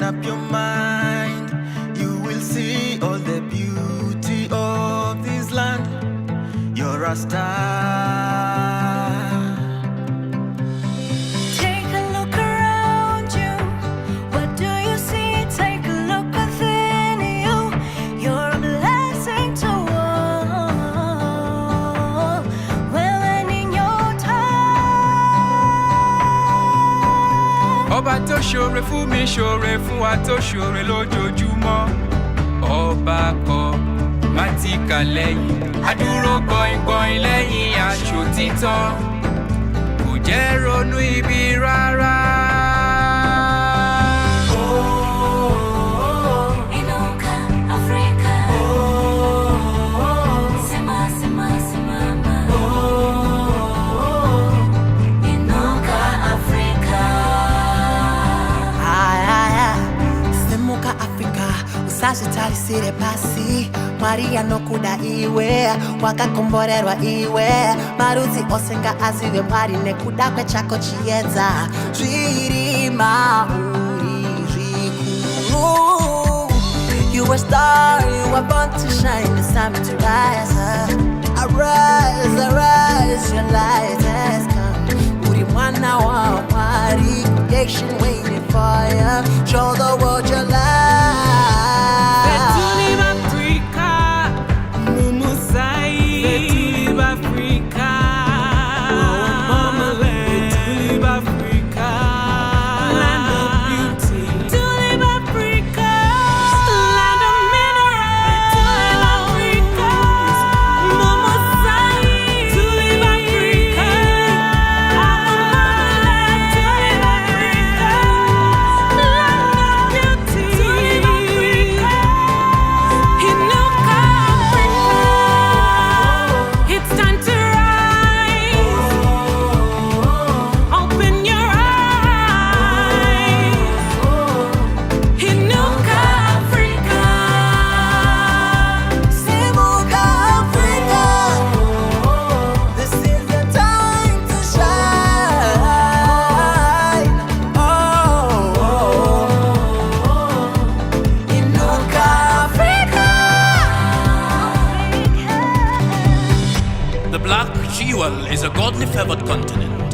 up your mind, you will see all the beauty of this land. You're a star. Take a look around you. What do you see? Take a look within you. You're a blessing to all. Well, in your time. Ọba tó ṣoore fún mi ṣoore fún wa tó ṣoore lójoojúmọ́. Ọba kọ má ti kà lẹ́yìn. Adúró gbọ̀ngbọ̀n lẹ́yìn aṣọ títọ́. Kò jẹ́ ronú ibi rárá. Inuka Africa. Sima sima simama. Inuka Africa. Semuka Africa, usashitali sire pasi. Maria no kuda iwe, wakakomborerwa iwe. Maruti osenga azive mwari nekuda kwechako chiedza. Zvirima uri zvikuru. You a star, you are born to shine, it's time to rise up. Arise, arise, your light has come. Uri mwana wa mwari, creation waiting for you. Show the world your light. Is a godly favored continent.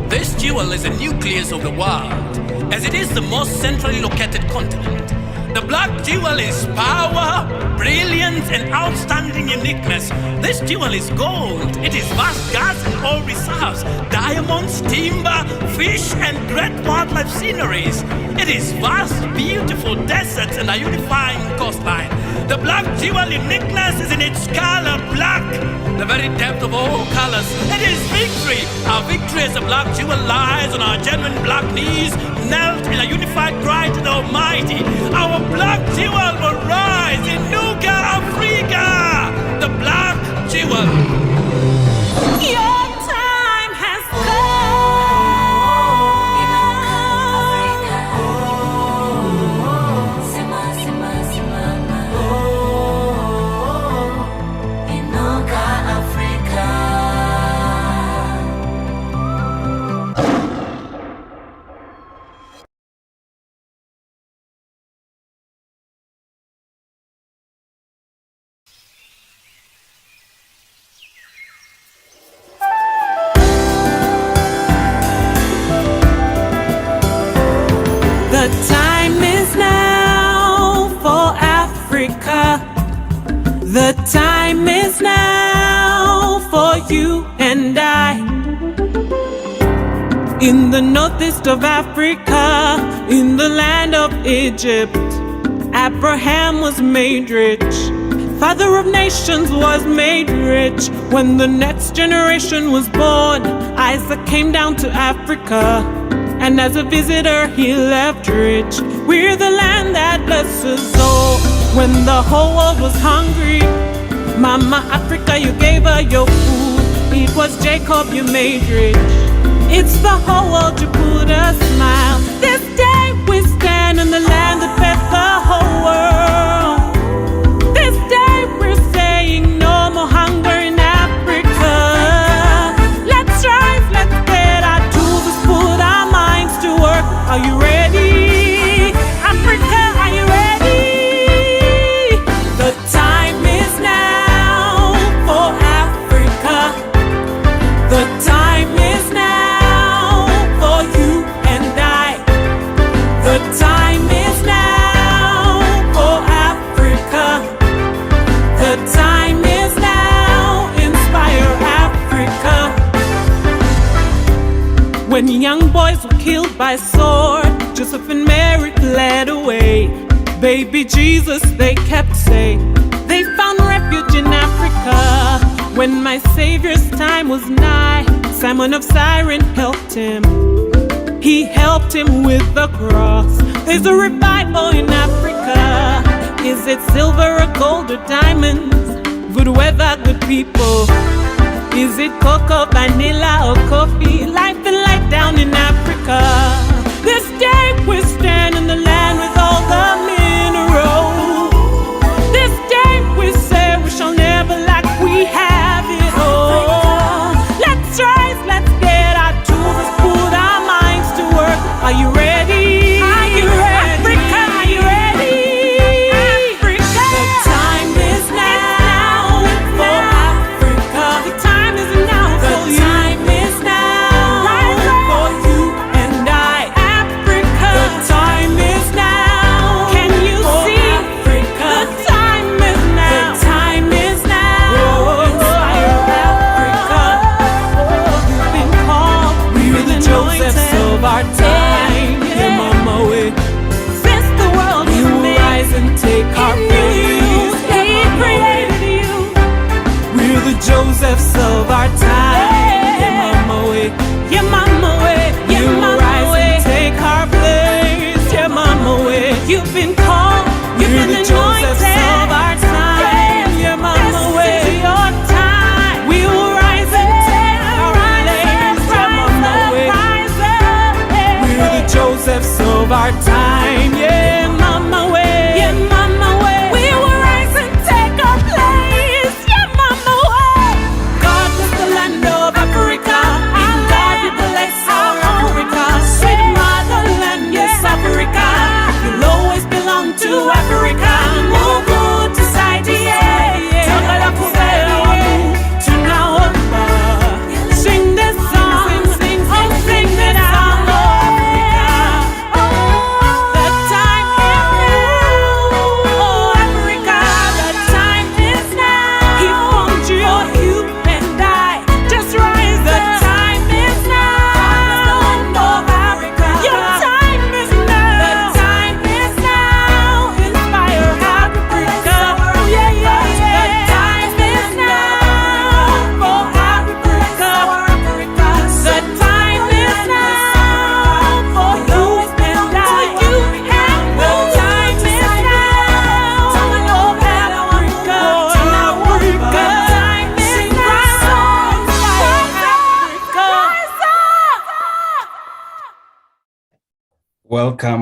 This jewel is the nucleus of the world, as it is the most centrally located continent. The black jewel is power, brilliance, and outstanding uniqueness. This jewel is gold. It is vast gas and oil reserves, diamonds, timber, fish, and great wildlife sceneries. It is vast, beautiful deserts and a unifying coastline. The black jewel uniqueness is in its color black, the very depth of all colors. It is victory. Our victory as a black jewel lies on our genuine black knees, knelt in a unified cry to the Almighty. Our black jewel will rise in Nuka Africa. The black jewel. Your time has come. Sima sima simama. Inuka Africa. The time is now for Africa. The time is now for you and I. In the northeast of Africa, in the land of Egypt, Abraham was made rich. Father of nations was made rich. When the next generation was born, Isaac came down to Africa. And as a visitor he left rich. We're the land that blesses all. When the whole world was hungry, Mama Africa, you gave her your food. It was Jacob you made rich. It's the whole world you put a smile. This day we stand in the land that fed the whole world. This day we're saying no more hunger in Africa. Let's strive, let's get our tools, let's put our minds to work. Are you ready? Africa. time is now for Africa. The time is now, inspire Africa. When young boys were killed by sword, Joseph and Mary fled away. Baby Jesus, they kept safe. They found refuge in Africa. When my Savior's time was nigh, Simon of Cyrene helped him. He helped him with the cross. There's a revival in Africa. Is it silver or gold or diamonds? Good weather, good people. Is it cocoa, vanilla or coffee? Life and light down in Africa. This day we stand in the land with all the minerals. This day we say we shall never lack, we have it all. Let's rise, let's get our tools, let's put our minds to work. Are you ready? Are you ready? Africa, are you ready? Africa. The time is now for Africa. The time is now for you. The time is now for you and I. Africa. The time is now. Can you see? Africa. The time is now. The time is now. Inspire Africa. You've been called. We're the Josephs of our time. Yeah, mama, we since the world we will rise and take our place. He created you. We're the Josephs of our time. Yeah, mama, we. Yeah, mama, we. Yeah, mama, rise and take our place. Yeah, mama, we. You've been called. You've been the Josephs of our time. Yeah, mama, we. This is your time. We will rise and take our place. Yeah, mama, we. We're the Josephs of our time. Yeah, mama, we. Yeah, mama, we. We will rise and take our place. Yeah, mama, we. God bless the land of Africa. In God we bless our Africa. Sweet motherland, yes, Africa. You'll always belong to Africa. Mungu tusaidie. Tangala kubela wamu. Tunaomba. Sing this song. Sing it out. The time is now. Oh, Africa. The time is now. He formed you, and I. Just rise. The time is now. Oh, Africa. Your time is now. The time is now. Inspire Africa. Yeah, yeah, yeah. The time is now for Africa. The time is now for you and I. The time is now. Oh, Africa. The time is now.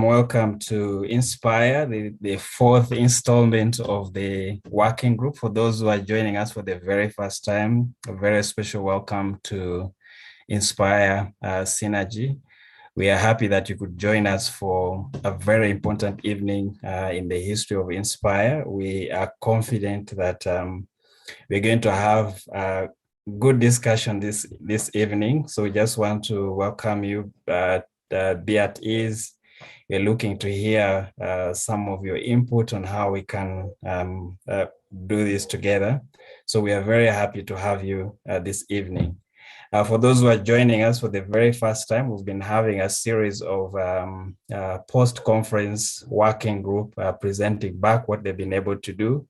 Welcome to Inspire, the fourth installment of the working group. For those who are joining us for the very first time, a very special welcome to Inspire Synergy. We are happy that you could join us for a very important evening in the history of Inspire. We are confident that we're going to have a good discussion this evening. So we just want to welcome you, be at ease. We're looking to hear some of your input on how we can do this together. So we are very happy to have you this evening. For those who are joining us for the very first time, we've been having a series of post-conference working group presenting back what they've been able to do.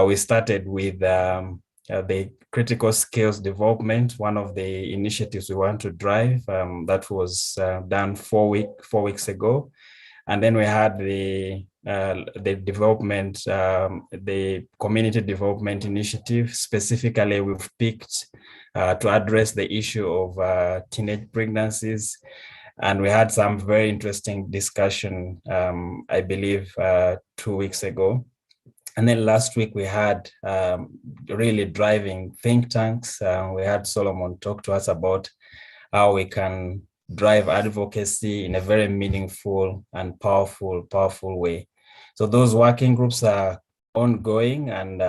We started with the critical skills development, one of the initiatives we want to drive. That was done 4 weeks ago. And then we had the development, the community development initiative. Specifically, we've picked to address the issue of teenage pregnancies. And we had some very interesting discussion, I believe, 2 weeks ago. And then last week we had really driving think tanks. We had Solomon talk to us about how we can drive advocacy in a very meaningful and powerful way. So those working groups are ongoing, and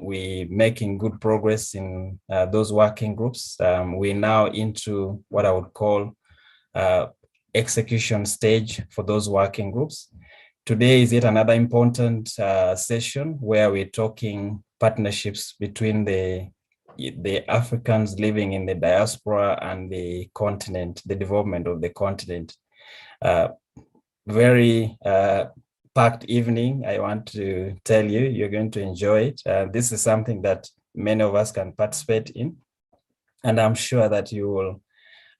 we're making good progress in those working groups. We're now into what I would call execution stage for those working groups. Today is yet another important session where we're talking partnerships between the Africans living in the diaspora and the continent, the development of the continent. Very packed evening. I want to tell you, you're going to enjoy it. This is something that many of us can participate in. And I'm sure that you will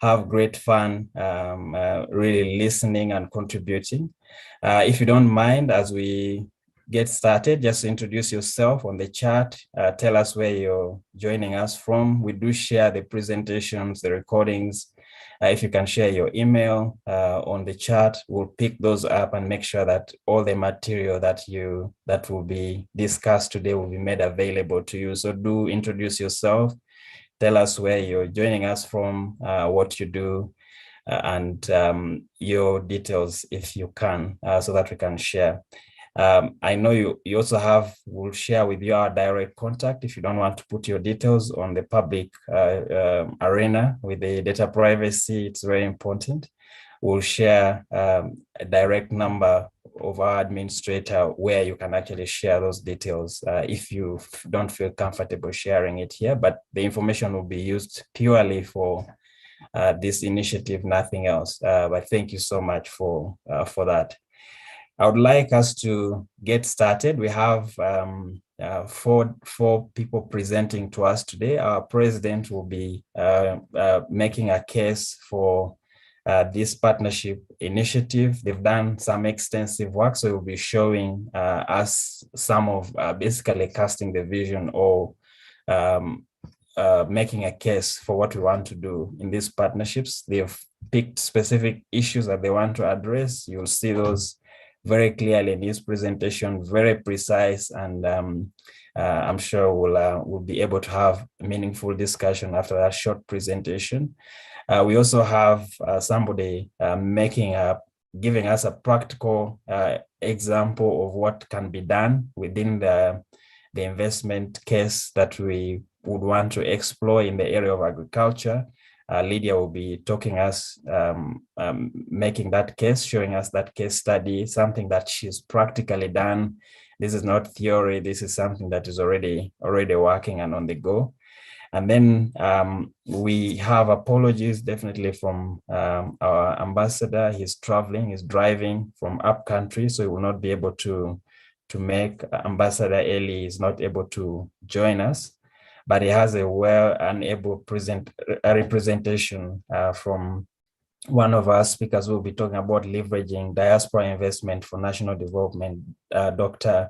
have great fun really listening and contributing. If you don't mind, as we get started, just introduce yourself on the chat. Tell us where you're joining us from. We do share the presentations, the recordings. If you can share your email on the chat, we'll pick those up and make sure that all the material that will be discussed today will be made available to you. So do introduce yourself. Tell us where you're joining us from, what you do, and your details if you can, so that we can share. I know you also we'll share with you our direct contact if you don't want to put your details on the public arena with the data privacy. It's very important. We'll share a direct number of our administrator where you can actually share those details if you don't feel comfortable sharing it here, but the information will be used purely for this initiative, nothing else. But thank you so much for that. I would like us to get started. We have four people presenting to us today. Our president will be making a case for this partnership initiative. They've done some extensive work, so we'll be showing us some of basically casting the vision or making a case for what we want to do in these partnerships. They've picked specific issues that they want to address. You'll see those very clearly in his presentation, very precise, and I'm sure we'll be able to have a meaningful discussion after that short presentation. We also have somebody giving us a practical example of what can be done within the investment case that we would want to explore in the area of agriculture. Lydia will be talking us, making that case, showing us that case study, something that she's practically done. This is not theory. This is something that is already working and on the go. And then we have apologies definitely from our ambassador. He's traveling, he's driving from up country, so he will not be able to make. Ambassador Elly is not able to join us, but he has a able representation from one of our speakers. We'll be talking about leveraging diaspora investment for national development, Dr.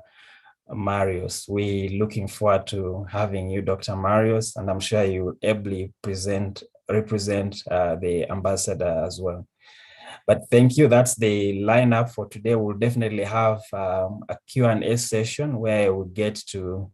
Marius. We're looking forward to having you, Dr. Marius, and I'm sure you will ably represent the ambassador as well. But thank you. That's the lineup for today. We'll definitely have a Q&A session where we'll get to,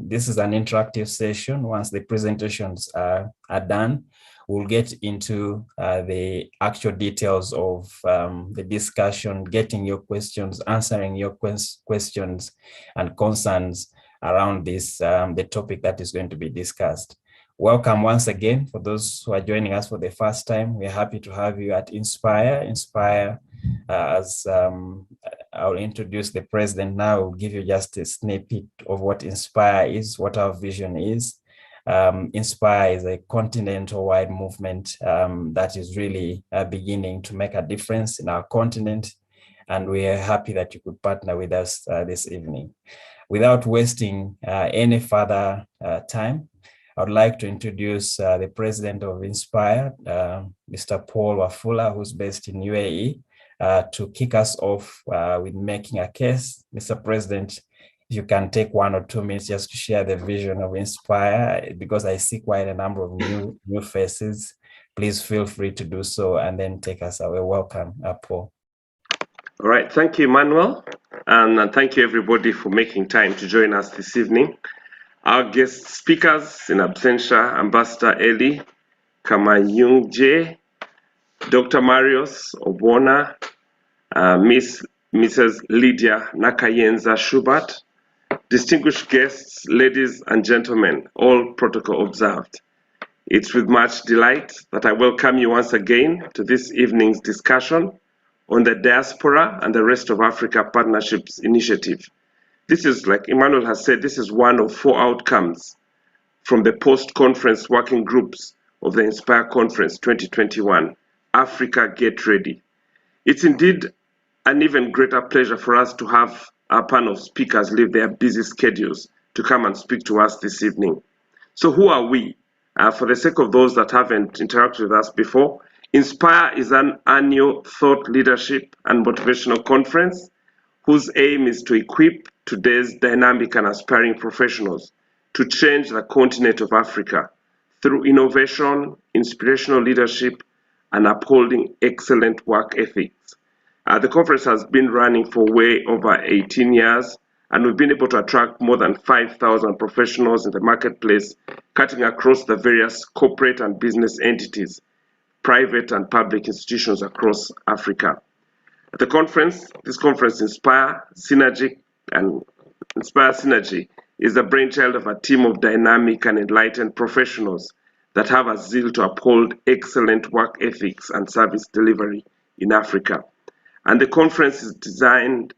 this is an interactive session. Once the presentations are done, we'll get into the actual details of the discussion, getting your questions, answering your questions and concerns around this, the topic that is going to be discussed. Welcome once again. For those who are joining us for the first time, we're happy to have you at Inspire. Inspire, as I'll introduce the president now, will give you just a snippet of what Inspire is, what our vision is. Inspire is a continental-wide movement that is really beginning to make a difference in our continent, and we are happy that you could partner with us this evening. Without wasting any further time, I would like to introduce the president of Inspire, Mr. Paul Wafula, who's based in UAE, to kick us off with making a case. Mr. President, if you can take 1 or 2 minutes just to share the vision of Inspire, because I see quite a number of new faces. Please feel free to do so and then take us away. Welcome, Paul. All right, thank you, Manuel, and thank you everybody for making time to join us this evening. Our guest speakers in absentia, Ambassador Elly, Kamahungye, Dr. Marius Obwona, Mrs. Lydia Nakayenze-Schubert, distinguished guests, ladies and gentlemen, all protocol observed. It's with much delight that I welcome you once again to this evening's discussion on the Diaspora and the Rest of Africa Partnerships Initiative. This is, like Emmanuel has said, this is one of 4 outcomes from the post-conference working groups of the Inspire Conference 2021, Africa Get Ready. It's indeed an even greater pleasure for us to have our panel of speakers leave their busy schedules to come and speak to us this evening. So who are we? For the sake of those that haven't interacted with us before, Inspire is an annual thought leadership and motivational conference whose aim is to equip today's dynamic and aspiring professionals to change the continent of Africa through innovation, inspirational leadership, and upholding excellent work ethics. The conference has been running for way over 18 years, and we've been able to attract more than 5,000 professionals in the marketplace, cutting across the various corporate and business entities, private and public institutions across Africa. At the conference, this conference Inspire Synergy is the brainchild of a team of dynamic and enlightened professionals that have a zeal to uphold excellent work ethics and service delivery in Africa. And the conference is designed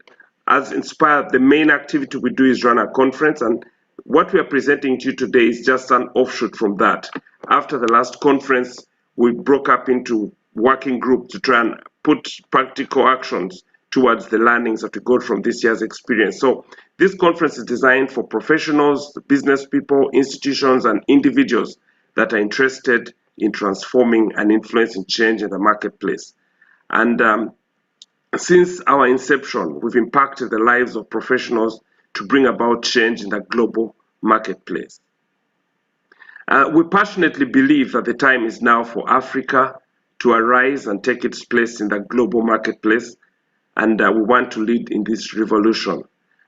as Inspire. The main activity we do is run a conference, and what we are presenting to you today is just an offshoot from that. After the last conference, we broke up into working groups to try and put practical actions towards the learnings that we got from this year's experience. So this conference is designed for professionals, business people, institutions, and individuals that are interested in transforming and influencing change in the marketplace. And since our inception, we've impacted the lives of professionals to bring about change in the global marketplace. We passionately believe that the time is now for Africa to arise and take its place in the global marketplace, and we want to lead in this revolution.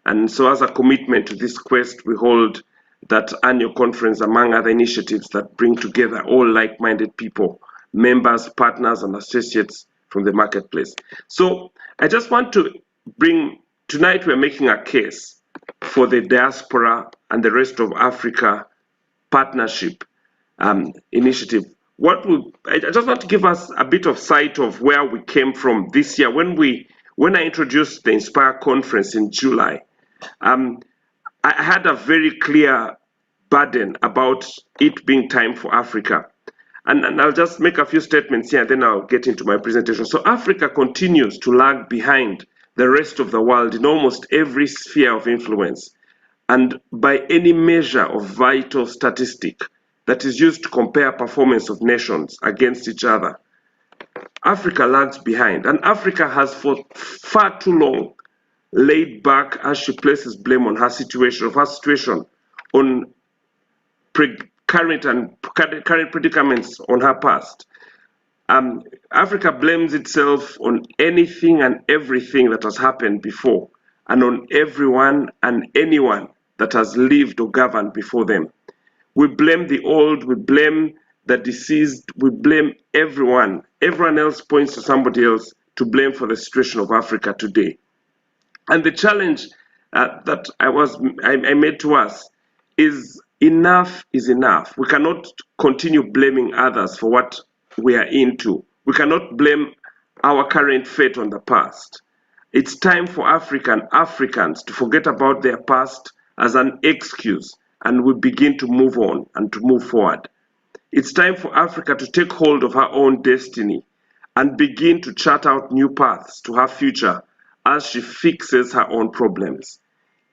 And so as a commitment to this quest, we hold that annual conference among other initiatives that bring together all like-minded people, members, partners, and associates from the marketplace. So I just want to bring, tonight we're making a case for the Diaspora and the Rest of Africa Partnership Initiative. I just want to give us a bit of sight of where we came from this year. When I introduced the Inspire conference in July, I had a very clear burden about it being time for Africa. And I'll just make a few statements here, and then I'll get into my presentation. So Africa continues to lag behind the rest of the world in almost every sphere of influence, and by any measure of vital statistic that is used to compare performance of nations against each other, Africa lags behind. And Africa has for far too long laid back as she places blame on her situation on current predicaments on her past. Africa blames itself on anything and everything that has happened before, and on everyone and anyone that has lived or governed before them. We blame the old, we blame the deceased, we blame everyone. Everyone else points to somebody else to blame for the situation of Africa today. And the challenge that I made to us is enough is enough. We cannot continue blaming others for what we are into. We cannot blame our current fate on the past. It's time for Africans to forget about their past as an excuse, and we begin to move on and to move forward. It's time for Africa to take hold of her own destiny and begin to chart out new paths to her future as she fixes her own problems.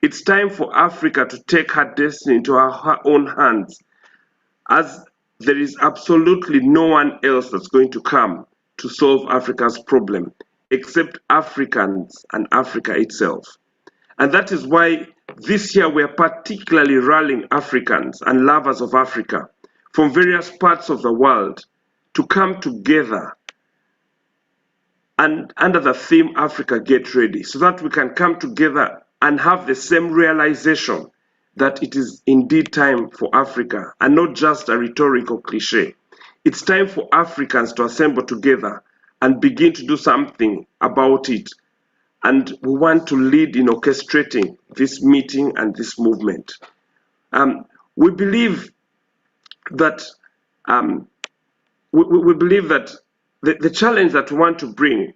It's time for Africa to take her destiny into her own hands, as there is absolutely no one else that's going to come to solve Africa's problem except Africans and Africa itself. And that is why this year we are particularly rallying Africans and lovers of Africa from various parts of the world to come together and under the theme Africa Get Ready, so that we can come together and have the same realization that it is indeed time for Africa and not just a rhetorical cliche. It's time for Africans to assemble together and begin to do something about it. And we want to lead in orchestrating this meeting and this movement. We believe that we believe that the challenge that we want to bring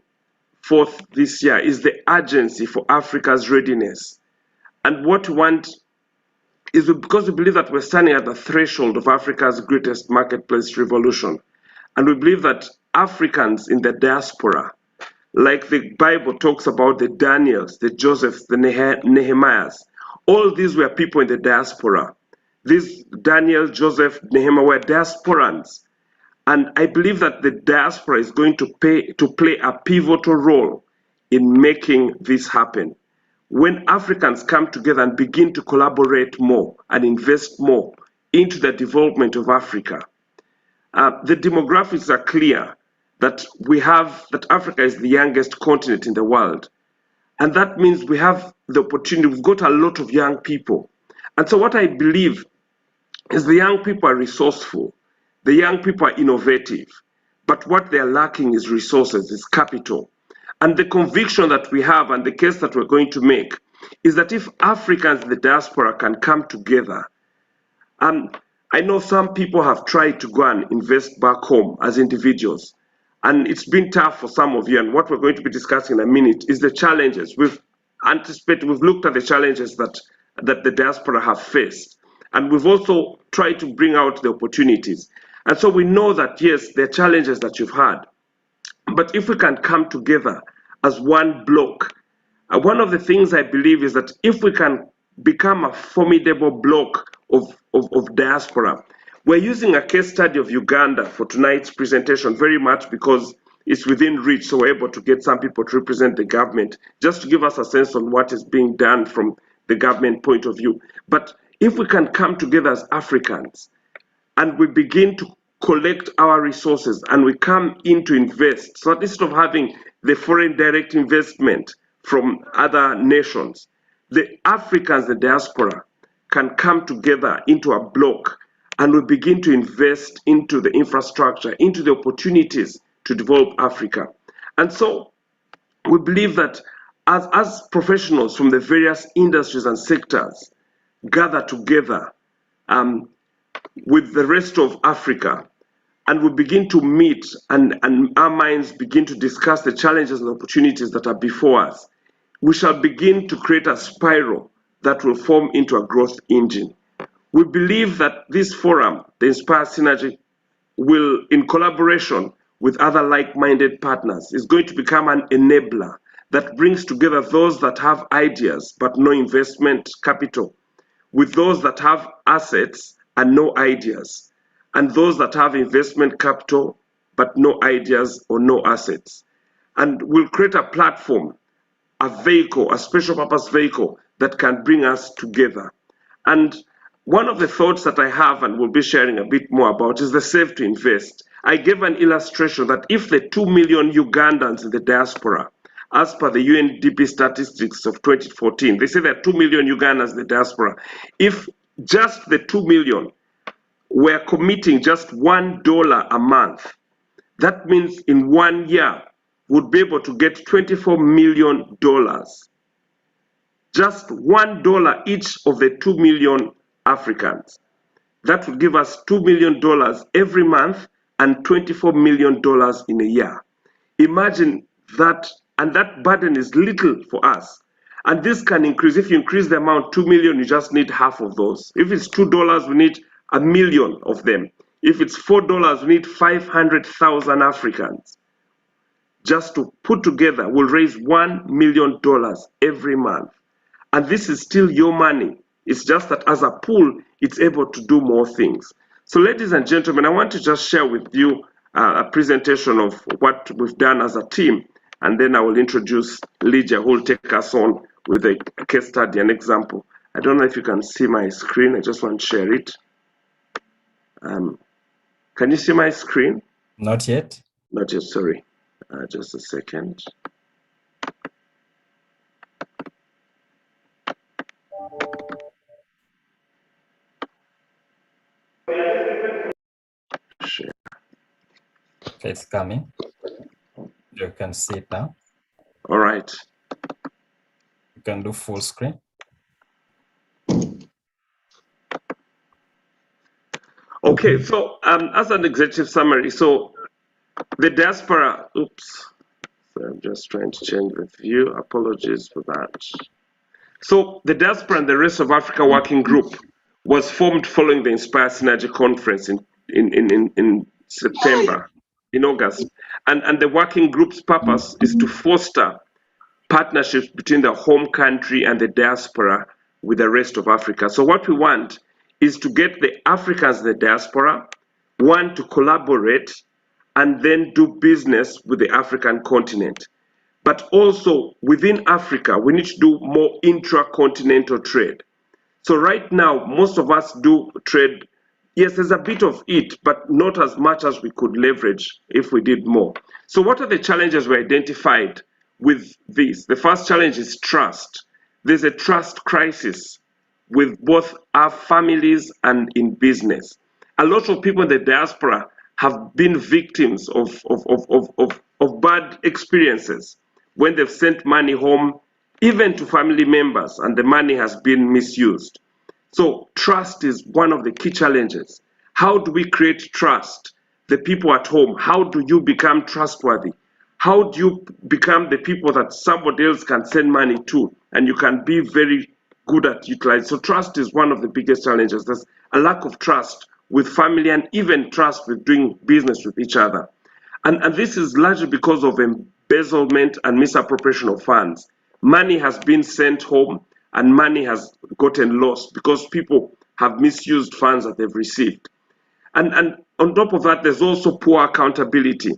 forth this year is the urgency for Africa's readiness. And what we want is because we believe that we're standing at the threshold of Africa's greatest marketplace revolution. And we believe that Africans in the diaspora, like the Bible talks about the Daniels, the Josephs, the Nehemiahs, all these were people in the diaspora. These Daniel, Joseph, Nehemiah were diasporans. And I believe that the diaspora is going to play a pivotal role in making this happen. When Africans come together and begin to collaborate more and invest more into the development of Africa, the demographics are clear that that Africa is the youngest continent in the world. And that means we have the opportunity, we've got a lot of young people. And so what I believe is the young people are resourceful. The young people are innovative, but what they're lacking is resources, is capital. And the conviction that we have and the case that we're going to make is that if Africans in the diaspora can come together, I know some people have tried to go and invest back home as individuals, and it's been tough for some of you. And what we're going to be discussing in a minute is the challenges. We've looked at the challenges that the diaspora have faced, and we've also tried to bring out the opportunities. And so we know that, yes, there are challenges that you've had, but if we can come together as one block, one of the things I believe is that if we can become a formidable block of diaspora, we're using a case study of Uganda for tonight's presentation very much because it's within reach, so we're able to get some people to represent the government, just to give us a sense on what is being done from the government point of view. But if we can come together as Africans, and we begin to collect our resources and we come in to invest, so that instead of having the foreign direct investment from other nations, the Africans, the diaspora, can come together into a block and we begin to invest into the infrastructure, into the opportunities to develop Africa. And so we believe that as professionals from the various industries and sectors gather together with the rest of Africa, and we begin to meet and our minds begin to discuss the challenges and opportunities that are before us, we shall begin to create a spiral that will form into a growth engine. We believe that this forum, the Inspire Synergy, will, in collaboration with other like-minded partners, is going to become an enabler that brings together those that have ideas but no investment capital, with those that have assets and no ideas, and those that have investment capital but no ideas or no assets. And we'll create a platform, a vehicle, a special purpose vehicle that can bring us together. And one of the thoughts that I have and will be sharing a bit more about is the Save to Invest. I gave an illustration that if the 2 million Ugandans in the diaspora, as per the UNDP statistics of 2014, they say there are 2 million Ugandans in the diaspora. If just the 2 million were committing just $1 a month, that means in 1 year, would be able to get $24 million. Just $1 each of the 2 million Africans. That would give us $2 million every month and $24 million in a year. Imagine that, and that burden is little for us. And this can increase. If you increase the amount 2 million, you just need half of those. If it's $2, we need 1 million of them. If it's $4, we need 500,000 Africans. Just to put together, we'll raise $1 million every month. And this is still your money. It's just that as a pool, it's able to do more things. So ladies and gentlemen, I want to just share with you a presentation of what we've done as a team. And then I will introduce Lydia, who will take us on with a case study, an example. I don't know if you can see my screen. I just want to share it. Can you see my screen? Not yet. Not yet, sorry. Just a second. Share. Okay, it's coming. You can see it now. All right. You can do full screen. Okay. Okay, so as an executive summary, so the diaspora, oops, so I'm just trying to change the view. Apologies for that. So the Diaspora and the Rest of Africa Working Group was formed following the Inspire Synergy Conference in September, in August. And the working group's purpose is to foster partnerships between the home country and the diaspora with the rest of Africa. So what we want is to get the Africans in the diaspora, one, to collaborate and then do business with the African continent. But also within Africa, we need to do more intra-continental trade. So right now, most of us do trade. Yes, there's a bit of it, but not as much as we could leverage if we did more. So what are the challenges we identified with this? The first challenge is trust. There's a trust crisis with both our families and in business. A lot of people in the diaspora have been victims of bad experiences when they've sent money home, even to family members, and the money has been misused. So trust is one of the key challenges. How do we create trust? The people at home, how do you become trustworthy? How do you become the people that somebody else can send money to and you can be very good at utilizing? So trust is one of the biggest challenges. There's a lack of trust with family and even trust with doing business with each other. And this is largely because of embezzlement and misappropriation of funds. Money has been sent home and money has gotten lost because people have misused funds that they've received. And on top of that, there's also poor accountability.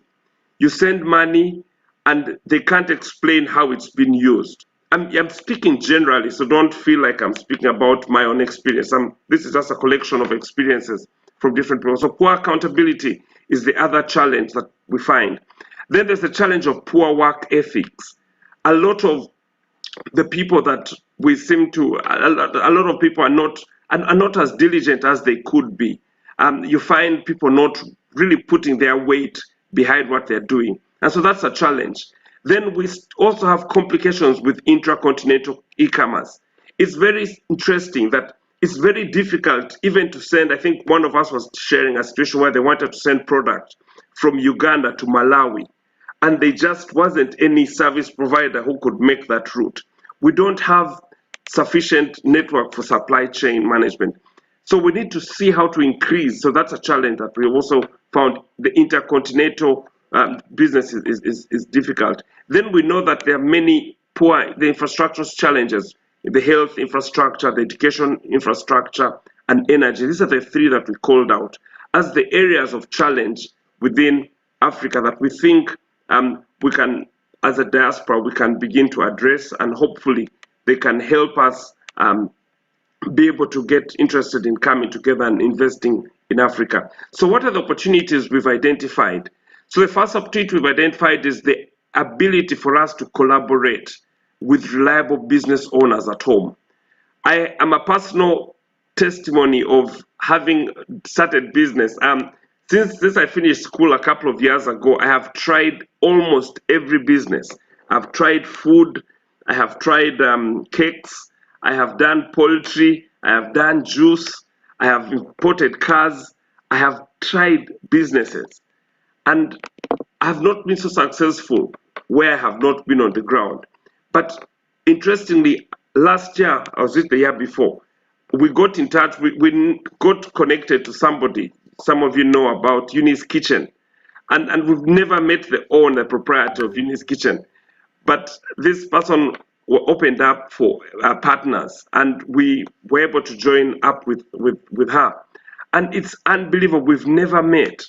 You send money and they can't explain how it's been used. I'm speaking generally, so don't feel like I'm speaking about my own experience. This is just a collection of experiences from different people. So poor accountability is the other challenge that we find. Then there's the challenge of poor work ethics. A lot of the people that we seem to, a lot of people are not as diligent as they could be. You find people not really putting their weight behind what they're doing. And so that's a challenge. Then we also have complications with intracontinental e-commerce. It's very interesting that it's very difficult even to send. I think one of us was sharing a situation where they wanted to send product from Uganda to Malawi, and there just wasn't any service provider who could make that route. We don't have sufficient network for supply chain management. So we need to see how to increase. So that's a challenge that we also found. The intercontinental business is difficult. Then we know that there are many the infrastructure challenges, the health infrastructure, the education infrastructure, and energy. These are the three that we called out as the areas of challenge within Africa that we think we can, as a diaspora, we can begin to address, and hopefully they can help us be able to get interested in coming together and investing in Africa. So what are the opportunities we've identified? So the first opportunity we've identified is the ability for us to collaborate with reliable business owners at home. I am a personal testimony of having started business. Since I finished school a couple of years ago, I have tried almost every business. I've tried food, I have tried cakes, I have done poultry, I have done juice, I have imported cars, I have tried businesses. And I have not been so successful where I have not been on the ground. But interestingly, last year, or was it the year before, we got in touch, we got connected to somebody. Some of you know about Uni's Kitchen. And we've never met the owner, the proprietor of Uni's Kitchen. But this person opened up for partners, and we were able to join up with her. And it's unbelievable, we've never met.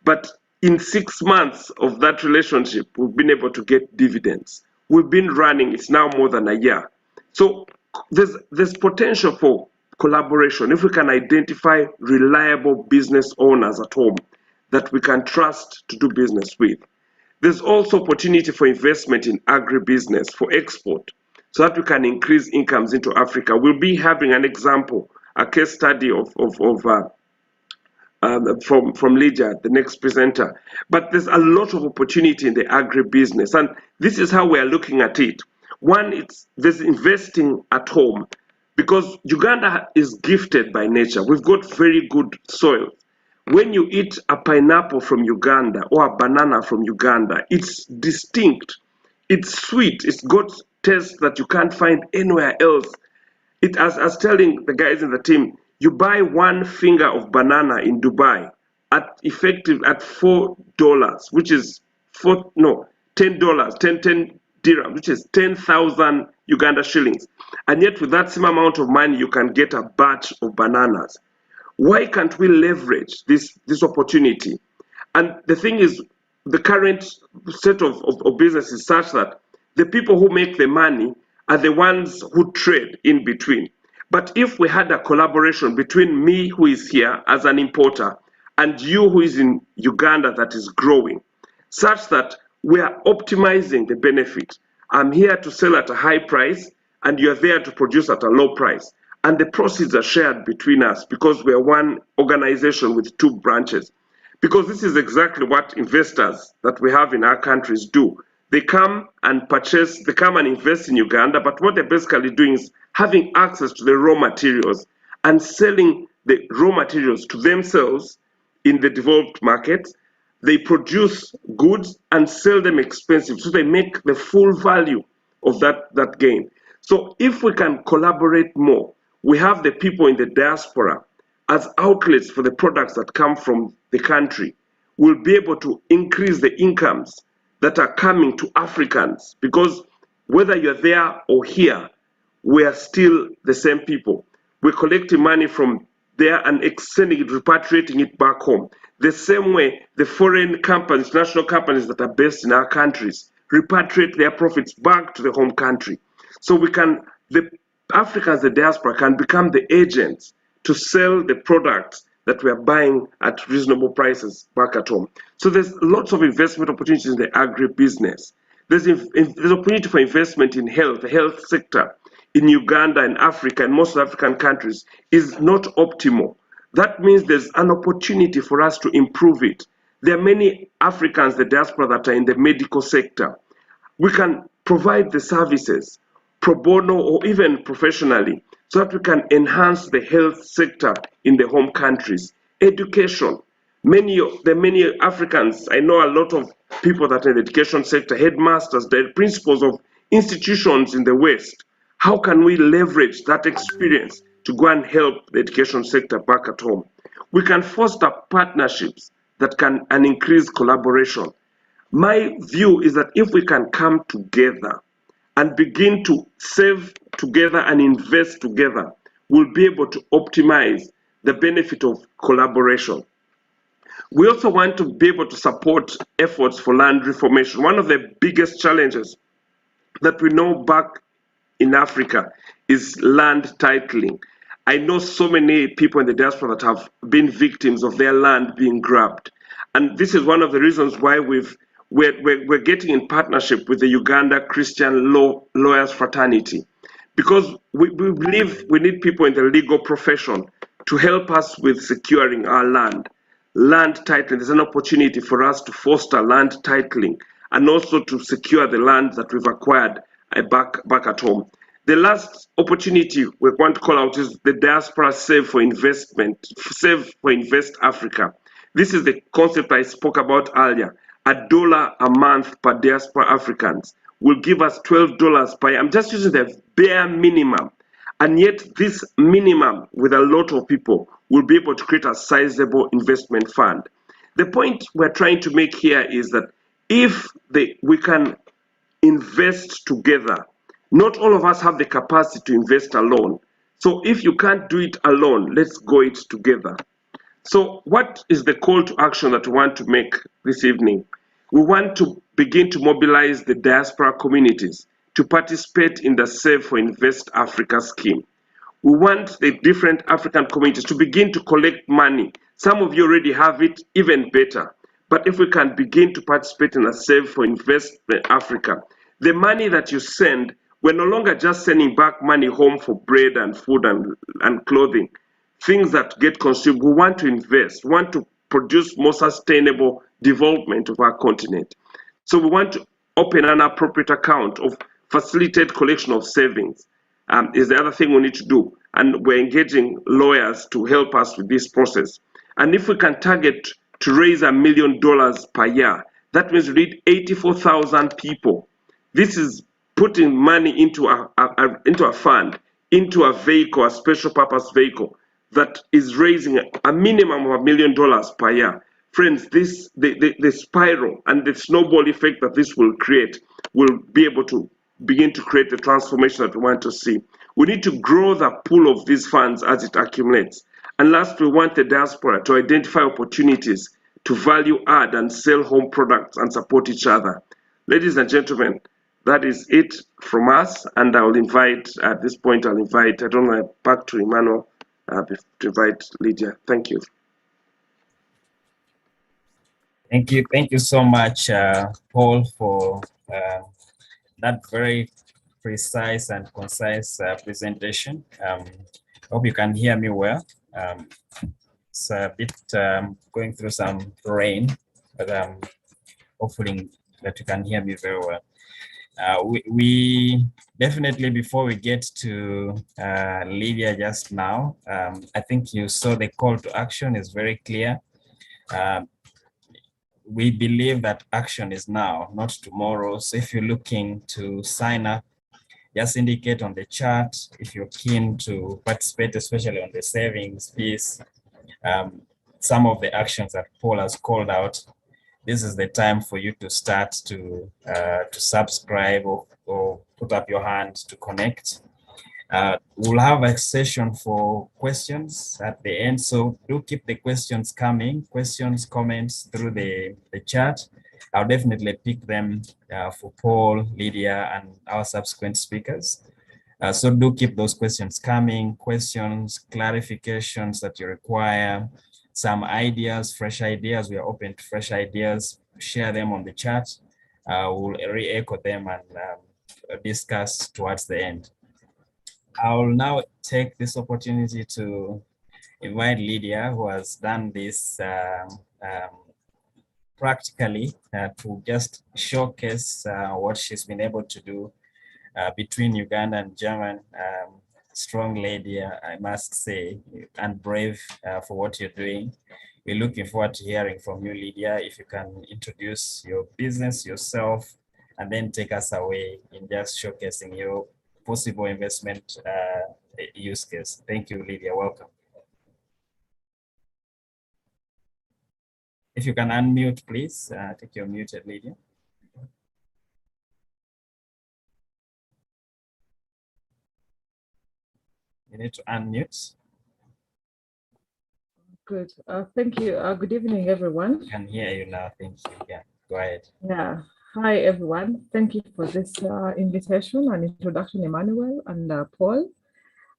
But in 6 months of that relationship, we've been able to get dividends. We've been running, it's now more than a year. So there's potential for collaboration if we can identify reliable business owners at home that we can trust to do business with. There's also opportunity for investment in agribusiness for export so that we can increase incomes into Africa. We'll be having an example, a case study from Lydia, the next presenter. But there's a lot of opportunity in the agribusiness, and this is how we are looking at it. One, there's investing at home, because Uganda is gifted by nature. We've got very good soil. When you eat a pineapple from Uganda or a banana from Uganda, it's distinct, it's sweet, it's got taste that you can't find anywhere else. As I was telling the guys in the team, you buy one finger of banana in Dubai at $4, which is $10, 10 dirhams, which is 10,000 Uganda shillings. And yet with that same amount of money, you can get a batch of bananas. Why can't we leverage this opportunity? And the thing is, the current set of business is such that the people who make the money are the ones who trade in between. But if we had a collaboration between me, who is here as an importer, and you who is in Uganda that is growing, such that we are optimizing the benefit. I'm here to sell at a high price, and you're there to produce at a low price. And the proceeds are shared between us because we are one organization with 2 branches. Because this is exactly what investors that we have in our countries do. They come and purchase, they come and invest in Uganda, but what they're basically doing is having access to the raw materials and selling the raw materials to themselves in the developed markets. They produce goods and sell them expensive, so they make the full value of that gain. So if we can collaborate more, we have the people in the diaspora as outlets for the products that come from the country. We'll be able to increase the incomes that are coming to Africans, because whether you're there or here, we are still the same people. We're collecting money from there and sending it, repatriating it back home. The same way the foreign companies, national companies that are based in our countries, repatriate their profits back to the home country. So the Africans, the diaspora, can become the agents to sell the products that we are buying at reasonable prices back at home. So there's lots of investment opportunities in the agribusiness. There's opportunity for investment in health. The health sector in Uganda and Africa and most African countries is not optimal. That means there's an opportunity for us to improve it. There are many Africans, the diaspora, that are in the medical sector. We can provide the services pro bono or even professionally, so that we can enhance the health sector in the home countries. Education. Many Africans, I know a lot of people that are in the education sector, headmasters, the principals of institutions in the West. How can we leverage that experience to go and help the education sector back at home? We can foster partnerships that can increase collaboration. My view is that if we can come together and begin to save together and invest together, we'll be able to optimize the benefit of collaboration. We also want to be able to support efforts for land reformation. One of the biggest challenges that we know back in Africa is land titling. I know so many people in the diaspora that have been victims of their land being grabbed. And this is one of the reasons why we're getting in partnership with the Uganda Christian Lawyers Fraternity, because we believe we need people in the legal profession to help us with securing our land. Land titling, there's an opportunity for us to foster land titling and also to secure the land that we've acquired back at home. The last opportunity we want to call out is the Diaspora Save for Investment, Save for Invest Africa. This is the concept I spoke about earlier. $1 a month per diaspora Africans will give us $12 per year. I'm just using the bare minimum. And yet this minimum with a lot of people will be able to create a sizable investment fund. The point we're trying to make here is that if we can invest together, not all of us have the capacity to invest alone. So if you can't do it alone, let's go it together. So what is the call to action that we want to make this evening? We want to begin to mobilize the diaspora communities to participate in the Save for Invest Africa scheme. We want the different African communities to begin to collect money. Some of you already have it, even better. But if we can begin to participate in a Save for Invest Africa, the money that you send, we're no longer just sending back money home for bread and food and clothing, things that get consumed. We want to invest, we want to produce more sustainable development of our continent. So we want to open an appropriate account of facilitated collection of savings is the other thing we need to do. And we're engaging lawyers to help us with this process. And if we can target to raise $1 million per year, that means we need 84,000 people. This is putting money into a fund, into a vehicle, a special purpose vehicle that is raising a minimum of $1 million per year. Friends, the spiral and the snowball effect that this will create will be able to begin to create the transformation that we want to see. We need to grow the pool of these funds as it accumulates. And last, we want the diaspora to identify opportunities to value add and sell home products and support each other. Ladies and gentlemen, that is it from us. And I will invite, at this point, I don't know, back to Emmanuel to invite Lydia. Thank you. Thank you so much, Paul, for that very precise and concise presentation. Hope you can hear me well. It's a bit going through some rain, but hopefully that you can hear me very well. We definitely, before we get to Lydia just now, I think you saw the call to action is very clear. We believe that action is now, not tomorrow. So if you're looking to sign up, just indicate on the chart if you're keen to participate, especially on the savings piece. Some of the actions that Paul has called out, this is the time for you to start to subscribe or put up your hand to connect. We'll have a session for questions at the end, so do keep the questions coming, comments through the chat. I'll definitely pick them for Paul, Lydia, and our subsequent speakers. So do keep those questions coming, questions, clarifications that you require, some ideas, fresh ideas. We are open to fresh ideas. Share them on the chat. We'll re-echo them and discuss towards the end. I'll now take this opportunity to invite Lydia, who has done this practically, to just showcase what she's been able to do between Uganda and Germany. Strong lady, I must say, and brave for what you're doing. We're looking forward to hearing from you, Lydia. If you can introduce your business, yourself, and then take us away in just showcasing your possible investment use case. Thank you, Lydia. Welcome. If you can unmute, please. I think you're muted, Lydia. You need to unmute. Good. Thank you. Good evening, everyone. I can hear you now. Thank you. Yeah, go ahead. Yeah. Hi, everyone. Thank you for this invitation and introduction, Emmanuel and Paul.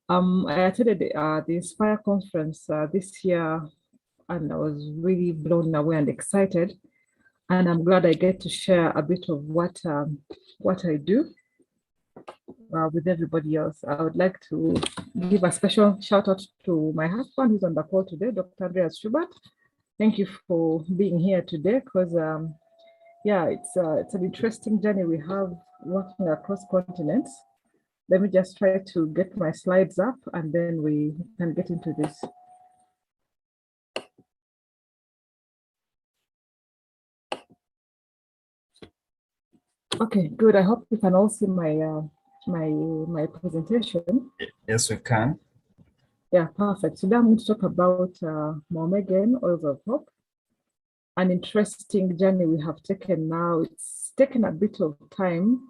I attended the Inspire conference this year, and I was really blown away and excited. And I'm glad I get to share a bit of what I do with everybody else. I would like to give a special shout out to my husband who's on the call today, Dr. Nakayenze-Schubert. Thank you for being here today, because yeah, it's an interesting journey we have working across continents. Let me just try to get my slides up and then we can get into this. Okay, good. I hope you can all see my my presentation. Yes, we can. Yeah, perfect. Today I'm going to talk about Mahungye Oils of Hope. An interesting journey we have taken now. It's taken a bit of time.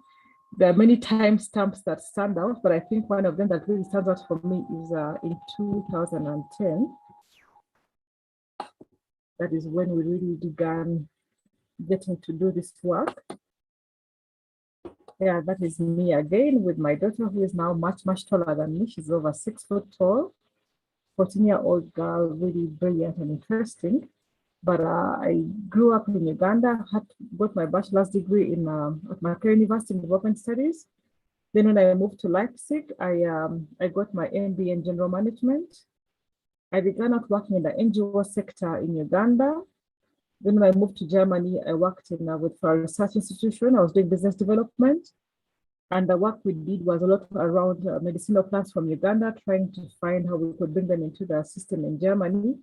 There are many timestamps that stand out, but I think one of them that really stands out for me is in 2010. That is when we really began getting to do this work. Yeah, that is me again with my daughter, who is now much taller than me. She's over 6 foot tall, 14-year-old girl, really brilliant and interesting. But I grew up in Uganda, got my bachelor's degree in at Kafeero University in Development Studies. Then when I moved to Leipzig, I got my MBA in General Management. I began out working in the NGO sector in Uganda. Then when I moved to Germany, I worked for a research institution. I was doing business development. And the work we did was a lot around medicinal plants from Uganda, trying to find how we could bring them into the system in Germany.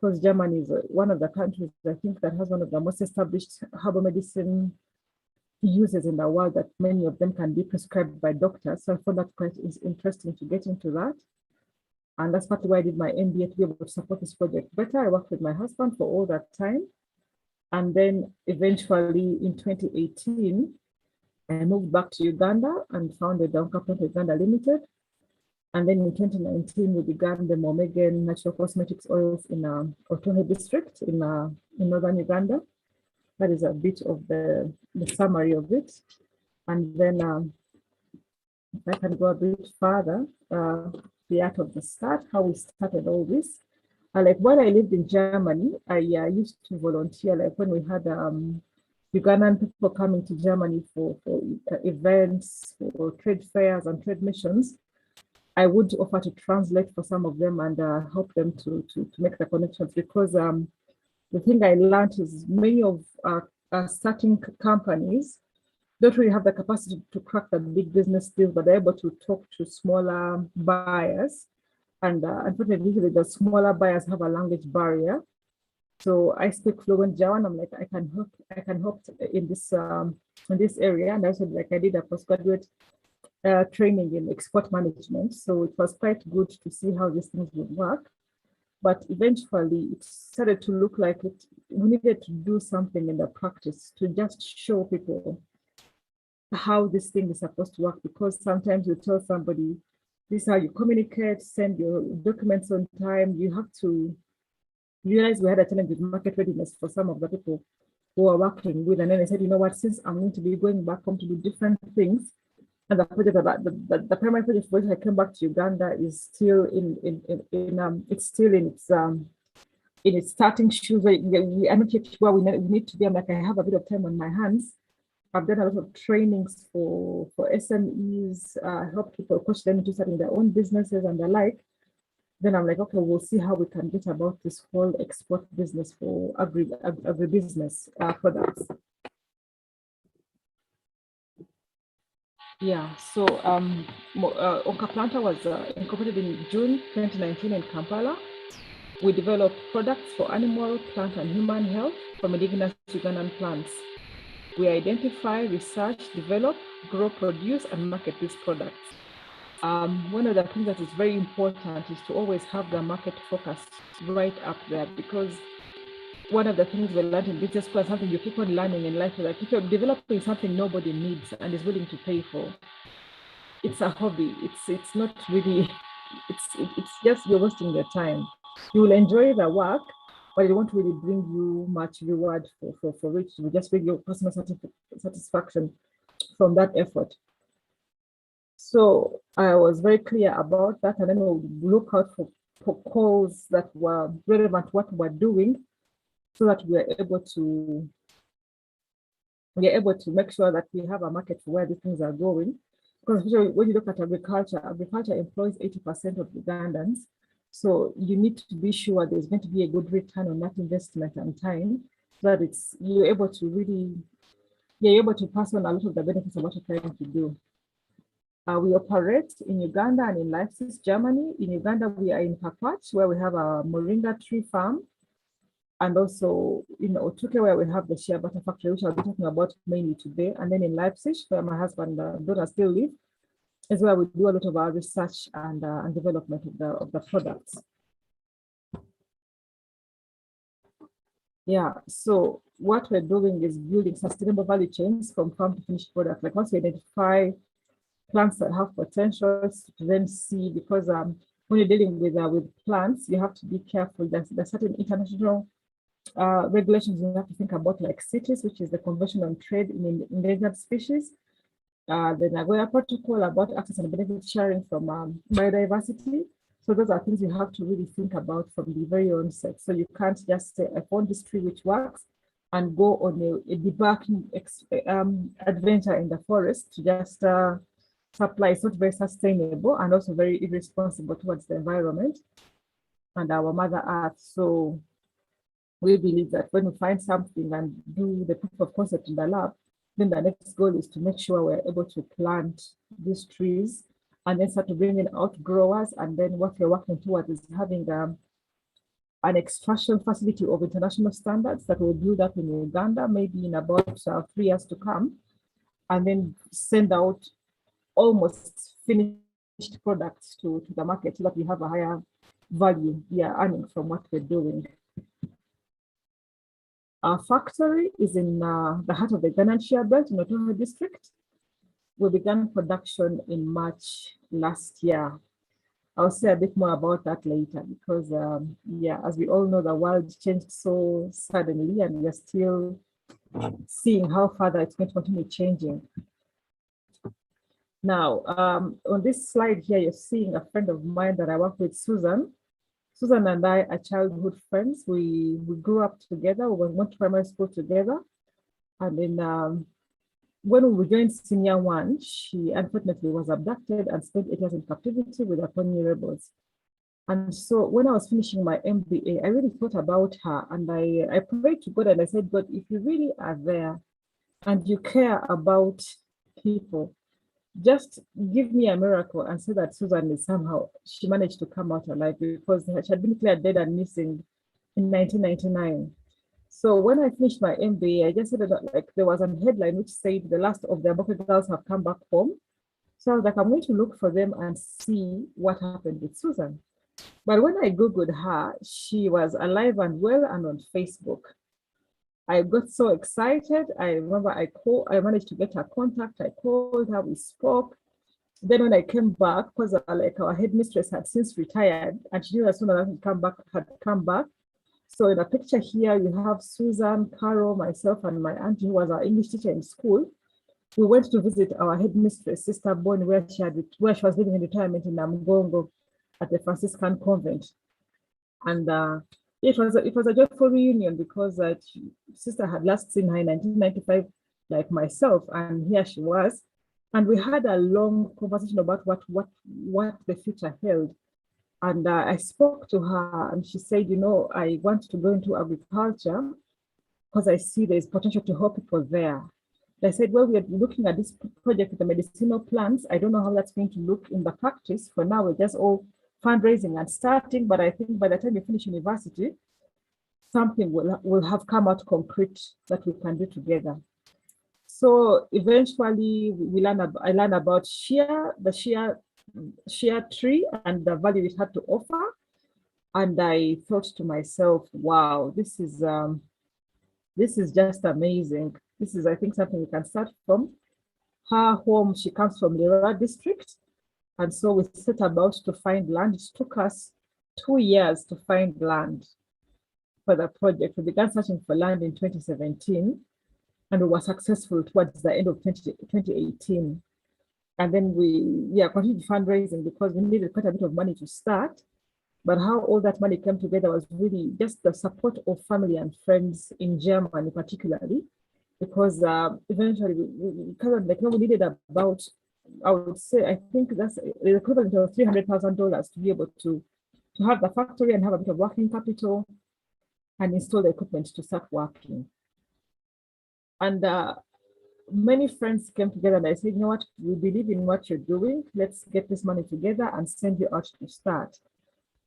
because Germany is one of the countries, I think, that has one of the most established herbal medicine uses in the world, that many of them can be prescribed by doctors. So I thought that quite is interesting to get into that. And that's partly why I did my MBA, to be able to support this project better. I worked with my husband for all that time. And then eventually in 2018, I moved back to Uganda and founded Donka Plant Uganda Limited. And then in 2019, we began the Momegan Natural Cosmetics Oils in Otohe district in northern Uganda. That is a bit of the summary of it. And then if I can go a bit further, the art of the start, how we started all this. Like when I lived in Germany, I used to volunteer, like when we had Ugandan people coming to Germany for events, for trade fairs and trade missions. I would offer to translate for some of them and help them to make the connections, because the thing I learned is many of starting companies don't really have the capacity to crack the big business deals, but they're able to talk to smaller buyers. And unfortunately, the smaller buyers have a language barrier. So I speak fluent German. I'm like, I can help in this area. And also, like, I did a postgraduate training in export management. So it was quite good to see how these things would work. But eventually it started to look like we needed to do something in the practice to just show people how this thing is supposed to work, because sometimes you tell somebody, this is how you communicate, send your documents on time. You have to realize we had a challenge with market readiness for some of the people who are working with. And then I said, you know what, since I'm going to be going back home to do different things, and the project about the primary project for which I came back to Uganda is still in its starting shoes. We are not yet where we need to be. I'm like, I have a bit of time on my hands. I've done a lot of trainings for SMEs, help people, coach them into starting their own businesses and the like. Then I'm like, okay, we'll see how we can get about this whole export business for agribusiness products. Yeah, so Onkaplanta was incorporated in June 2019 in Kampala. We develop products for animal, plant, and human health from indigenous Ugandan plants. We identify, research, develop, grow, produce, and market these products. One of the things that is very important is to always have the market focus right up there, because one of the things we learned in business school, something you keep on learning in life, is that if you're developing something nobody needs and is willing to pay for, it's a hobby. It's not really, it's just you're wasting your time. You will enjoy the work, but it won't really bring you much reward for which you just bring your personal satisfaction from that effort. So I was very clear about that, and then we'll look out for calls that were relevant to what we're doing, so that we are able to make sure that we have a market for where these things are going. Because when you look at agriculture employs 80% of Ugandans. So you need to be sure there's going to be a good return on that investment and time, so that you're able to pass on a lot of the benefits of what you're trying to do. We operate in Uganda and in Leipzig, Germany. In Uganda, we are in Kapach, where we have a moringa tree farm, and also in Otuke, where we have the shea butter factory, which I'll be talking about mainly today. And then in Leipzig, where my husband and daughter still live, is where we do a lot of our research and development of the products. Yeah, so what we're doing is building sustainable value chains from farm to finished product. Like once we identify plants that have potentials to then see, because when you're dealing with plants, you have to be careful. There's certain international regulations you have to think about, like CITES, which is the Convention on Trade in Endangered Species, the Nagoya Protocol about access and benefit sharing from biodiversity. So those are things you have to really think about from the very onset. So you can't just say, I found this tree which works, and go on a debarking adventure in the forest to just supply. It's not very sustainable and also very irresponsible towards the environment and our Mother Earth. So we believe that when we find something and do the proof of concept in the lab, then the next goal is to make sure we're able to plant these trees and then start to bring in outgrowers. And then what we're working towards is having an extraction facility of international standards that will build up in Uganda, maybe in about 3 years to come, and then send out almost finished products to the market so that we have a higher value earning from what we're doing. Our factory is in the heart of the Ghanaian Shea Belt in Otoho district. We began production in March last year. I'll say a bit more about that later because, as we all know, the world changed so suddenly and we're still seeing how further it's going to continue changing. Now, on this slide here, you're seeing a friend of mine that I work with, Susan. Susan and I are childhood friends. We grew up together. We went to primary school together. And then when we joined senior one, she unfortunately was abducted and spent 8 years in captivity with the Pony rebels. And so when I was finishing my MBA, I really thought about her and I prayed to God and I said, God, if you really are there and you care about people, just give me a miracle and say that Susan is somehow, she managed to come out alive because she had been declared dead and missing in 1999. So when I finished my MBA, I just said that like there was a headline which said the last of the Aboke girls have come back home. So I was like, I'm going to look for them and see what happened with Susan. But when I Googled her, she was alive and well and on Facebook. I got so excited. I remember I managed to get her contact. I called her, we spoke. Then when I came back, because like our headmistress had since retired and she knew as soon as I had come back. So in a picture here, you have Susan, Carol, myself, and my auntie, who was our English teacher in school. We went to visit our headmistress, Sister Bonnie, where she was living in retirement in Namgongo at the Franciscan convent. And it was a joyful reunion because Sister had last seen her in 1995, like myself, and here she was. And we had a long conversation about what the future held. And I spoke to her and she said, you know, I want to go into agriculture because I see there's potential to help people there. I said, well, we're looking at this project with the medicinal plants. I don't know how that's going to look in the practice. For now, we're just all fundraising and starting, but I think by the time you finish university, something will have come out concrete that we can do together. So eventually I learned about the shea tree and the value it had to offer. And I thought to myself, wow, this is just amazing. This is, I think, something we can start from. Her home, she comes from Lira district. And so we set about to find land. It took us 2 years to find land for the project. We began searching for land in 2017, and we were successful towards the end of 2018. And then we continued fundraising because we needed quite a bit of money to start. But how all that money came together was really just the support of family and friends in Germany, particularly, because eventually we needed about, I would say, I think that's the equivalent of $300,000 to be able to have the factory and have a bit of working capital and install the equipment to start working. And many friends came together and I said, you know what, we believe in what you're doing. Let's get this money together and send you out to start.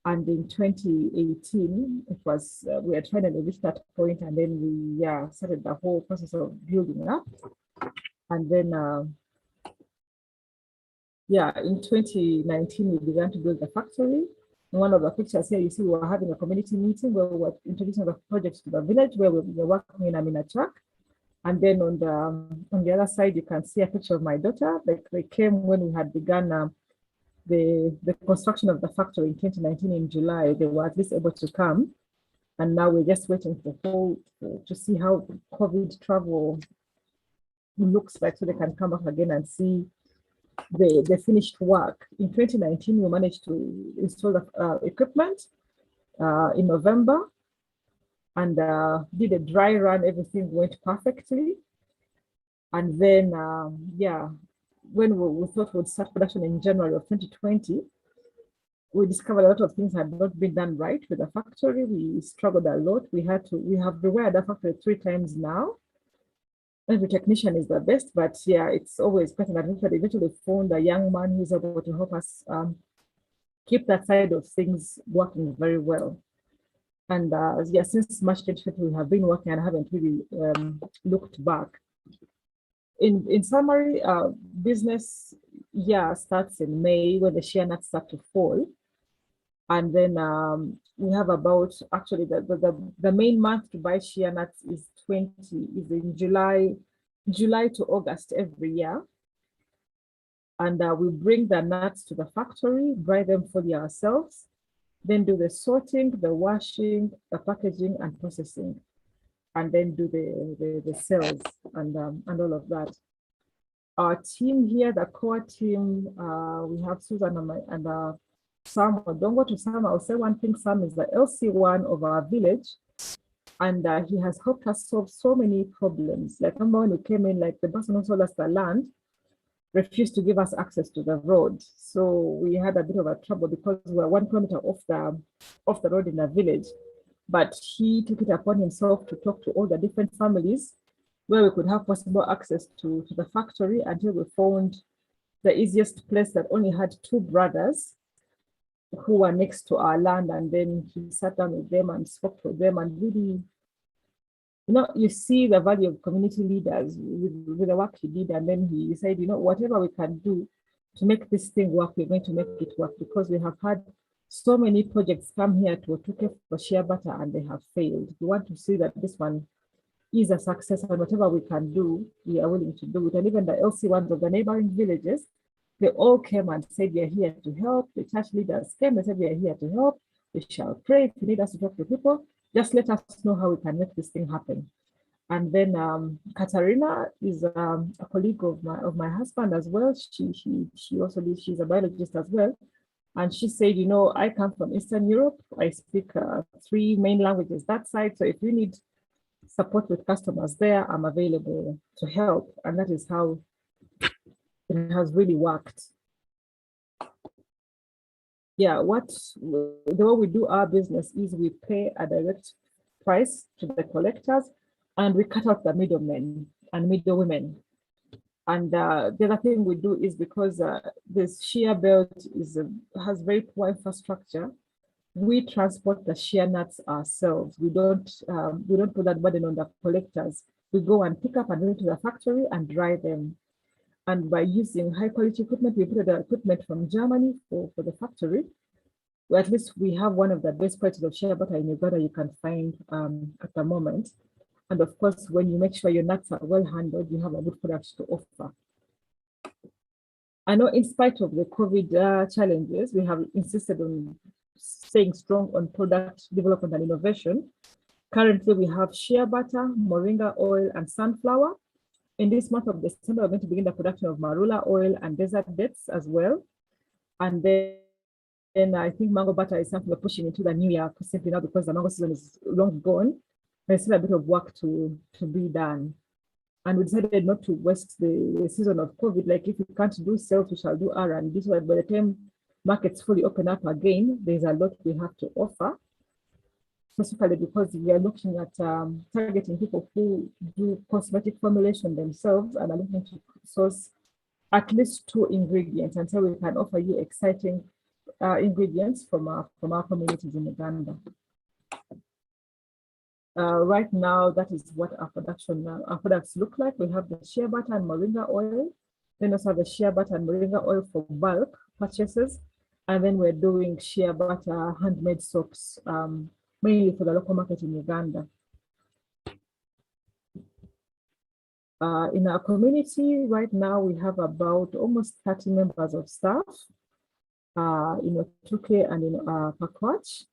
And in 2018, it was, we had finally reached that point, and then we started the whole process of building up. And then, in 2019, we began to build the factory. In one of the pictures here, you see we were having a community meeting where we were introducing the project to the village where we were working in Aminachak. And then on the other side, you can see a picture of my daughter. They came when we had begun the construction of the factory in 2019 in July. They were at least able to come. And now we're just waiting to see how COVID travel looks like so they can come back again and see the finished work. In 2019, we managed to install the equipment in November and did a dry run. Everything went perfectly. And then, when we thought we'd start production in January of 2020, we discovered a lot of things had not been done right with the factory. We struggled a lot. We have rewired the factory 3 times now. Every technician is the best, but it's always quite an adventure. They eventually found a young man who's able to help us keep that side of things working very well. And yeah, since March 2020, we have been working and haven't really looked back. In summary, business year starts in May when the shea nuts start to fall. And then we have about, actually the main month to buy shea nuts is in July to August every year. And we bring the nuts to the factory, dry them fully ourselves, then do the sorting, the washing, the packaging and processing, and then do the sales and all of that. Our team here, the core team, we have Susan and Sam. Don't go to Sam. I'll say one thing. Sam is the LC1 of our village, and he has helped us solve so many problems. Like when we came in, like the person who sold us the land refused to give us access to the road. So we had a bit of a trouble because we were 1 kilometer off the road in the village. But he took it upon himself to talk to all the different families where we could have possible access to the factory until we found the easiest place that only had 2 brothers who were next to our land. And then he sat down with them and spoke to them and really, you see the value of community leaders with the work he did. And then he said, whatever we can do to make this thing work, we're going to make it work, because we have had so many projects come here to Otuke for shea butter and they have failed. We want to see that this one is a success, and whatever we can do, we are willing to do it. And even the LC1s of the neighboring villages, they all came and said, we are here to help. The church leaders came and said, we are here to help. We shall pray. If you need us to talk to people, just let us know how we can make this thing happen. And then Katarina is a colleague of my husband as well. She also she's a biologist as well. And she said, I come from Eastern Europe. I speak 3 main languages that side. So if you need support with customers there, I'm available to help. And that is how it has really worked. Yeah, the way we do our business is we pay a direct price to the collectors, and we cut out the middlemen and middlewomen. And the other thing we do is, because this shea belt has very poor infrastructure, we transport the shea nuts ourselves. We don't put that burden on the collectors. We go and pick up and bring to the factory and dry them. And by using high quality equipment, we put the equipment from Germany for the factory. Well, at least we have one of the best qualities of shea butter in Uganda you can find at the moment. And of course, when you make sure your nuts are well handled, you have a good product to offer. I know in spite of the COVID challenges, we have insisted on staying strong on product development and innovation. Currently, we have shea butter, moringa oil, and sunflower. In this month of December, we're going to begin the production of marula oil and desert dates as well. And then I think mango butter is something we're pushing into the new year, simply now because the mango season is long gone. There's still a bit of work to be done. And we decided not to waste the season of COVID. Like, if we can't do sales, we shall do R&D. So by the time markets fully open up again, there's a lot we have to offer. Specifically because we are looking at targeting people who do cosmetic formulation themselves and are looking to source at least 2 ingredients, and so we can offer you exciting ingredients from our communities in Uganda. Right now, that is what our products look like. We have the shea butter and moringa oil, then also have the shea butter and moringa oil for bulk purchases, and then we're doing shea butter handmade soaps, mainly for the local market in Uganda. In our community right now, we have about almost 30 members of staff in Otuke and in Pakwach.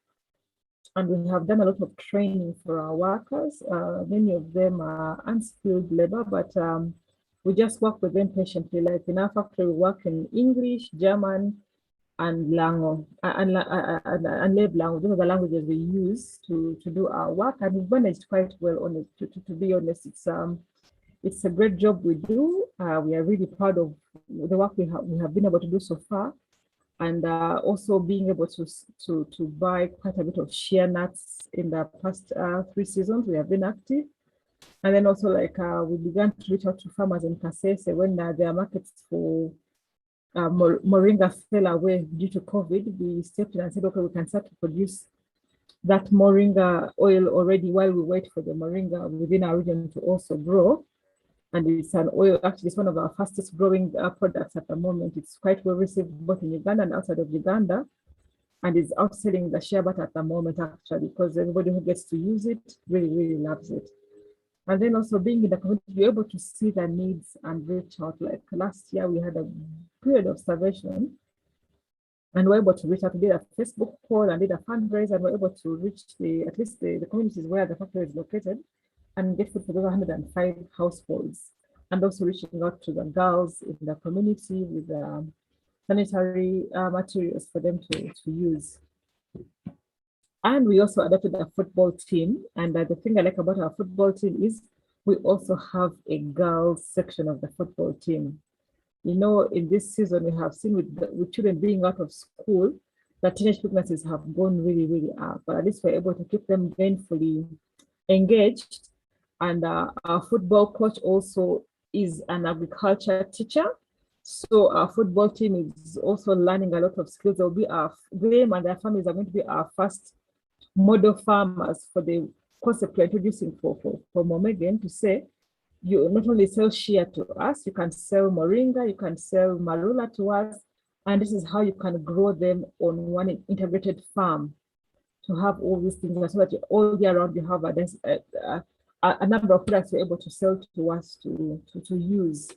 And we have done a lot of training for our workers. Many of them are unskilled labor, but we just work with them patiently. Like in our factory, we work in English, German, and Lango, and Leblango. Those are the languages we use to do our work, and we've managed quite well on it. To be honest, it's a great job we do. We are really proud of the work we have been able to do so far, and also being able to buy quite a bit of shea nuts in the past 3 seasons we have been active. And then also, like, we began to reach out to farmers in Kasese when their markets for moringa fell away due to COVID. We stepped in and said, okay, we can start to produce that moringa oil already while we wait for the moringa within our region to also grow. And it's an oil, actually, it's one of our fastest growing products at the moment. It's quite well received both in Uganda and outside of Uganda. And it's outselling the shea butter at the moment, actually, because everybody who gets to use it really, really loves it. And then also being in the community, you're able to see the needs and reach out. Like last year, we had a period of starvation, and we're able to reach out. We did a Facebook call and did a fundraiser, and we're able to reach at least the communities where the factory is located and get food for those 105 households. And also reaching out to the girls in the community with sanitary materials for them to use. And we also adopted a football team. And the thing I like about our football team is we also have a girls section of the football team. You know, in this season, we have seen with children being out of school, that teenage pregnancies have gone really, really up. But at least we're able to keep them gainfully engaged. And our football coach also is an agriculture teacher. So our football team is also learning a lot of skills. They'll be them and their families are going to be our first model farmers for the concept we're introducing for Momegan, to say, you not only sell shea to us, you can sell moringa, you can sell marula to us, and this is how you can grow them on one integrated farm to have all these things, so that all year round you have a number of products you're able to sell to us to use.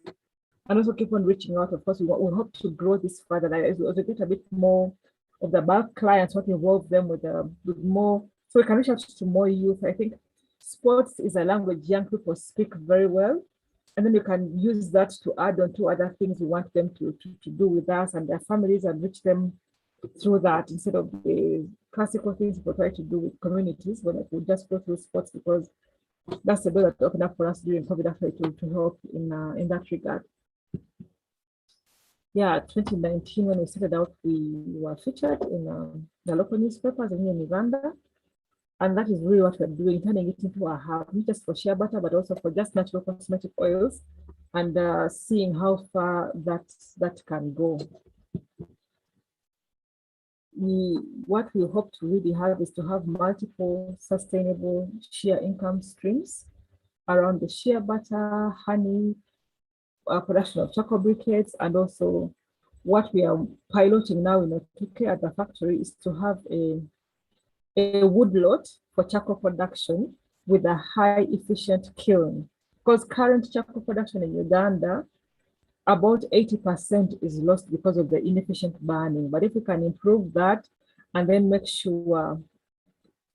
And also keep on reaching out. Of course, we hope to grow this further. Like, also get a bit more of the bulk clients, what involve them with more, so we can reach out to more youth. I think sports is a language young people speak very well, and then you can use that to add on to other things we want them to do with us and their families, and reach them through that, instead of the classical things people try to do with communities, when it would just go through sports, because that's the door that opened up for us during COVID, actually, to help in that regard. Yeah, 2019, when we started out, we were featured in the local newspapers in Uganda. And that is really what we're doing, turning it into a hub, not just for shea butter, but also for just natural cosmetic oils, and seeing how far that can go. What we hope to really have is to have multiple sustainable shea income streams around the shea butter, honey, production of chocolate briquettes, and also what we are piloting now in Otuke at the factory is to have a woodlot for charcoal production with a high efficient kiln. Because current charcoal production in Uganda, about 80% is lost because of the inefficient burning. But if we can improve that and then make sure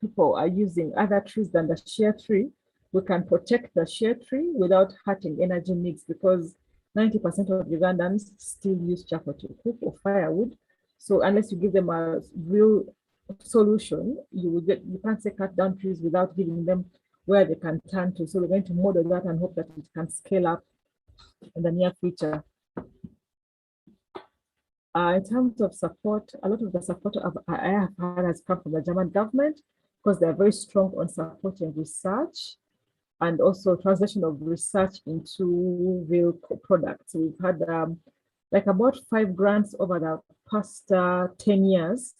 people are using other trees than the shea tree, we can protect the shea tree without hurting energy needs, because 90% of Ugandans still use charcoal to cook or firewood. So unless you give them a real solution, you can't say cut down trees without giving them where they can turn to. So we're going to model that and hope that it can scale up in the near future. In terms of support, a lot of the support I have had has come from the German government, because they're very strong on supporting research and also translation of research into real products. We've had like about 5 grants over the past 10 years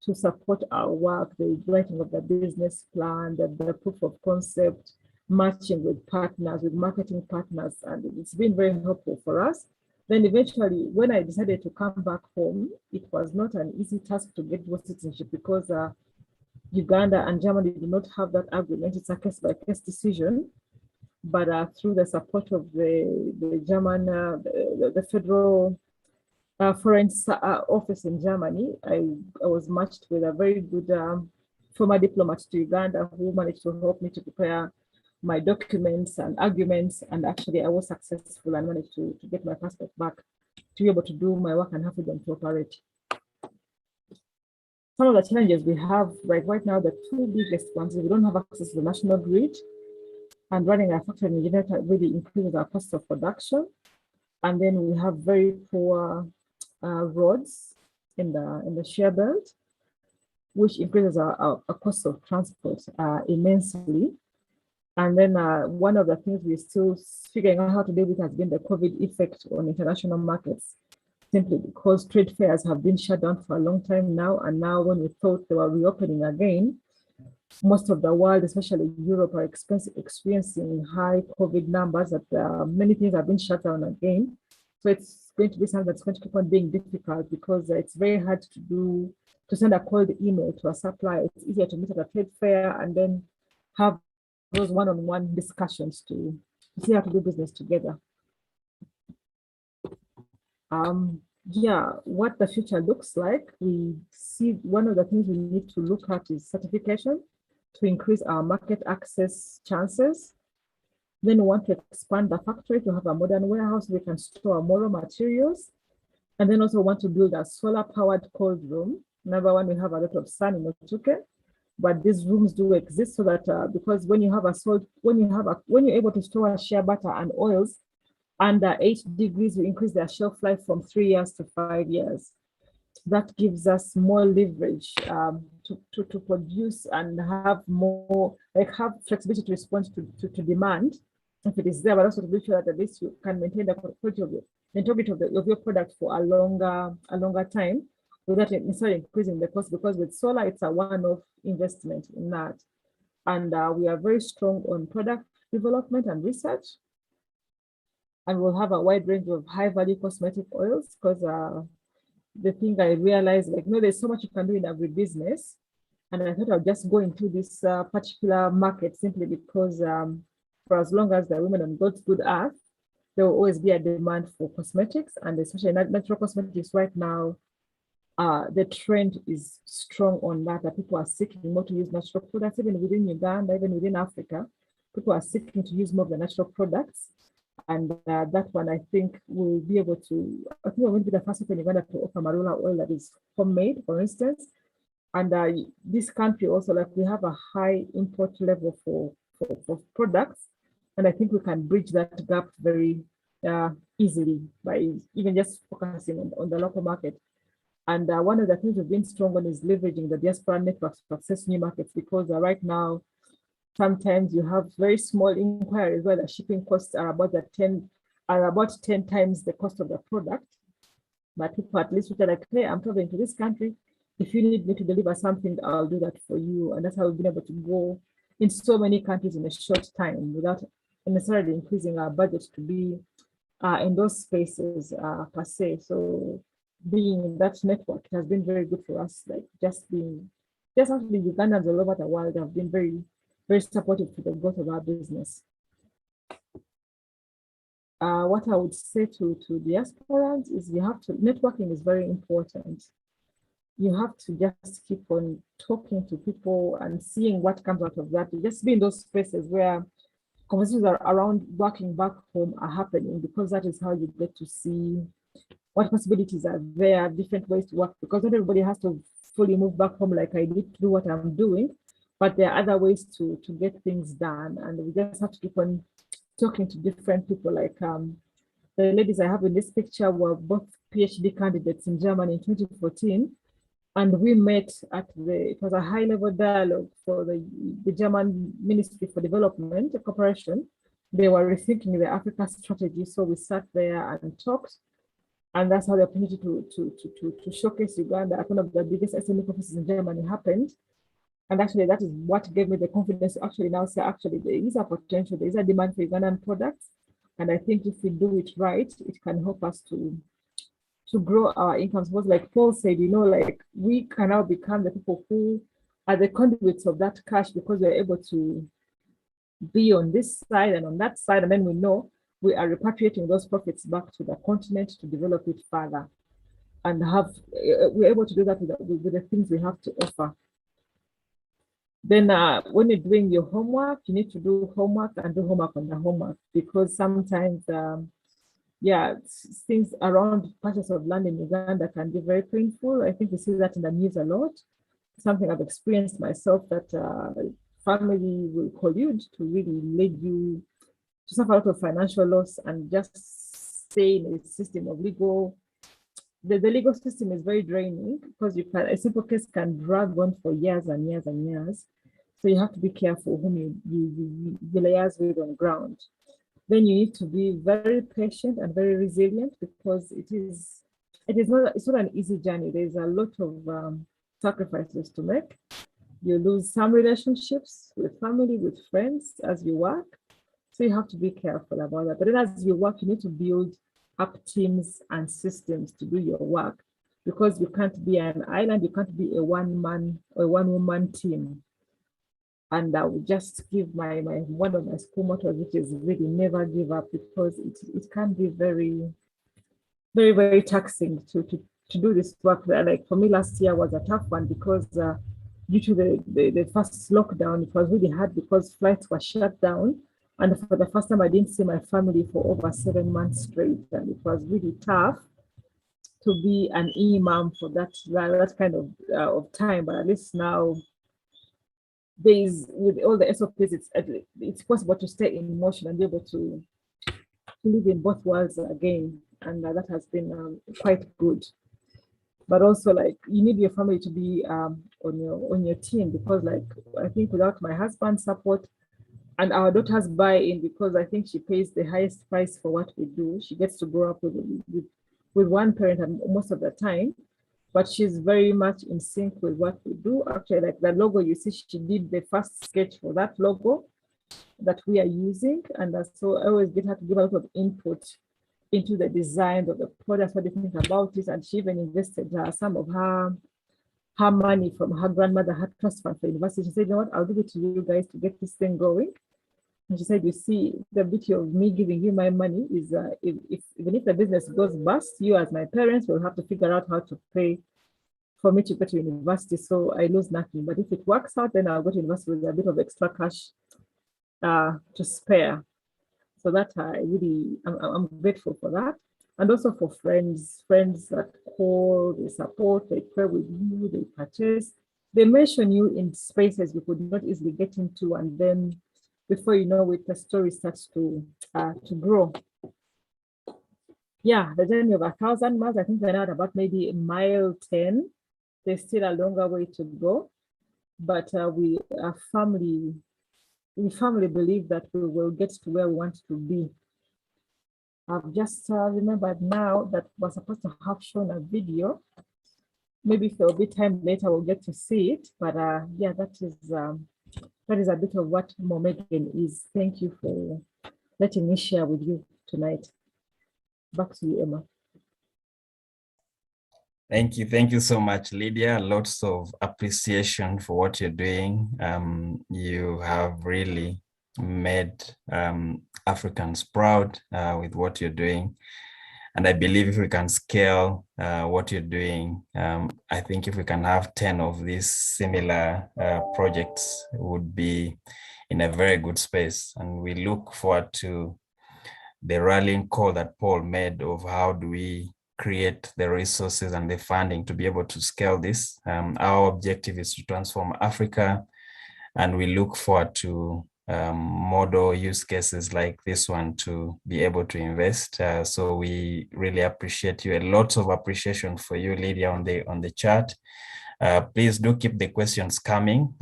to support our work, the writing of the business plan, the proof of concept, matching with partners, with marketing partners, and it's been very helpful for us. Then eventually, when I decided to come back home, it was not an easy task to get dual citizenship, because Uganda and Germany do not have that agreement. It's a case-by-case decision. But through the support of the German, the Federal Foreign Office in Germany, I was matched with a very good former diplomat to Uganda, who managed to help me to prepare my documents and arguments. And actually, I was successful and managed to get my passport back to be able to do my work and have freedom to operate. Some of the challenges we have right now, the 2 biggest ones, is we don't have access to the national grid, and running a factory in Uganda really increases our cost of production. And then we have very poor roads in the shea belt, which increases our cost of transport immensely. And then one of the things we're still figuring out how to deal with has been the COVID effect on international markets. simply because trade fairs have been shut down for a long time now. And now when we thought they were reopening again, most of the world, especially Europe, are experiencing high COVID numbers that many things have been shut down again. So it's going to be something that's going to keep on being difficult because it's very hard to send a cold email to a supplier. It's easier to meet at a trade fair and then have those one-on-one discussions to see how to do business together. Yeah, what the future looks like, we see one of the things we need to look at is certification to increase our market access chances. Then we want to expand the factory to have a modern warehouse we can store more raw materials. And then also want to build a solar-powered cold room. Number one, we have a lot of sun in Otuke, but these rooms do exist so that because when you have when you're able to store shea butter and oils under 8 degrees, we increase their shelf life from 3 years to 5 years. That gives us more leverage to produce and have more, have flexibility to respond to demand if it is there, but also to be sure that at least you can maintain the quality of your product for a longer time without necessarily increasing the cost, because with solar, it's a one-off investment in that. And we are very strong on product development and research. And we'll have a wide range of high-value cosmetic oils because the thing I realized, there's so much you can do in agribusiness. And I thought I'll just go into this particular market simply because for as long as there are women on God's good earth, there will always be a demand for cosmetics, and especially natural cosmetics right now. The trend is strong on that people are seeking more to use natural products, even within Uganda, even within Africa. People are seeking to use more of the natural products. And that one, I think, will be able to, I think we're going to be the first people in Uganda to offer marula oil that is homemade, for instance. And this country also, we have a high import level for products. And I think we can bridge that gap very easily by even just focusing on the local market. And one of the things we've been strong on is leveraging the diaspora networks to access new markets, because right now, sometimes you have very small inquiries where the shipping costs are about 10 times the cost of the product. But people at least are like, hey, I'm traveling to this country. If you need me to deliver something, I'll do that for you. And that's how we've been able to go in so many countries in a short time without necessarily increasing our budget to be in those spaces per se. So being in that network has been very good for us. Just actually Ugandans all over the world have been very supportive to the growth of our business. What I would say to diasporans is networking is very important. You have to just keep on talking to people and seeing what comes out of that. Just be in those spaces where conversations around working back home are happening, because that is how you get to see what possibilities are there, different ways to work, because not everybody has to fully move back home like I need to do what I'm doing. But there are other ways to get things done. And we just have to keep on talking to different people. Like the ladies I have in this picture were both PhD candidates in Germany in 2014. And we met it was a high-level dialogue for the German Ministry for Development Cooperation. They were rethinking the Africa strategy. So we sat there and talked. And that's how the opportunity to showcase Uganda at one of the biggest SME conferences in Germany happened. And actually, that is what gave me the confidence to actually now say, actually, there is a potential, there is a demand for Ugandan products. And I think if we do it right, it can help us to grow our incomes. Because like Paul said, we can now become the people who are the conduits of that cash, because we're able to be on this side and on that side. And then we know we are repatriating those profits back to the continent to develop it further. And we're able to do that with the things we have to offer. Then when you're doing your homework, you need to do homework and do homework on the homework, because sometimes, things around purchase of land in Uganda can be very painful. I think we see that in the news a lot. Something I've experienced myself, that family will collude to really lead you to suffer a lot of financial loss and just stay in a system of legal. The legal system is very draining, because a simple case can drag on for years and years and years. So you have to be careful whom you liaise with on ground. Then you need to be very patient and very resilient, because it's not an easy journey. There's a lot of sacrifices to make. You lose some relationships with family, with friends as you work. So you have to be careful about that. But then as you work, you need to build up teams and systems to do your work, because you can't be an island, you can't be a one-man or one-woman team. And I would just give my one of my school mottos, which is really never give up, because it can be very, very, very taxing to do this work. Like for me, last year was a tough one because due to the first lockdown, it was really hard because flights were shut down. And for the first time, I didn't see my family for over 7 months straight. And it was really tough to be an imam for that kind of time. But at least now, with all the SOPs, it's possible to stay in motion and be able to live in both worlds again. And that has been quite good. But also, like, you need your family to be on your team, because, like, I think without my husband's support and our daughter's buy-in, because I think she pays the highest price for what we do. She gets to grow up with one parent most of the time, but she's very much in sync with what we do. Actually, like the logo you see, she did the first sketch for that logo that we are using. And so I always get her to give a lot of input into the design of the product, what they think about it. And she even invested some of her money from her grandmother, her trust fund for university. She said, you know what, I'll give it to you guys to get this thing going. And she said, you see, the beauty of me giving you my money is even if the business goes bust, you as my parents will have to figure out how to pay for me to go to university, so I lose nothing. But if it works out, then I'll go to university with a bit of extra cash to spare. So that I'm grateful for that. And also for friends that call, they support, they pray with you, they purchase, they mention you in spaces you could not easily get into, and then before you know it, the story starts to grow. Yeah, the journey of 1,000 miles, I think we're now at about maybe mile 10. There's still a longer way to go, but we firmly believe that we will get to where we want to be. I've just remembered now that we're supposed to have shown a video. Maybe if there will be time later, we'll get to see it. But yeah, that is a bit of what Momegan is. Thank you for letting me share with you tonight. Back to you, Emma. Thank you so much, Lydia. Lots of appreciation for what you're doing. You have really made Africans proud with what you're doing. And I believe if we can scale what you're doing, I think if we can have 10 of these similar projects, would be in a very good space. And we look forward to the rallying call that Paul made of how do we create the resources and the funding to be able to scale this. Our objective is to transform Africa, and we look forward to model use cases like this one to be able to invest. So we really appreciate you. A lot of appreciation for you, Lydia, on the chat. Please do keep the questions coming.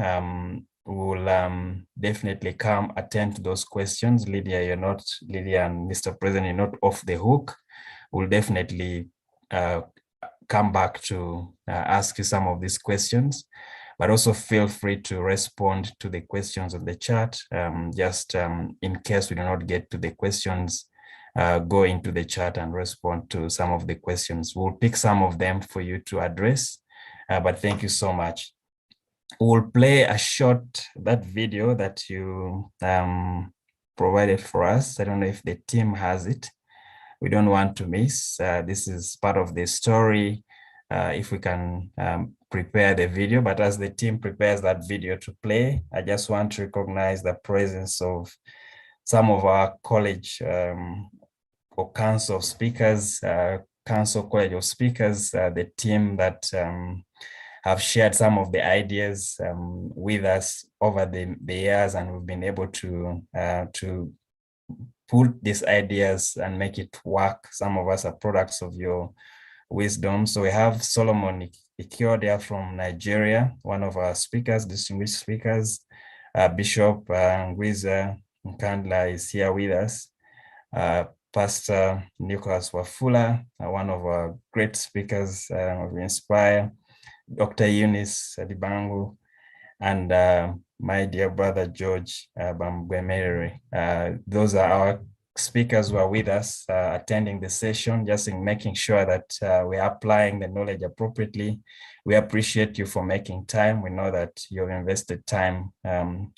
We'll definitely come attend to those questions. Lydia and Mr. President, you're not off the hook. We'll definitely come back to ask you some of these questions, but also feel free to respond to the questions on the chat. Just in case we do not get to the questions, go into the chat and respond to some of the questions. We'll pick some of them for you to address, but thank you so much. We'll play that video that you provided for us. I don't know if the team has it. We don't want to miss. This is part of the story. If we can prepare the video, but as the team prepares that video to play, I just want to recognize the presence of some of our college or council of speakers, council college of speakers, the team that have shared some of the ideas with us over the years, and we've been able to put these ideas and make it work. Some of us are products of your wisdom. So we have Solomon Ikiodia from Nigeria, one of our speakers, distinguished speakers. Bishop Ngwiza Nkandla is here with us. Pastor Nicholas Wafula, one of our great speakers of Inspire, Dr. Eunice Dibangu, and my dear brother George Bambwemere. Those are our speakers who are with us attending the session, just in making sure that we are applying the knowledge appropriately. We appreciate you for making time. We know that you've invested time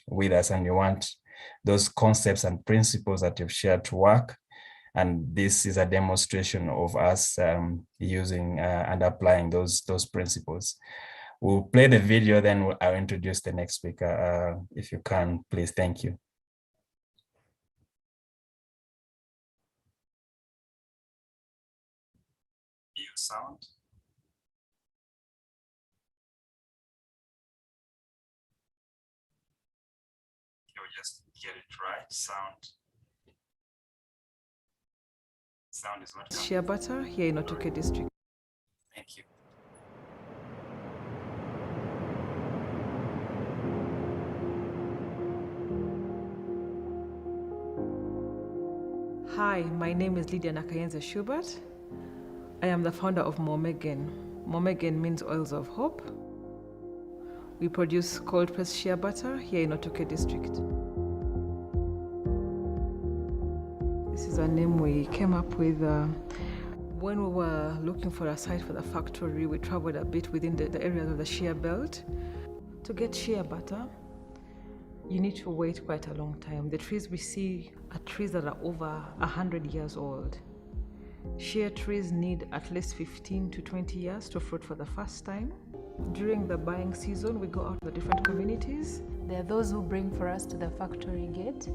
with us, and you want those concepts and principles that you've shared to work. And this is a demonstration of us using and applying those principles. We'll play the video, then I'll introduce the next speaker. If you can, please, thank you. Sound. You'll just get it right. Sound is not coming. Shea butter here in Otoke district. Thank you. Hi, my name is Lydia Nakayenze-Schubert. I am the founder of Momegen. Momegen means oils of hope. We produce cold pressed shea butter here in Otoke district. This is a name we came up with when we were looking for a site for the factory. We traveled a bit within the areas of the shea belt. To get shea butter, you need to wait quite a long time. The trees we see are trees that are over 100 years old. Shea trees need at least 15 to 20 years to fruit for the first time. During the buying season, we go out to the different communities. There are those who bring for us to the factory gate,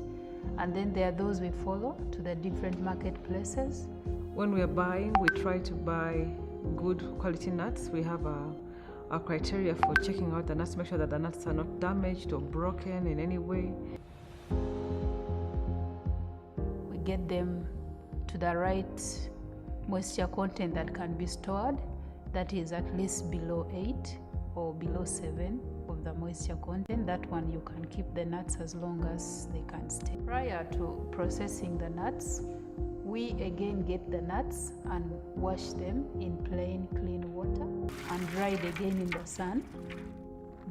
and then there are those we follow to the different marketplaces. When we are buying, we try to buy good quality nuts. We have our criteria for checking out the nuts, make sure that the nuts are not damaged or broken in any way. We get them to the right moisture content that can be stored, that is at least below 8 or below 7 of the moisture content. That one you can keep the nuts as long as they can stay. Prior to processing the nuts, we again get the nuts and wash them in plain clean water and dried again in the sun.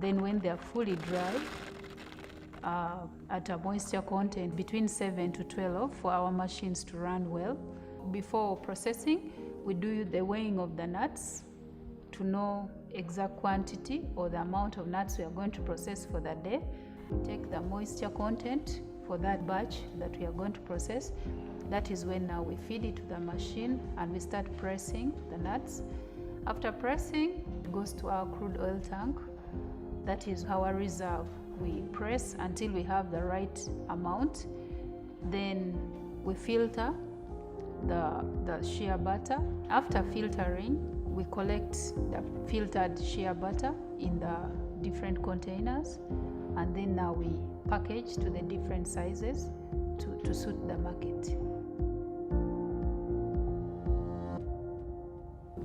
Then when they are fully dry, at a moisture content between 7 to 12 for our machines to run well. Before processing, we do the weighing of the nuts to know exact quantity or the amount of nuts we are going to process for that day. We take the moisture content for that batch that we are going to process. That is when now we feed it to the machine and we start pressing the nuts. After pressing, it goes to our crude oil tank. That is our reserve. We press until we have the right amount. Then we filter the shea butter. After filtering, we collect the filtered shea butter in the different containers, and then now we package to the different sizes to suit the market.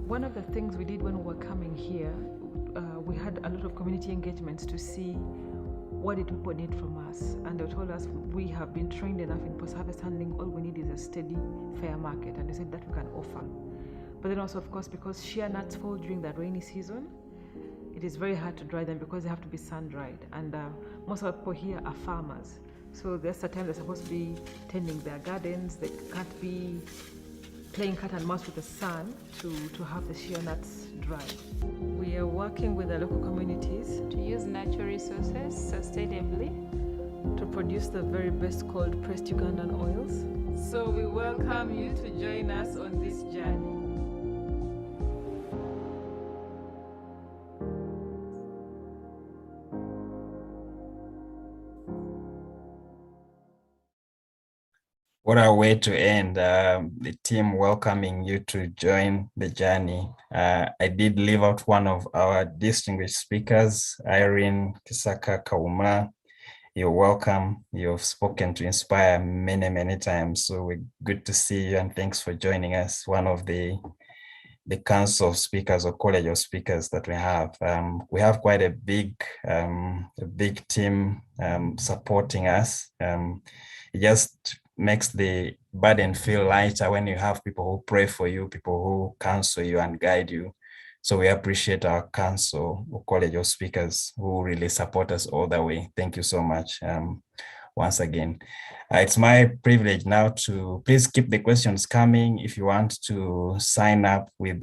One of the things we did when we were coming here, we had a lot of community engagements to see what did people need from us, and they told us we have been trained enough in post-harvest handling. All we need is a steady, fair market, and they said that we can offer. But then also, of course, because shea nuts fall during the rainy season, it is very hard to dry them because they have to be sun-dried, and most of the people here are farmers. So there's the time they're supposed to be tending their gardens. They can't be playing cat and mouse with the sun to have the shea nuts dry. We are working with the local communities to use natural resources sustainably to produce the very best cold pressed Ugandan oils. So we welcome you to join us on this journey. What a way to end, the team welcoming you to join the journey. I did leave out one of our distinguished speakers, Irene Kisaka Kauma. You're welcome. You've spoken to Inspire many, many times. So we're good to see you, and thanks for joining us. One of the council of speakers or college of speakers that we have. We have quite a big team supporting us. Just makes the burden feel lighter when you have people who pray for you, people who counsel you and guide you. So we appreciate our council, college of speakers who really support us all the way. Thank you so much once again. It's my privilege now to please keep the questions coming. If you want to sign up with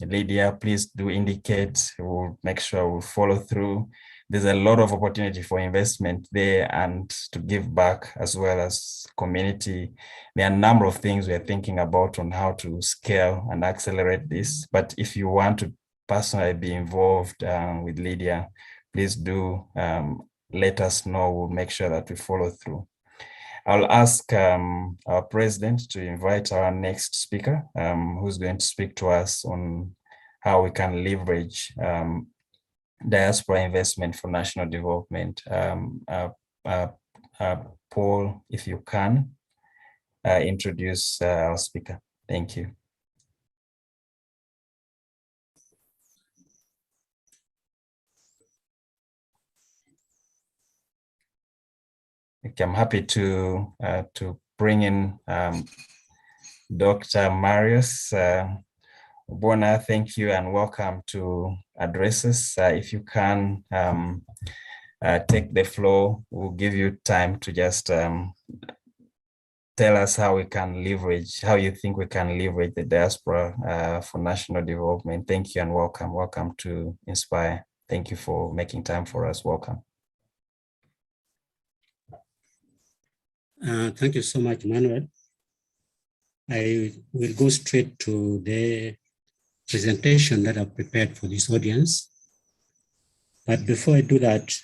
Lydia, please do indicate. We'll make sure we'll follow through. There's a lot of opportunity for investment there and to give back as well as community. There are a number of things we're thinking about on how to scale and accelerate this. But if you want to personally be involved with Lydia, please do let us know. We'll make sure that we follow through. I'll ask our president to invite our next speaker, who's going to speak to us on how we can leverage diaspora investment for national development. Paul, if you can introduce our speaker. Thank you. Okay, I'm happy to bring in Dr. Marius Obwona. Thank you and welcome to address us. If you can take the floor, we'll give you time to just tell us how we can leverage, how you think we can leverage the diaspora for national development. Thank you and welcome. Welcome to Inspire. Thank you for making time for us. Welcome. Thank you so much, Manuel. I will go straight to the presentation that I've prepared for this audience. But before I do that,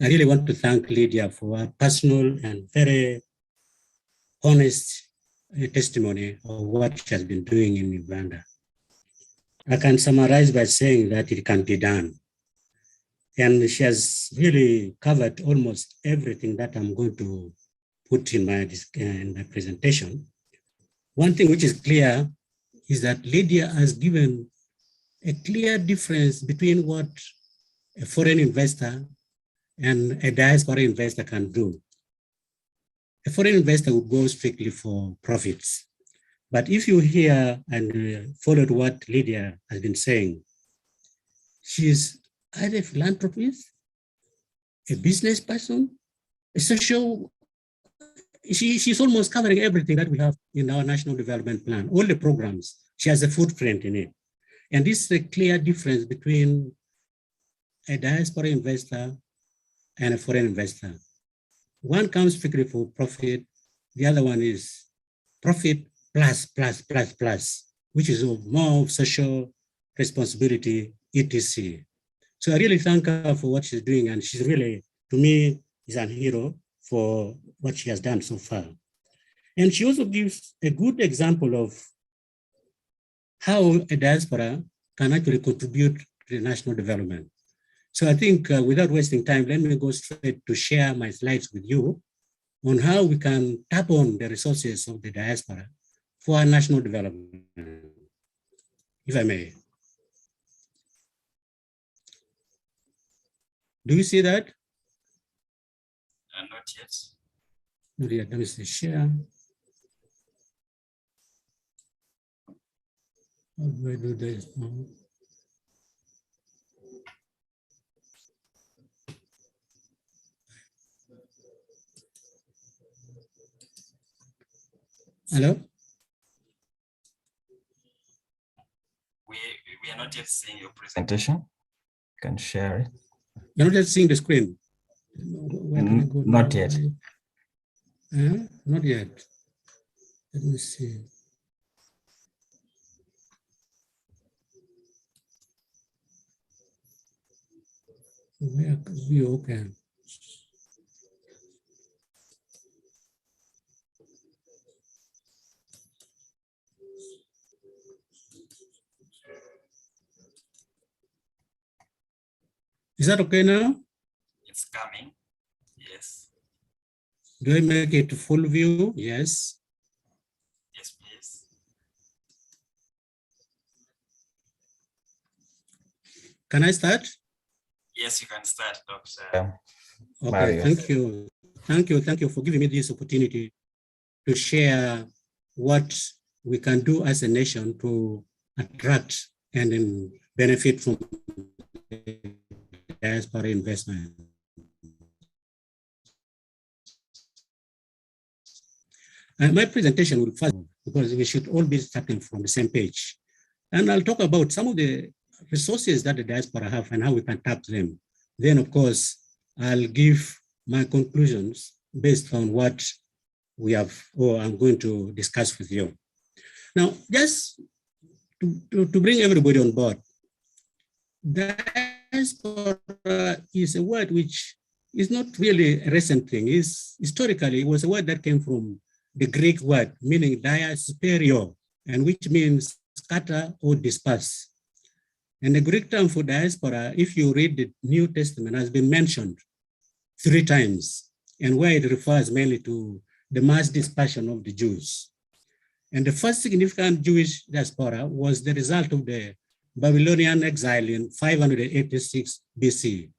I really want to thank Lydia for her personal and very honest testimony of what she has been doing in Uganda. I can summarize by saying that it can be done. And she has really covered almost everything that I'm going to put in my presentation. One thing which is clear is that Lydia has given a clear difference between what a foreign investor and a diaspora investor can do. A foreign investor would go strictly for profits. But if you hear and followed what Lydia has been saying, she's either a philanthropist, a business person, a social. She's almost covering everything that we have in our national development plan, all the programs. She has a footprint in it. And this is a clear difference between a diaspora investor and a foreign investor. One comes strictly for profit. The other one is profit plus, which is more of social responsibility, etc. So I really thank her for what she's doing. And she's really, to me, is a hero for what she has done so far. And she also gives a good example of how a diaspora can actually contribute to the national development. So I think without wasting time, let me go straight to share my slides with you on how we can tap on the resources of the diaspora for our national development, if I may. Do you see that? Not yet. Not yet. Let me say share. How do I do this now? Hello? We are not yet seeing your presentation. You can share it. You're not yet seeing the screen? Not yet. Not yet. Let me see. Where could we open? Is that okay now? It's coming. Yes. Do I make it full view? Yes. Yes, please. Can I start? Yes, you can start, Dr. Okay, Marius. thank you. Thank you for giving me this opportunity to share what we can do as a nation to attract and then benefit from diaspora investment. And my presentation will first, because we should all be starting from the same page. And I'll talk about some of the resources that the diaspora have and how we can tap them. Then, of course, I'll give my conclusions based on what we have, or I'm going to discuss with you. Now, just to bring everybody on board, diaspora is a word which is not really a recent thing. Historically, it was a word that came from the Greek word meaning diaspora, and which means scatter or disperse. And the Greek term for diaspora, if you read the New Testament, has been mentioned 3 times, and where it refers mainly to the mass dispersion of the Jews. And the first significant Jewish diaspora was the result of the Babylonian exile in 586 BC.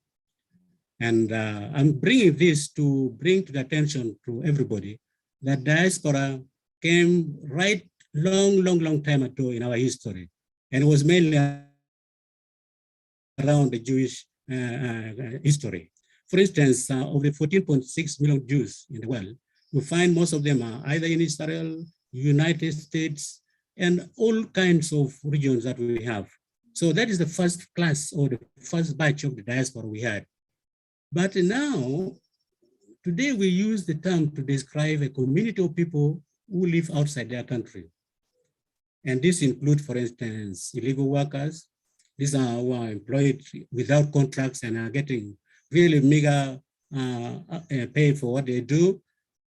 And I'm bringing this to bring to the attention to everybody that diaspora came right long time ago in our history. And it was mainly around the Jewish history. For instance, of the 14.6 million Jews in the world, you find most of them are either in Israel, United States, and all kinds of regions that we have. So that is the first class or the first batch of the diaspora we had. But now, today we use the term to describe a community of people who live outside their country. And this includes, for instance, illegal workers. These are who are employed without contracts and are getting really meager pay for what they do.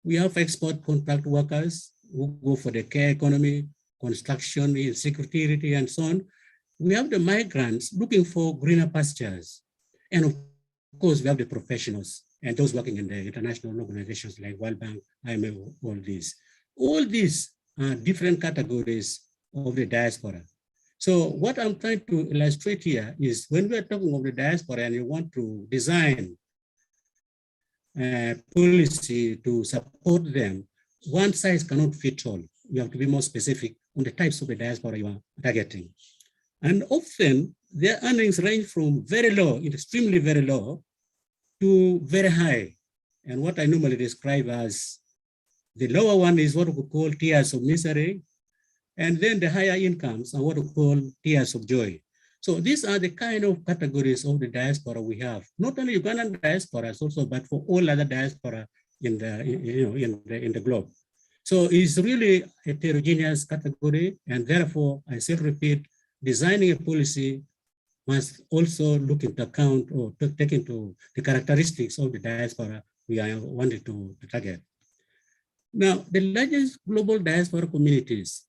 We have export contract workers who go for the care economy, construction, security, and so on. We have the migrants looking for greener pastures. And of course, we have the professionals and those working in the international organizations like World Bank, IMF, all these. All these are different categories of the diaspora. So what I'm trying to illustrate here is when we're talking of the diaspora and you want to design a policy to support them, one size cannot fit all. You have to be more specific on the types of the diaspora you are targeting. And often their earnings range from very low, extremely very low, to very high. And what I normally describe as the lower one is what we could call tears of misery. And then the higher incomes are what we call tears of joy. So these are the kind of categories of the diaspora we have, not only Ugandan diasporas also, but for all other diaspora in the globe. So it's really a heterogeneous category, and therefore, I still repeat, designing a policy must also look into account or take into the characteristics of the diaspora we are wanting to target. Now, the largest global diaspora communities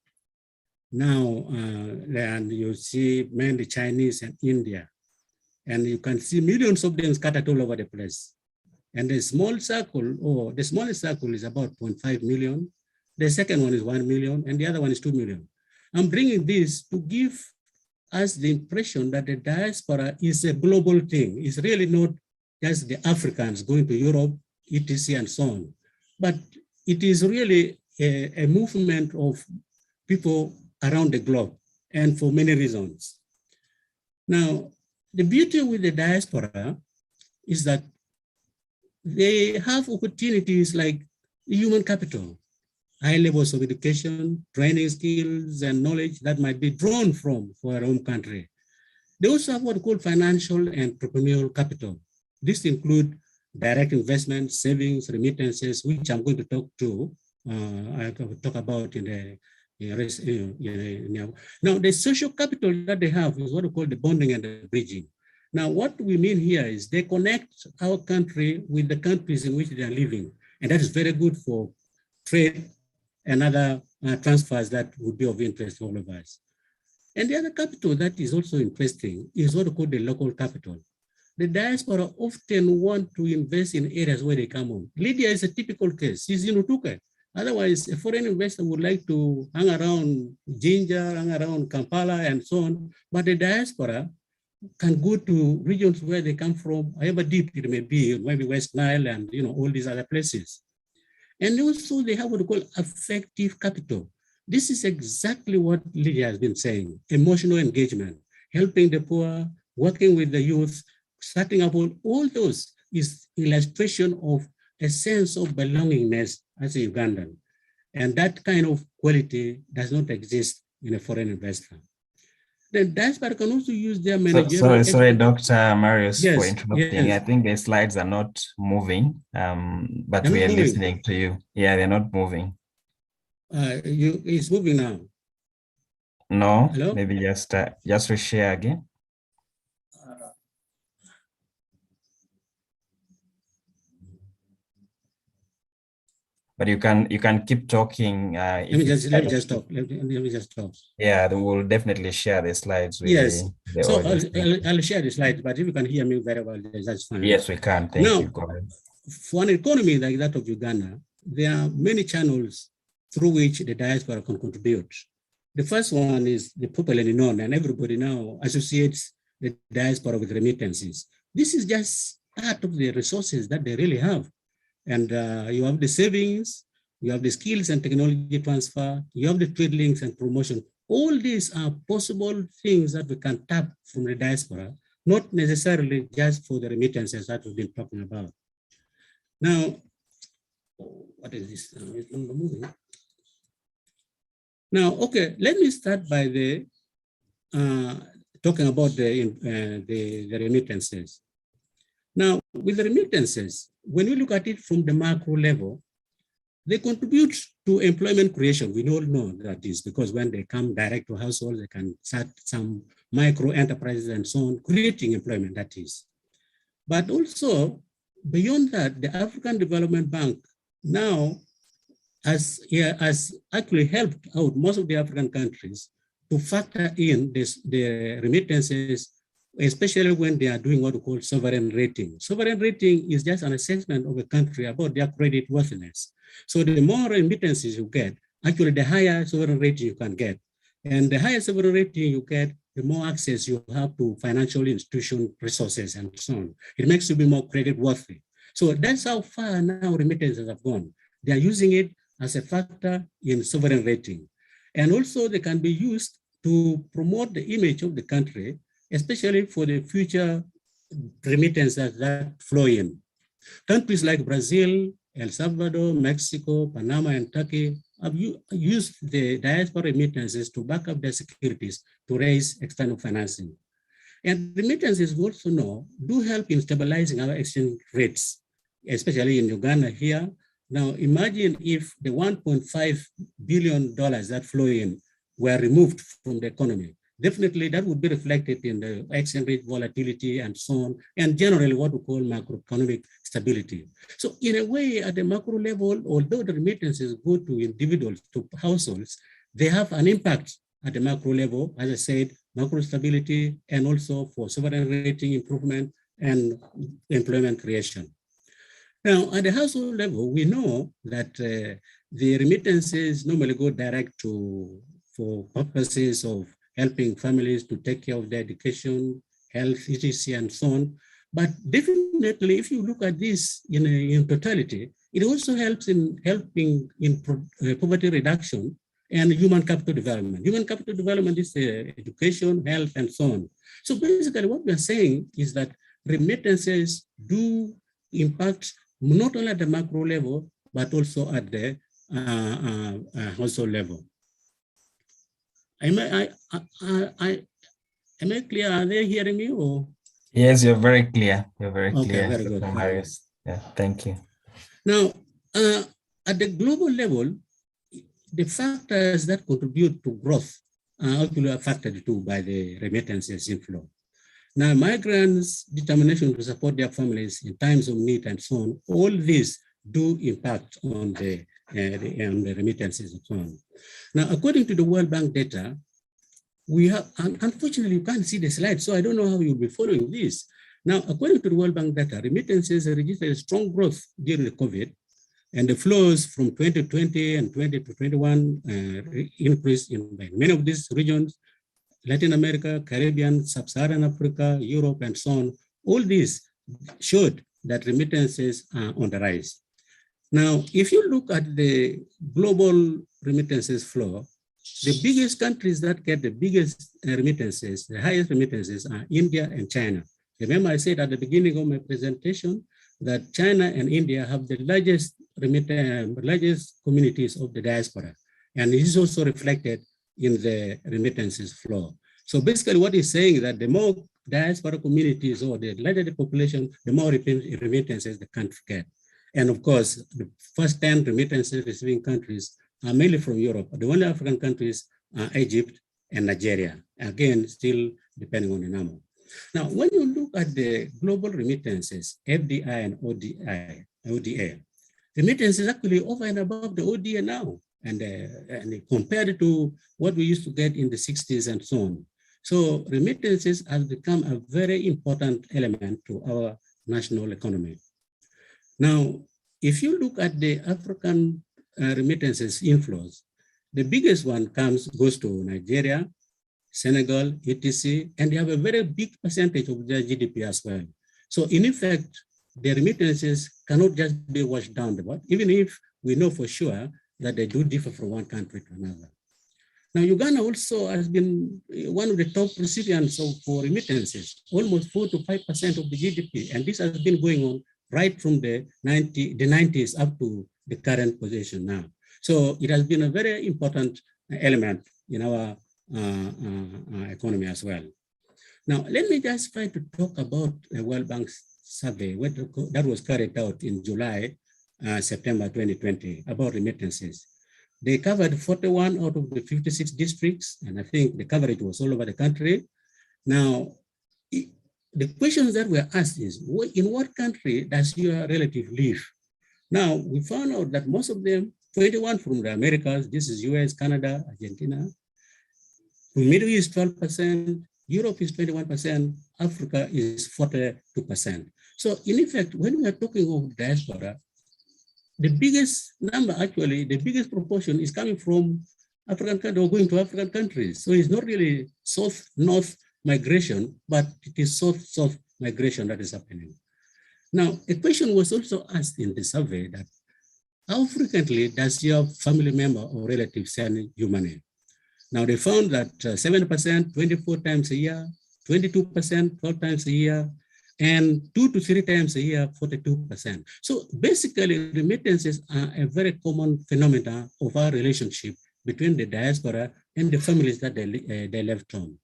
now, and you see mainly Chinese and India, and you can see millions of them scattered all over the place. And the small circle, or the smallest circle is about 0.5 million. The second one is 1 million, and the other one is 2 million. I'm bringing this to give us the impression that the diaspora is a global thing. It's really not just the Africans going to Europe, etc. and so on. But it is really a movement of people around the globe, and for many reasons. Now, the beauty with the diaspora is that they have opportunities like human capital, high levels of education, training skills, and knowledge that might be drawn from for our own country. They also have what we call financial and entrepreneurial capital. This includes direct investment, savings, remittances, which I'm going to talk about in the now, the social capital that they have is what we call the bonding and the bridging. Now, what we mean here is they connect our country with the countries in which they are living. And that is very good for trade and other transfers that would be of interest to all of us. And the other capital that is also interesting is what we call the local capital. The diaspora often want to invest in areas where they come home. Lydia is a typical case. She's in Utuke. Otherwise, a foreign investor would like to hang around Jinja, hang around Kampala, and so on. But the diaspora can go to regions where they come from, however deep it may be, maybe West Nile and all these other places. And also they have what we call affective capital. This is exactly what Lydia has been saying, emotional engagement, helping the poor, working with the youth, starting up all those is illustration of a sense of belongingness as a Ugandan. And that kind of quality does not exist in a foreign investor. The diaspora can also use their managerial... Sorry, Dr. Marius, for Yes, interrupting. yes. I think the slides are not moving, but They're we not are moving. listening to you. Yeah, they're not moving. It's moving now. No, Hello? maybe just reshare again. But you can keep talking. Let me just talk. Let me just talk. Yeah, then we'll definitely share the slides with Yes. the So audience. I'll share the slides, but if you can hear me very well, that's fine. Yes, we can. Thank now, you. Go ahead. For an economy like that of Uganda, there are many channels through which the diaspora can contribute. The first one is the popularly known, and everybody now associates the diaspora with remittances. This is just part of the resources that they really have. And you have the savings, you have the skills and technology transfer, you have the trade links and promotion. All these are possible things that we can tap from the diaspora, not necessarily just for the remittances that we've been talking about. Now, what is this? It's not moving. Now, okay, let me start by the talking about the remittances. Now, with the remittances, when we look at it from the macro level, they contribute to employment creation. We all know that is because when they come direct to households, they can start some micro enterprises and so on, creating employment, that is. But also, beyond that, the African Development Bank now has actually helped out most of the African countries to factor in the remittances, especially when they are doing what we call sovereign rating. Sovereign rating is just an assessment of a country about their credit worthiness. So the more remittances you get, actually the higher sovereign rating you can get. And the higher sovereign rating you get, the more access you have to financial institution resources and so on. It makes you be more credit worthy. So that's how far now remittances have gone. They are using it as a factor in sovereign rating. And also they can be used to promote the image of the country, especially for the future remittances that flow in. Countries like Brazil, El Salvador, Mexico, Panama, and Turkey have used the diaspora remittances to back up their securities to raise external financing. And remittances, we also know, do help in stabilizing our exchange rates, especially in Uganda here. Now, imagine if the $1.5 billion that flow in were removed from the economy. Definitely that would be reflected in the exchange rate volatility and so on, and generally what we call macroeconomic stability. So in a way, at the macro level, although the remittances go to individuals, to households, they have an impact at the macro level, as I said, macro stability, and also for sovereign rating improvement and employment creation. Now, at the household level, we know that the remittances normally go direct for purposes of helping families to take care of their education, health, etc., and so on. But definitely, if you look at this in totality, it also helps in helping in poverty reduction and human capital development. Human capital development is education, health, and so on. So basically, what we are saying is that remittances do impact not only at the macro level, but also at the household level. Am I clear? Are they hearing me? Or? Yes, you're very clear. You're very clear. Very good. Yeah, thank you. Now, at the global level, the factors that contribute to growth are actually factored too by the remittances inflow. Now, migrants' determination to support their families in times of need and so on, all these do impact on the remittances and so on. Now, according to the World Bank data, we have, unfortunately, you can't see the slide, so I don't know how you'll be following this. Now, according to the World Bank data, remittances registered strong growth during the COVID, and the flows from 2020 and 2021 increased in many of these regions, Latin America, Caribbean, Sub-Saharan Africa, Europe, and so on. All these showed that remittances are on the rise. Now, if you look at the global remittances flow, the biggest countries that get the biggest remittances, the highest remittances are India and China. Remember I said at the beginning of my presentation that China and India have the largest communities of the diaspora. And it is also reflected in the remittances flow. So basically what he's saying is that the more diaspora communities or the larger the population, the more remittances the country get. And of course, the first 10 remittances receiving countries are mainly from Europe. The only African countries are Egypt and Nigeria. Again, still depending on the number. Now, when you look at the global remittances, FDI and ODA, remittances actually over and above the ODA now, and compared to what we used to get in the 60s and so on. So remittances have become a very important element to our national economy. Now, if you look at the African remittances inflows, the biggest one goes to Nigeria, Senegal, etc., and they have a very big percentage of their GDP as well. So in effect, the remittances cannot just be washed down the board, even if we know for sure that they do differ from one country to another. Now, Uganda also has been one of the top recipients for remittances, almost 4 to 5% of the GDP, and this has been going on right from the 90s up to the current position now. So it has been a very important element in our economy as well. Now, let me just try to talk about the World Bank survey that was carried out in July, September 2020 about remittances. They covered 41 out of the 56 districts, and I think the coverage was all over the country. Now, the questions that were asked is, in what country does your relative live? Now, we found out that most of them, 21 from the Americas, this is US, Canada, Argentina, from Middle East 12%, Europe is 21%, Africa is 42%. So in effect, when we are talking of diaspora, the biggest number, actually, the biggest proportion is coming from African countries or going to African countries. So it's not really south-north migration, but it is south-south migration that is happening. Now, a question was also asked in the survey that how frequently does your family member or relative send you money? Now, they found that 7%, 24 times a year, 22%, 12 times a year, and 2 to 3 times a year, 42%. So basically, remittances are a very common phenomenon of our relationship between the diaspora and the families that they left home.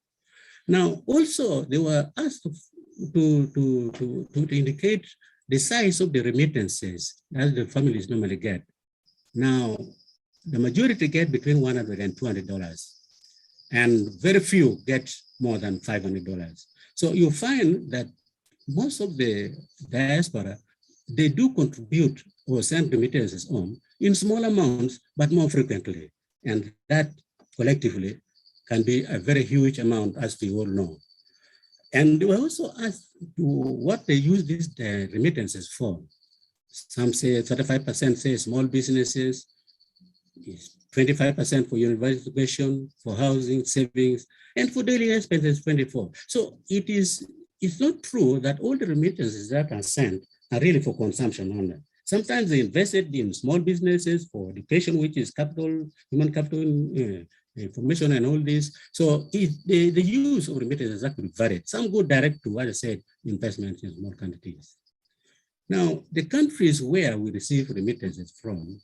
Now, also, they were asked to indicate the size of the remittances that the families normally get. Now, the majority get between $100 and $200, and very few get more than $500. So you find that most of the diaspora, they do contribute or send remittances home in small amounts, but more frequently. And that collectively can be a very huge amount, as we all know. And they were also asked to what they use these remittances for. Some say 35% say small businesses, 25% for university education, for housing, savings, and for daily expenses, 24%. So it's not true that all the remittances that are sent are really for consumption only. Sometimes they invested in small businesses for education, which is capital, human capital, information and all this. So the use of remittances actually varied. Some go direct to, as I said, investment in small quantities. Now, the countries where we receive remittances from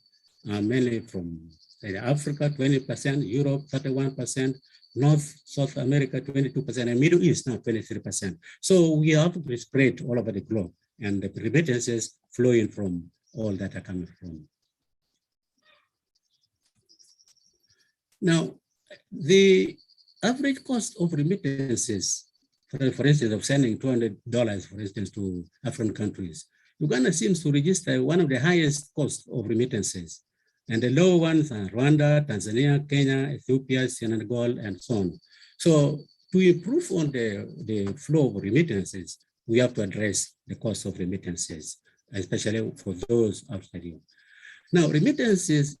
are mainly from Africa, 20%, Europe, 31%, North, South America, 22%, and Middle East, now 23%. So we have to spread all over the globe, and the remittances flowing from all that are coming from. Now, the average cost of remittances, for instance, of sending $200, for instance, to African countries, Uganda seems to register one of the highest costs of remittances. And the lower ones are Rwanda, Tanzania, Kenya, Ethiopia, Senegal, and so on. So to improve on the flow of remittances, we have to address the cost of remittances, especially for those outside here. Now, remittances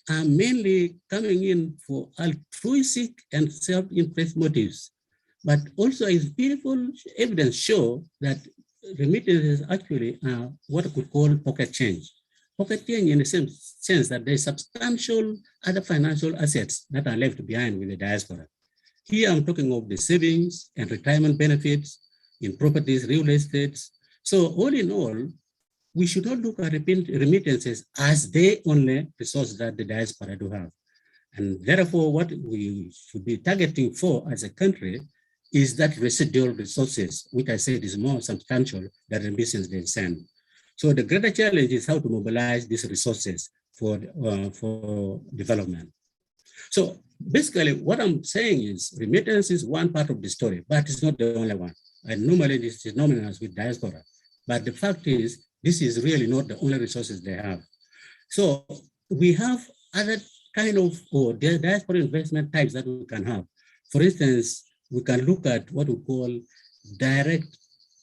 are mainly coming in for altruistic and self-interest motives, but also as beautiful evidence show that remittances actually are what I could call pocket change. pocketing in the same sense that there's substantial other financial assets that are left behind with the diaspora. Here I'm talking of the savings and retirement benefits in properties, real estates. So all in all, we should not look at remittances as the only resource that the diaspora do have. And therefore, what we should be targeting for as a country is that residual resources, which I said is more substantial than remittances they send. So the greater challenge is how to mobilize these resources for development. So basically what I'm saying is remittance is one part of the story, but it's not the only one. And normally this is synonymous with diaspora. But the fact is, this is really not the only resources they have. So we have other kind of diaspora investment types that we can have. For instance, we can look at what we call direct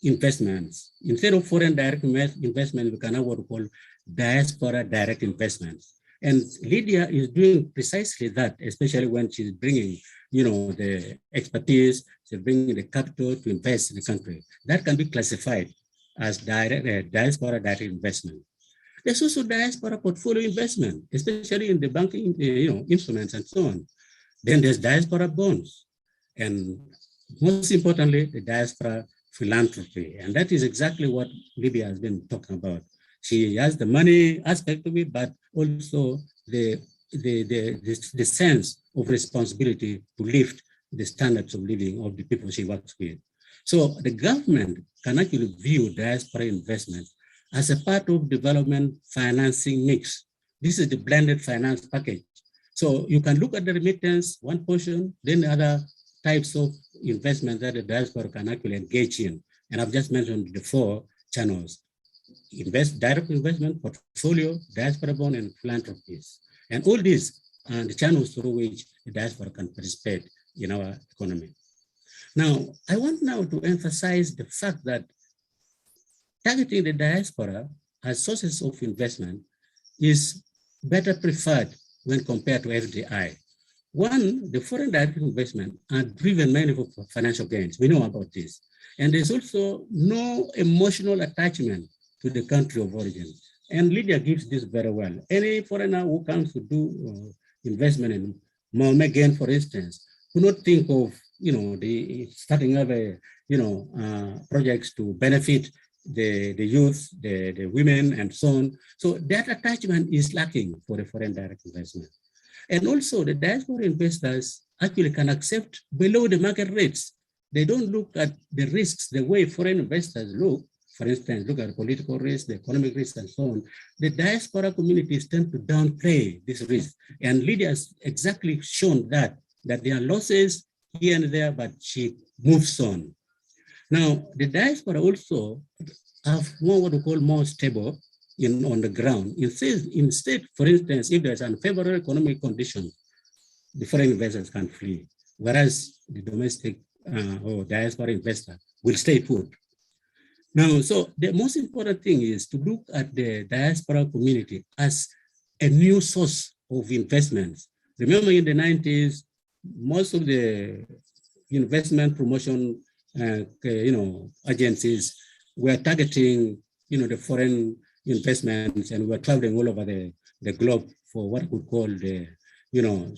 investments. Instead of foreign direct investment, we can have what we call diaspora direct investments. And Lydia is doing precisely that, especially when she's bringing, the expertise, she's bringing the capital to invest in the country. That can be classified as diaspora direct investment. There's also diaspora portfolio investment, especially in the banking, instruments and so on. Then there's diaspora bonds, and most importantly, the diaspora philanthropy, and that is exactly what Lydia has been talking about. She has the money aspect of it, but also the sense of responsibility to lift the standards of living of the people she works with. So the government can actually view diaspora investment as a part of development financing mix. This is the blended finance package. So you can look at the remittance, one portion, then the other types of investment that the diaspora can actually engage in. And I've just mentioned the 4 channels: direct investment, portfolio, diaspora bond, and philanthropies. And all these are the channels through which the diaspora can participate in our economy. Now, I want now to emphasize the fact that targeting the diaspora as sources of investment is better preferred when compared to FDI. One, the foreign direct investment are driven mainly for financial gains. We know about this. And there's also no emotional attachment to the country of origin. And Lydia gives this very well. Any foreigner who comes to do investment in Malmö again, for instance, do not think of, the starting up projects to benefit the youth, the women, and so on. So that attachment is lacking for the foreign direct investment. And also the diaspora investors actually can accept below the market rates. They don't look at the risks the way foreign investors look. For instance, look at political risk, the economic risk, and so on. The diaspora communities tend to downplay this risk. And Lydia has exactly shown that there are losses here and there, but she moves on. Now, the diaspora also have what we call more stable on the ground. Instead, for instance, if there's unfavorable economic conditions, the foreign investors can flee, whereas the domestic or diaspora investor will stay put. Now, so the most important thing is to look at the diaspora community as a new source of investments. Remember, in the 90s, most of the investment promotion agencies were targeting the foreign investments, and were traveling all over the globe for what we call the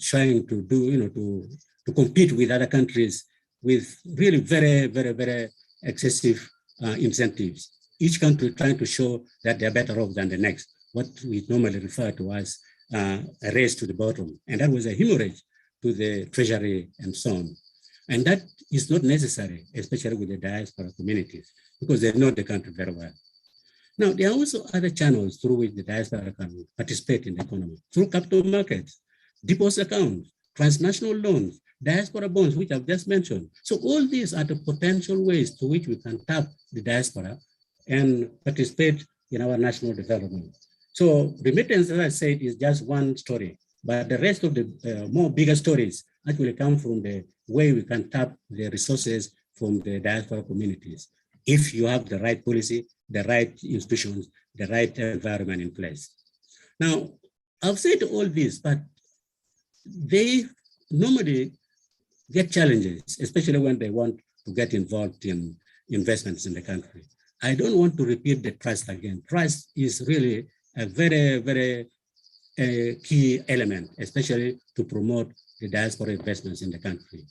trying to do to compete with other countries with really very, very, very excessive incentives. Each country trying to show that they're better off than the next, what we normally refer to as a race to the bottom. And that was a hemorrhage to the treasury and so on. And that is not necessary, especially with the diaspora communities, because they know the country very well. Now, there are also other channels through which the diaspora can participate in the economy, through capital markets, deposit accounts, transnational loans, diaspora bonds, which I've just mentioned. So all these are the potential ways to which we can tap the diaspora and participate in our national development. So remittance, as I said, is just one story, but the rest of the more bigger stories actually come from the way we can tap the resources from the diaspora communities. If you have the right policy, the right institutions, the right environment in place. Now, I've said all this, but they normally get challenges, especially when they want to get involved in investments in the country. I don't want to repeat the trust again. Trust is really a very, very key element, especially to promote the diaspora investments in the country.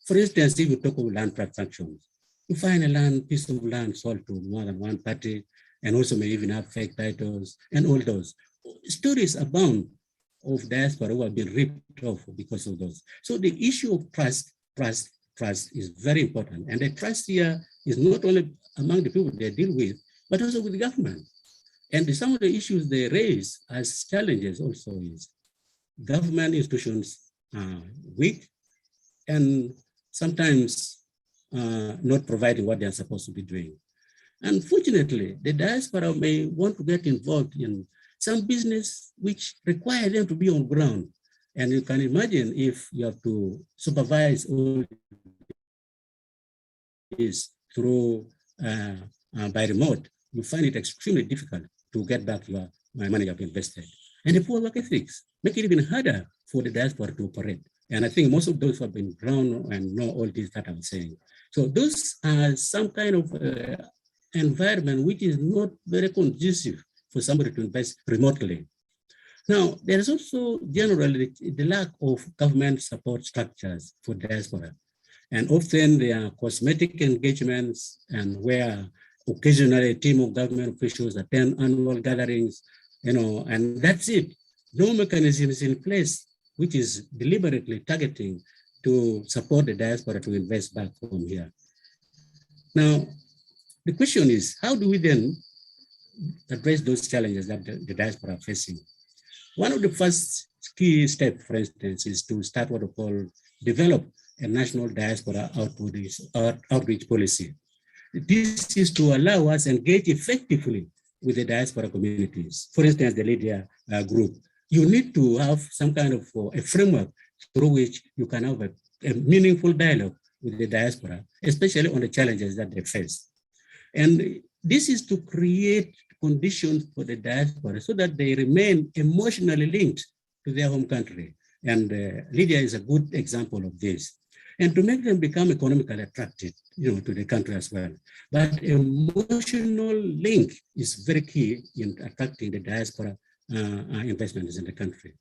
For instance, if you talk about land transactions, you find a piece of land sold to more than one party, and also may even have fake titles and all those. Stories abound of diaspora who have been ripped off because of those. So the issue of trust is very important. And the trust here is not only among the people they deal with, but also with the government. And some of the issues they raise as challenges also is government institutions are weak and sometimes not providing what they're supposed to be doing. Unfortunately, the diaspora may want to get involved in some business which require them to be on ground. And you can imagine if you have to supervise all this through by remote, you find it extremely difficult to get back your money you have invested. And the poor work ethics make it even harder for the diaspora to operate. And I think most of those who have been ground and know all this that I'm saying. So those are some kind of environment which is not very conducive for somebody to invest remotely. Now, there is also generally the lack of government support structures for diaspora. And often there are cosmetic engagements and where occasionally a team of government officials attend annual gatherings, and that's it. No mechanism is in place which is deliberately targeting to support the diaspora to invest back home here. Now, the question is, how do we then address those challenges that the diaspora are facing? One of the first key steps, for instance, is to start what we call develop a national diaspora outreach policy. This is to allow us to engage effectively with the diaspora communities. For instance, the Lydia group. You need to have some kind of a framework through which you can have a meaningful dialogue with the diaspora, especially on the challenges that they face. And this is to create conditions for the diaspora so that they remain emotionally linked to their home country. And Lydia is a good example of this. And to make them become economically attracted, to the country as well. But emotional link is very key in attracting the diaspora investments in the country.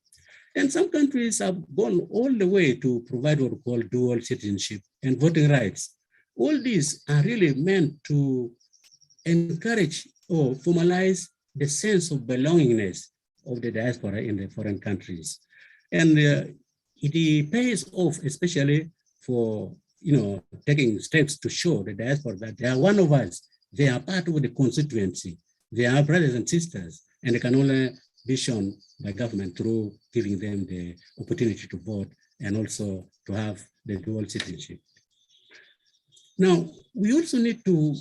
And some countries have gone all the way to provide what we call dual citizenship and voting rights. All these are really meant to encourage or formalize the sense of belongingness of the diaspora in the foreign countries. And it pays off, especially for taking steps to show the diaspora that they are one of us. They are part of the constituency. They are brothers and sisters, and they can only be shown by government through giving them the opportunity to vote and also to have the dual citizenship. Now, we also need to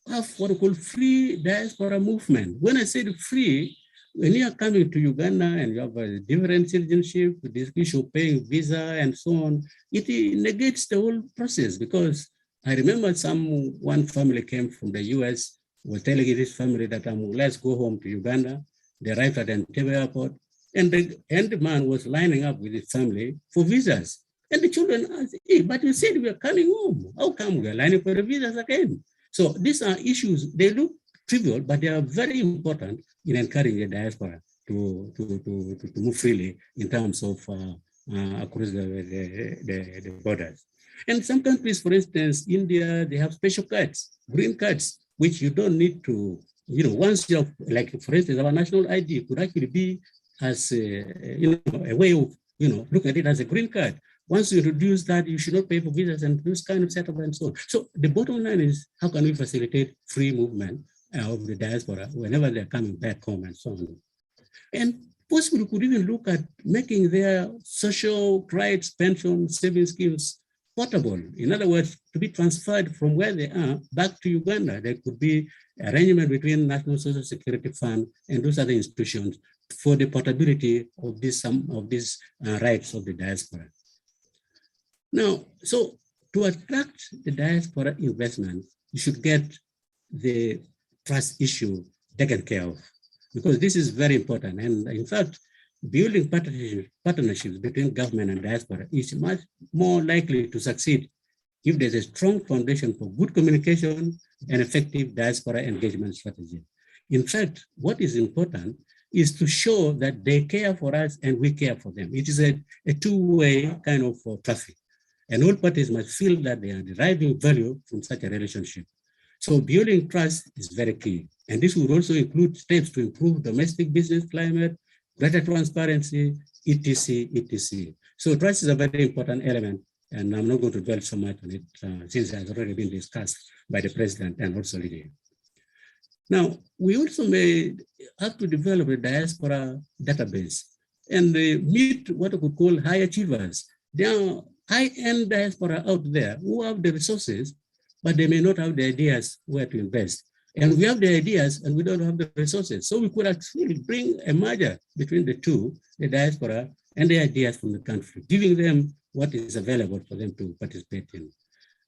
have what we call free diaspora movement. When I say free, when you are coming to Uganda and you have a different citizenship, this issue of paying visa and so on, it negates the whole process, because I remember one family came from the US, was telling this family that let's go home to Uganda. They arrived at Entebbe airport, and the man was lining up with his family for visas. And the children asked, hey, but you said we are coming home. How come we are lining for the visas again? So these are issues, they look trivial, but they are very important in encouraging the diaspora to move freely in terms of across the borders. And some countries, for instance, India, they have special cards, green cards, which you don't need to, once you have, like, for instance, our national ID could actually be as a way of, look at it as a green card. Once you reduce that, you should not pay for visas and this kind of setup and so on. So the bottom line is, how can we facilitate free movement of the diaspora whenever they're coming back home and so on? And possibly we could even look at making their social rights, pension, saving schemes portable. In other words, to be transferred from where they are back to Uganda. There could be arrangement between National Social Security Fund and those other institutions for the portability of some of these rights of the diaspora. Now, so to attract the diaspora investment, you should get the trust issue taken care of, because this is very important. And in fact, building partnerships between government and diaspora is much more likely to succeed if there's a strong foundation for good communication and effective diaspora engagement strategy. In fact, what is important is to show that they care for us and we care for them. It is a two-way kind of traffic. And all parties must feel that they are deriving value from such a relationship. So building trust is very key. And this would also include steps to improve domestic business climate, greater transparency, etc., etc. So trust is a very important element, and I'm not going to dwell so much on it since it has already been discussed by the president and also Lydia. Now, we also may have to develop a diaspora database and meet what we could call high achievers. There are high-end diaspora out there who have the resources, but they may not have the ideas where to invest. And we have the ideas and we don't have the resources. So we could actually bring a merger between the two, the diaspora and the ideas from the country, giving them what is available for them to participate in.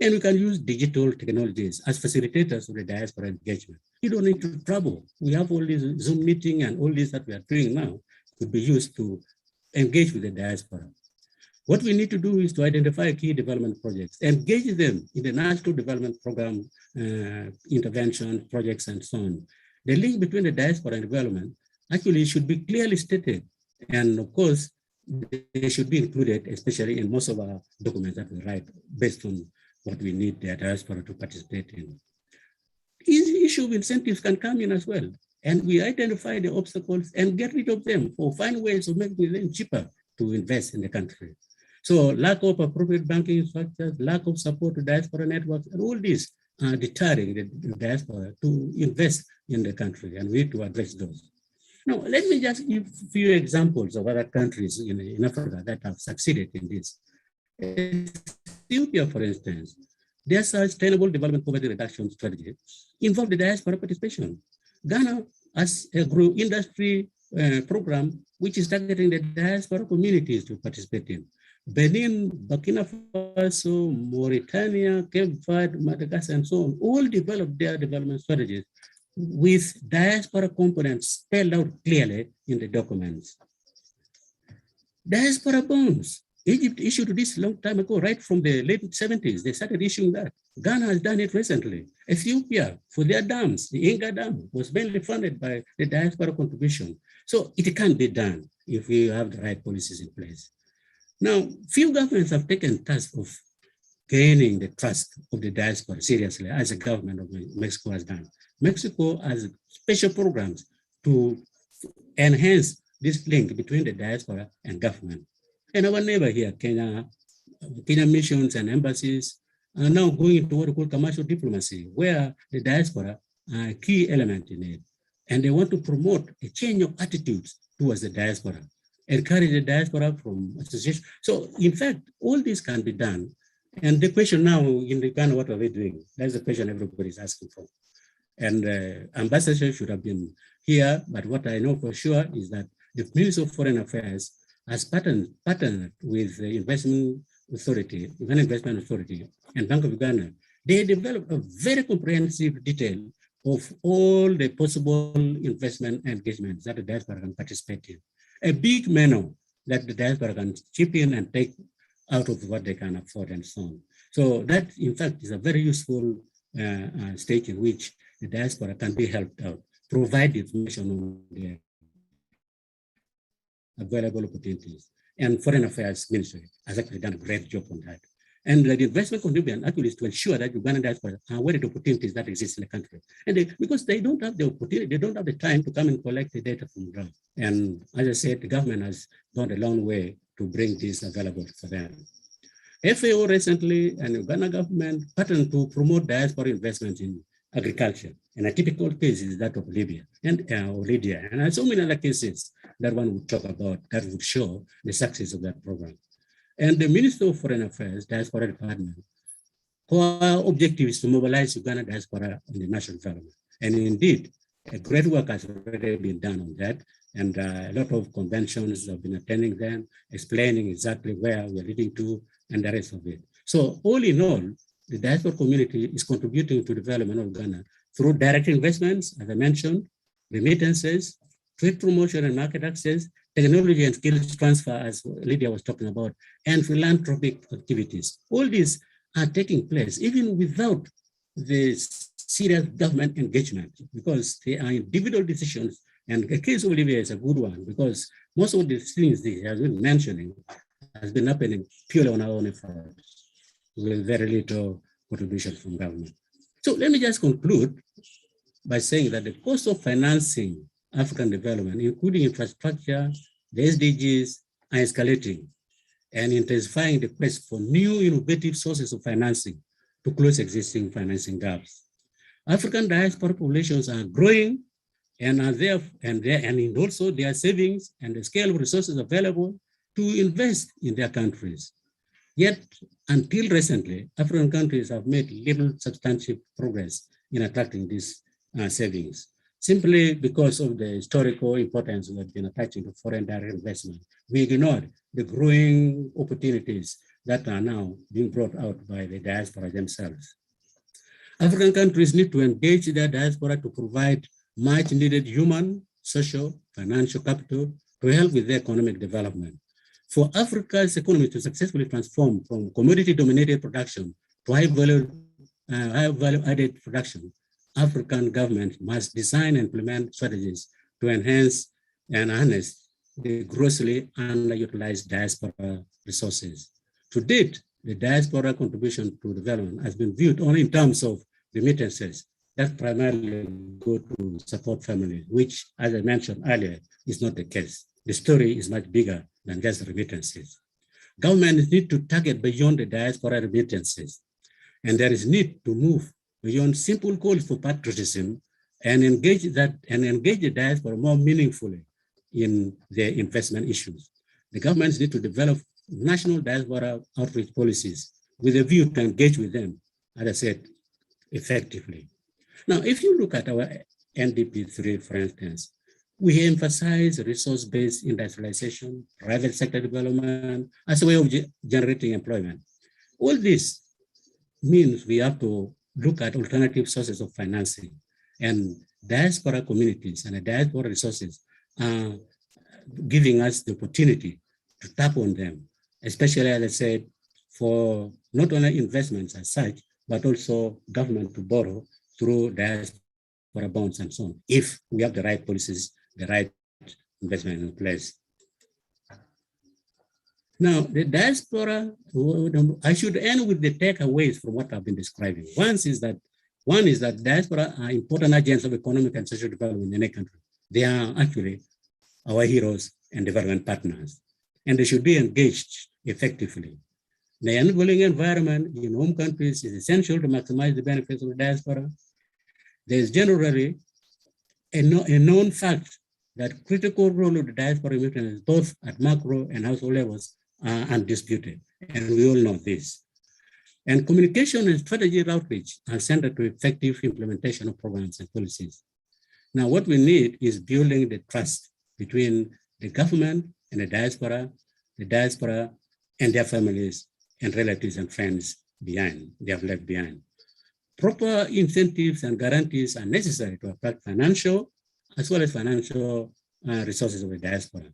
And we can use digital technologies as facilitators of the diaspora engagement. You don't need to travel. We have all these Zoom meeting and all this that we are doing now could be used to engage with the diaspora. What we need to do is to identify key development projects, engage them in the national development program, intervention projects, and so on. The link between the diaspora and development actually should be clearly stated. And of course, they should be included, especially in most of our documents that we write based on what we need the diaspora to participate in. Easy issue of incentives can come in as well. And we identify the obstacles and get rid of them or find ways of making them cheaper to invest in the country. So lack of appropriate banking structures, lack of support to diaspora networks, and all these are deterring the diaspora to invest in the country, and we need to address those. Now, let me just give a few examples of other countries in Africa that have succeeded in this. Ethiopia, for instance, their sustainable development poverty reduction strategy involved the diaspora participation. Ghana has a industry program which is targeting the diaspora communities to participate in. Benin, Burkina Faso, Mauritania, Cape Verde, Madagascar, and so on, all developed their development strategies with diaspora components spelled out clearly in the documents. Diaspora bonds. Egypt issued this a long time ago, right from the late 70s. They started issuing that. Ghana has done it recently. Ethiopia, for their dams, the Inga Dam was mainly funded by the diaspora contribution. So it can be done if we have the right policies in place. Now, few governments have taken task of gaining the trust of the diaspora seriously, as the government of Mexico has done. Mexico has special programs to enhance this link between the diaspora and government. And our neighbor here, Kenya missions and embassies are now going into what we call commercial diplomacy, where the diaspora are a key element in it. And they want to promote a change of attitudes towards the diaspora, encourage the diaspora from association. So in fact, all this can be done. And the question now in Uganda, what are we doing? That's the question everybody is asking for. And ambassadors should have been here, but what I know for sure is that the Ministry of Foreign Affairs has partnered with the Investment Authority, and Bank of Uganda. They developed a very comprehensive detail of all the possible investment engagements that the diaspora can participate in. A big menu that the diaspora can chip in and take out of what they can afford and so on. So that, in fact, is a very useful stage in which the diaspora can be helped out, provide information on the available opportunities. And Foreign Affairs Ministry has actually done a great job on that. And the investment contribution actually is to ensure that Ugandan diaspora are aware of the opportunities that exist in the country. And because they don't have the opportunity, they don't have the time to come and collect the data from the ground. And as I said, the government has gone a long way to bring this available for them. FAO recently and Uganda government partnered to promote diaspora investment in agriculture. And a typical case is that of Libya and Lydia. And so many other cases that one would talk about that would show the success of that program. And the Minister of Foreign Affairs, Diaspora Department, core objective is to mobilize Uganda diaspora in the national development. And indeed, a great work has already been done on that. And a lot of conventions have been attending them, explaining exactly where we're leading to and the rest of it. So all in all, the diaspora community is contributing to the development of Ghana through direct investments, as I mentioned, remittances, trade promotion and market access, technology and skills transfer, as Lydia was talking about, and philanthropic activities. All these are taking place even without the serious government engagement, because they are individual decisions And the case of Libya is a good one because most of the things he has been mentioning has been happening purely on our own efforts with very little contribution from government. So let me just conclude by saying that the cost of financing African development, including infrastructure, the SDGs, are escalating and intensifying the quest for new innovative sources of financing to close existing financing gaps. African diaspora populations are growing and are there, and also their savings and the scale of resources available to invest in their countries. Yet, until recently, African countries have made little substantial progress in attracting these savings, simply because of the historical importance we have been attaching to foreign direct investment. We ignored the growing opportunities that are now being brought out by the diaspora themselves. African countries need to engage their diaspora to provide much needed human, social, financial capital to help with their economic development. For Africa's economy to successfully transform from commodity-dominated production to high value added production, African government must design and implement strategies to enhance and harness the grossly underutilized diaspora resources. To date, the diaspora contribution to development has been viewed only in terms of remittances that primarily go to support families, which, as I mentioned earlier, is not the case. The story is much bigger than just remittances. Governments need to target beyond the diaspora remittances, and there is need to move beyond simple calls for patriotism and engage the diaspora more meaningfully in their investment issues. The governments need to develop national diaspora outreach policies with a view to engage with them, as I said, effectively. Now, if you look at our NDP3, for instance, we emphasize resource-based industrialization, private sector development as a way of generating employment. All this means we have to look at alternative sources of financing, and diaspora communities and the diaspora resources are giving us the opportunity to tap on them, especially, as I said, for not only investments as such, but also government to borrow through diaspora bonds and so on, if we have the right policies, the right investment in place. Now, the diaspora, I should end with the takeaways from what I've been describing. One is that diaspora are important agents of economic and social development in a country. They are actually our heroes and development partners, and they should be engaged effectively. The enabling environment in home countries is essential to maximize the benefits of the diaspora. There is generally a known fact that critical role of the diaspora remittances, both at macro and household levels, are undisputed, and we all know this. And communication and strategy outreach are centered to effective implementation of programs and policies. Now, what we need is building the trust between the government and the diaspora and their families and relatives and friends behind, they have left behind. Proper incentives and guarantees are necessary to attract financial as well as financial resources of the diaspora.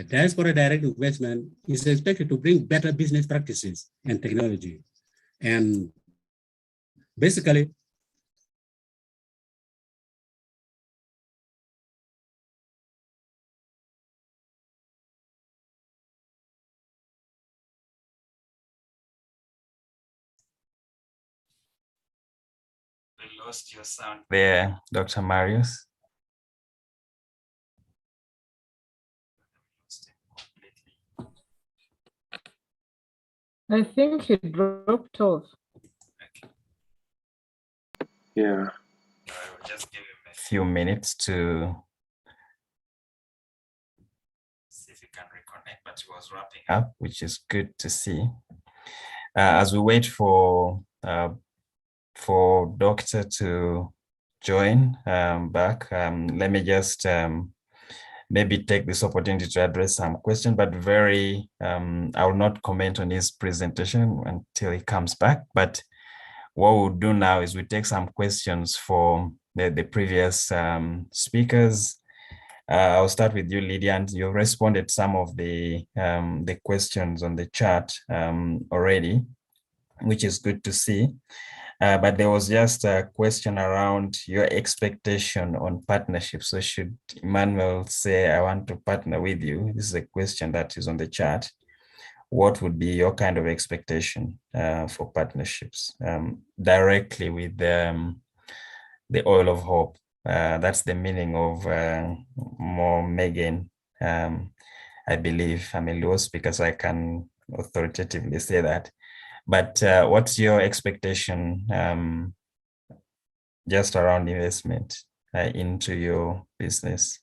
Diaspora direct investment is expected to bring better business practices and technology. And basically, we lost your sound there, Dr. Marius. I think it dropped off. Yeah. I will just give him a few minutes to see if he can reconnect, but he was wrapping up, which is good to see. As we wait for Doctor to join back, let me just maybe take this opportunity to address some questions, but I will not comment on his presentation until he comes back. But what we'll do now is we take some questions for the previous speakers. I'll start with you, Lydia, and you've responded some of the questions on the chat already, which is good to see. But there was just a question around your expectation on partnership. So should Emmanuel say, I want to partner with you? This is a question that is on the chat. What would be your kind of expectation for partnerships directly with the oil of hope? That's the meaning of more Megan. I believe I'm a low speaker, so I can authoritatively say that. But what's your expectation just around investment into your business?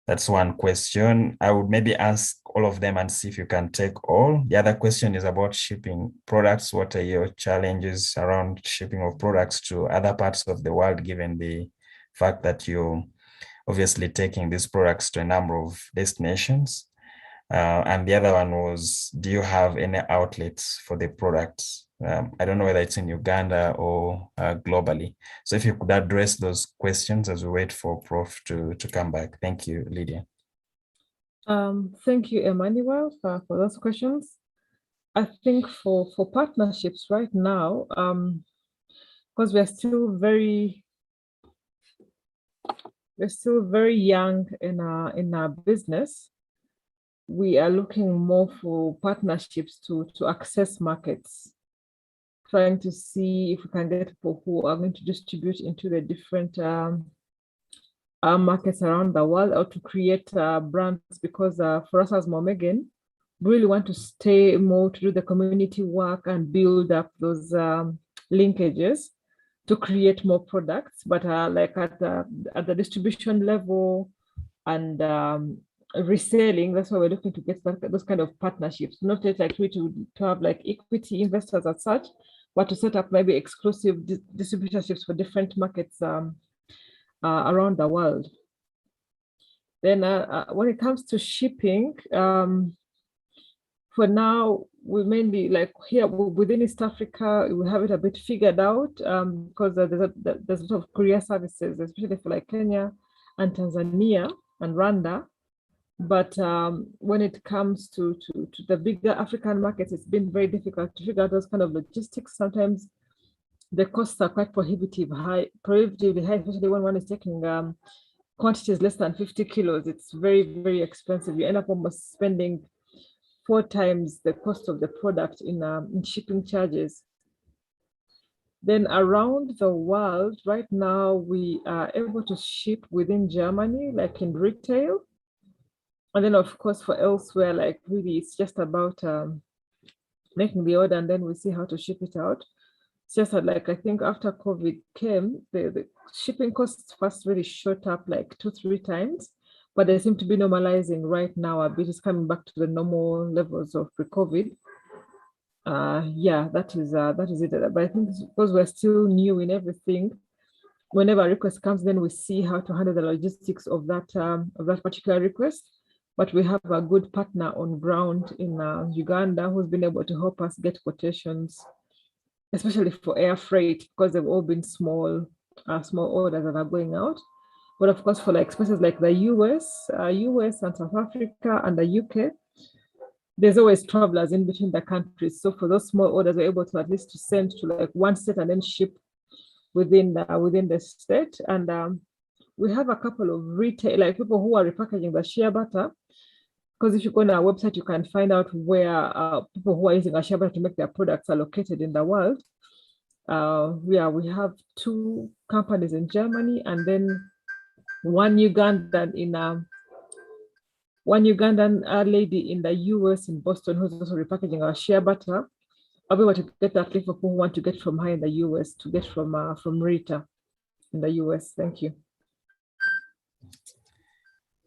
That's one question. I would maybe ask all of them and see if you can take all. The other question is about shipping products. What are your challenges around shipping of products to other parts of the world, given the fact that you're obviously taking these products to a number of destinations? And the other one was, do you have any outlets for the products? I don't know whether it's in Uganda or globally. So if you could address those questions as we wait for Prof to come back. Thank you, Lydia. Thank you, Emmanuel, for those questions. I think for partnerships right now, because we're still very young in our business, we are looking more for partnerships to access markets, trying to see if we can get people who are going to distribute into the different markets around the world, or to create brands, because for us as Momegan, we really want to stay more to do the community work and build up those linkages to create more products, but like at the distribution level and reselling, that's why we're looking to get those kind of partnerships, not just like to have like equity investors as such, but to set up maybe exclusive distributorships for different markets around the world. Then when it comes to shipping, for now, we mainly, like here within East Africa, we have it a bit figured out because there's a lot of courier services, especially for like Kenya and Tanzania and Rwanda. But when it comes to the bigger African markets, it's been very difficult to figure out those kind of logistics. Sometimes the costs are quite prohibitively high, especially when one is taking quantities less than 50 kilos. It's very, very expensive. You end up almost spending 4 times the cost of the product in shipping charges. Then around the world, right now, we are able to ship within Germany, like in retail. And then, of course, for elsewhere, like really, it's just about making the order, and then we see how to ship it out. It's just that, like, I think after COVID came, the shipping costs first really shot up like 2-3 times, but they seem to be normalizing right now a bit. It's coming back to the normal levels of pre-COVID. Yeah, that is it. But I think because we're still new in everything, whenever a request comes, then we see how to handle the logistics of that particular request. But we have a good partner on ground in Uganda who's been able to help us get quotations, especially for air freight, because they've all been small orders that are going out. But of course, for like expenses like the US and South Africa and the UK, there's always travelers in between the countries. So for those small orders, we're able to at least to send to like one state and then ship within the state. And we have a couple of retail, like people who are repackaging the shea butter. Because if you go on our website, you can find out where people who are using our shea butter to make their products are located in the world. Yeah, we have 2 companies in Germany, and then one Ugandan lady in the US in Boston who's also repackaging our shea butter. I'll be able to get that link for people who want to get from her in the US to get from Rita in the US. Thank you.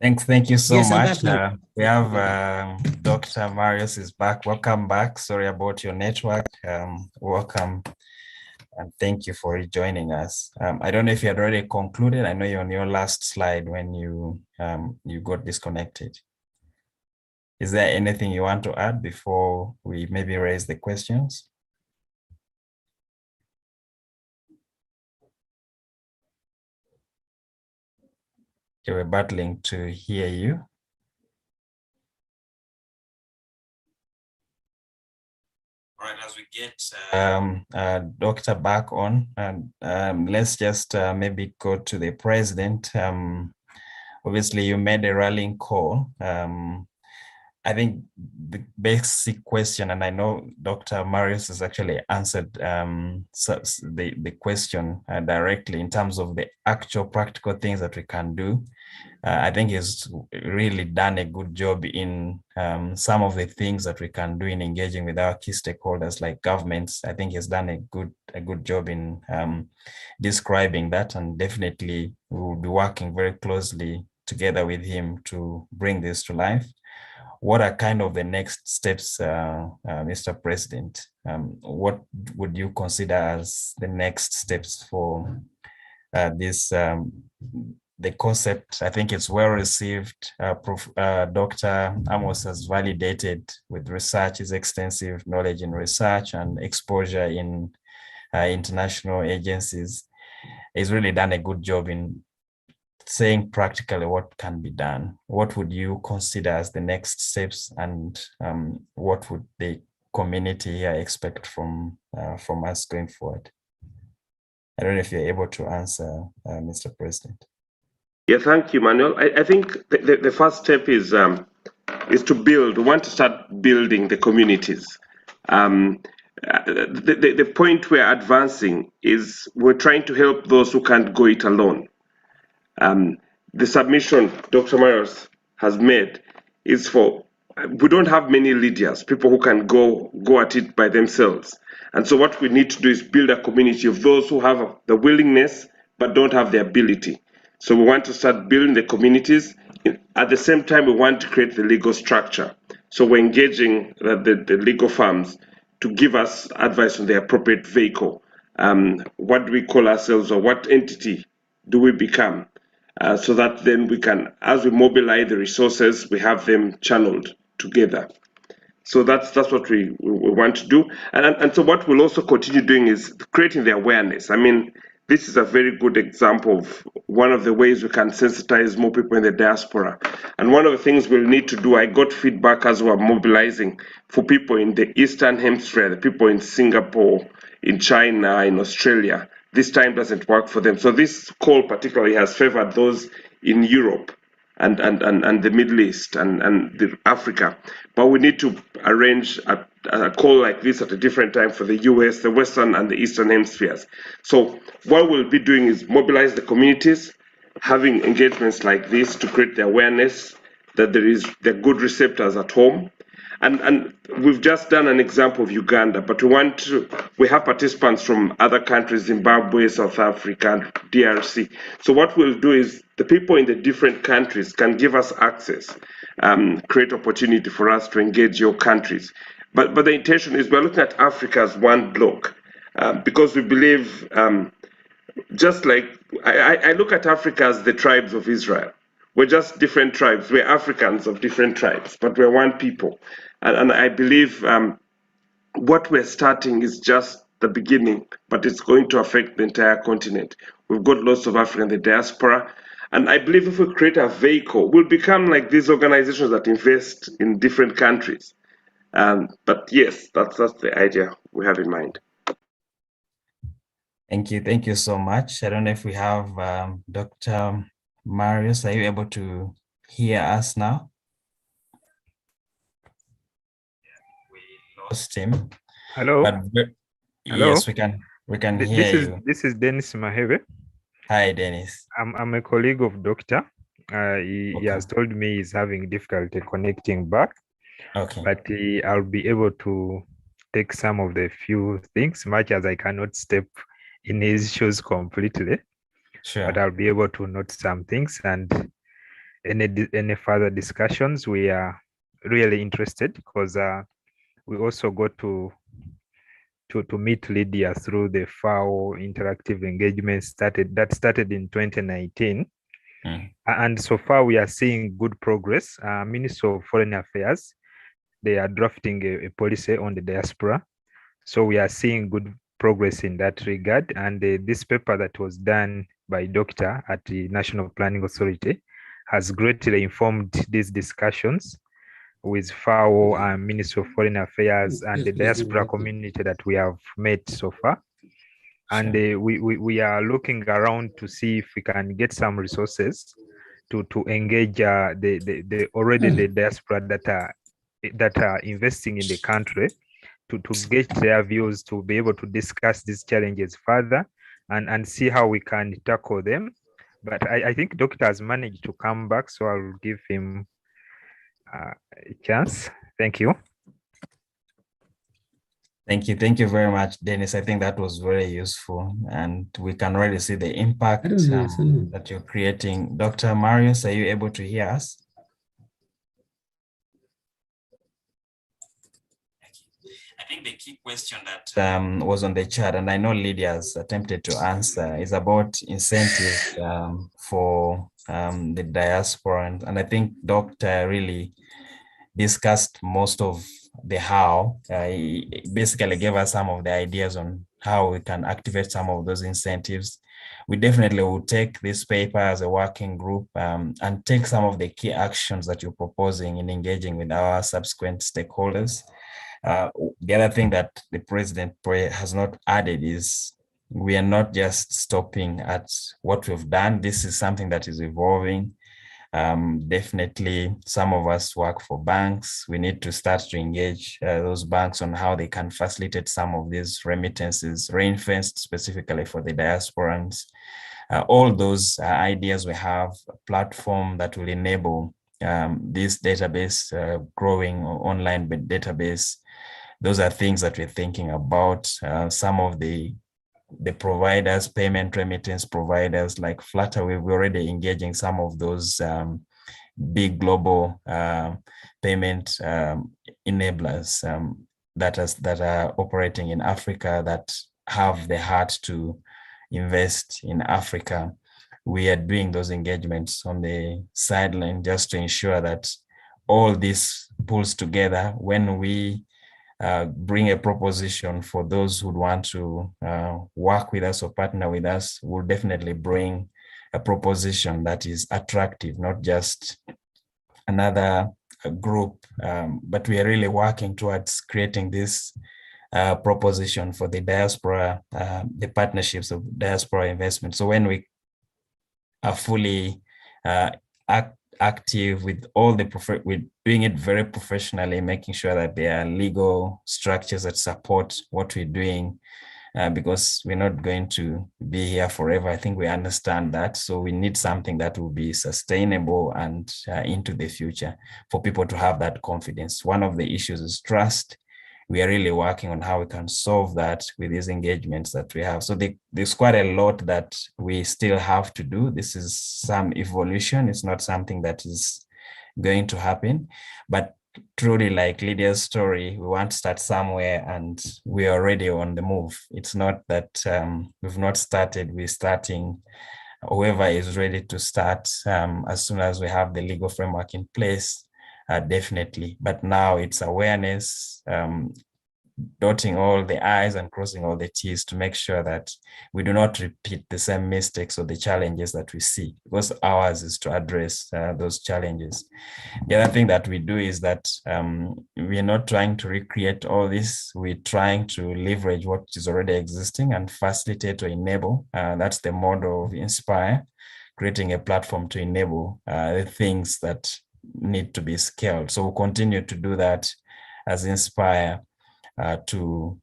Thank you so Yes, much. We have Dr. Marius is back. Welcome back. Sorry about your network. Welcome. And thank you for rejoining us. I don't know if you had already concluded. I know you're on your last slide when you got disconnected. Is there anything you want to add before we maybe raise the questions? Okay, we're battling to hear you. All right, as we get Doctor back on, and let's just maybe go to the president. Obviously, you made a rallying call. I think the basic question, and I know Dr. Marius has actually answered the question directly in terms of the actual practical things that we can do. I think he's really done a good job in some of the things that we can do in engaging with our key stakeholders like governments. I think he's done a good job in describing that, and definitely we will be working very closely together with him to bring this to life. What are kind of the next steps, Mr. President? What would you consider as the next steps for this? The concept, I think it's well received. Dr. Amos has validated with research, his extensive knowledge in research and exposure in international agencies. He's really done a good job in saying practically what can be done. What would you consider as the next steps, and what would the community here expect from us going forward? I don't know if you're able to answer, Mr. President. Yeah, thank you, Manuel. I think the first step is to build. We want to start building the communities. The point we're advancing is we're trying to help those who can't go it alone. The submission Dr. Marius has made is for, we don't have many leaders, people who can go at it by themselves. And so what we need to do is build a community of those who have the willingness but don't have the ability. So we want to start building the communities. At the same time, we want to create the legal structure. So we're engaging the legal firms to give us advice on the appropriate vehicle. What do we call ourselves, or what entity do we become? So that then we can, as we mobilize the resources, we have them channeled together. So that's what we want to do. And so what we'll also continue doing is creating the awareness. I mean, this is a very good example of one of the ways we can sensitize more people in the diaspora. And one of the things we'll need to do, I got feedback as we're mobilizing for people in the Eastern Hemisphere, the people in Singapore, in China, in Australia. This time doesn't work for them. So this call particularly has favored those in Europe and the Middle East and Africa. But we need to arrange a call like this at a different time for the US, the Western and the Eastern hemispheres. So what we'll be doing is mobilize the communities, having engagements like this to create the awareness that there are good receptors at home. And we've just done an example of Uganda, but we have participants from other countries, Zimbabwe, South Africa, DRC. So what we'll do is the people in the different countries can give us access, create opportunity for us to engage your countries. But the intention is we're looking at Africa as one block, because we believe, just like, I look at Africa as the tribes of Israel. We're just different tribes. We're Africans of different tribes, but we're one people. And I believe what we're starting is just the beginning, but it's going to affect the entire continent. We've got lots of Africa in the diaspora. And I believe if we create a vehicle, we'll become like these organizations that invest in different countries. But yes, that's the idea we have in mind. Thank you so much. I don't know if we have Dr. Marius, are you able to hear us now? We lost him. Hello. But Hello. Yes, we can hear you. This is Dennis Mahebe. Hi, Dennis. I'm a colleague of Doctor. He has told me he's having difficulty connecting back. Okay. But I'll be able to take some of the few things, much as I cannot step in his shoes completely. Sure. But I'll be able to note some things, and any further discussions, we are really interested, because we also got to meet Lydia through the FAO interactive engagement that started in 2019. And so far we are seeing good progress. Ministry of Foreign Affairs, they are drafting a policy on the diaspora. So we are seeing good progress in that regard. And this paper that was done by Doctor at the National Planning Authority has greatly informed these discussions. with FAO and Ministry of Foreign Affairs and the diaspora community that we have met so far. And we are looking around to see if we can get some resources to engage the diaspora that are investing in the country to get their views, to be able to discuss these challenges further and see how we can tackle them. But I think Doctor has managed to come back, so I'll give him a chance. Thank you. Thank you very much, Dennis. I think that was very useful, and we can already see the impact that you're creating. Dr. Marius, are you able to hear us? I think the key question that was on the chat, and I know Lydia has attempted to answer, is about incentives for the diaspora. And I think Dr. really discussed most of the how. He basically gave us some of the ideas on how we can activate some of those incentives. We definitely will take this paper as a working group and take some of the key actions that you're proposing in engaging with our subsequent stakeholders. The other thing that the president has not added is we are not just stopping at what we've done. This is something that is evolving. Definitely some of us work for banks. We need to start to engage those banks on how they can facilitate some of these remittances, ring-fenced specifically for the diasporans. All those ideas, we have a platform that will enable this database, growing online database. Those are things that we're thinking about. Some of the providers, payment remittance providers like Flutter, we're already engaging some of those big global payment enablers that are operating in Africa, that have the heart to invest in Africa. We are doing those engagements on the sideline just to ensure that all this pulls together. When we bring a proposition for those who want to work with us or partner with us, we'll definitely bring a proposition that is attractive, not just another group, but we are really working towards creating this proposition for the diaspora, the partnerships of diaspora investment. So when we are fully active with all the we're doing it very professionally, making sure that there are legal structures that support what we're doing, because we're not going to be here forever. I think we understand that. So we need something that will be sustainable and into the future for people to have that confidence. One of the issues is trust. We are really working on how we can solve that with these engagements that we have. So there's quite a lot that we still have to do. This is some evolution. It's not something that is going to happen, but truly, like Lydia's story, we want to start somewhere and we're already on the move. It's not that we've not started, we're starting. Whoever is ready to start as soon as we have the legal framework in place, definitely. But now it's awareness, dotting all the I's and crossing all the T's to make sure that we do not repeat the same mistakes or the challenges that we see, because ours is to address those challenges. The other thing that we do is that we are not trying to recreate all this. We're trying to leverage what is already existing and facilitate or enable. That's the model of Inspire, creating a platform to enable the things that need to be scaled. So we'll continue to do that as Inspire to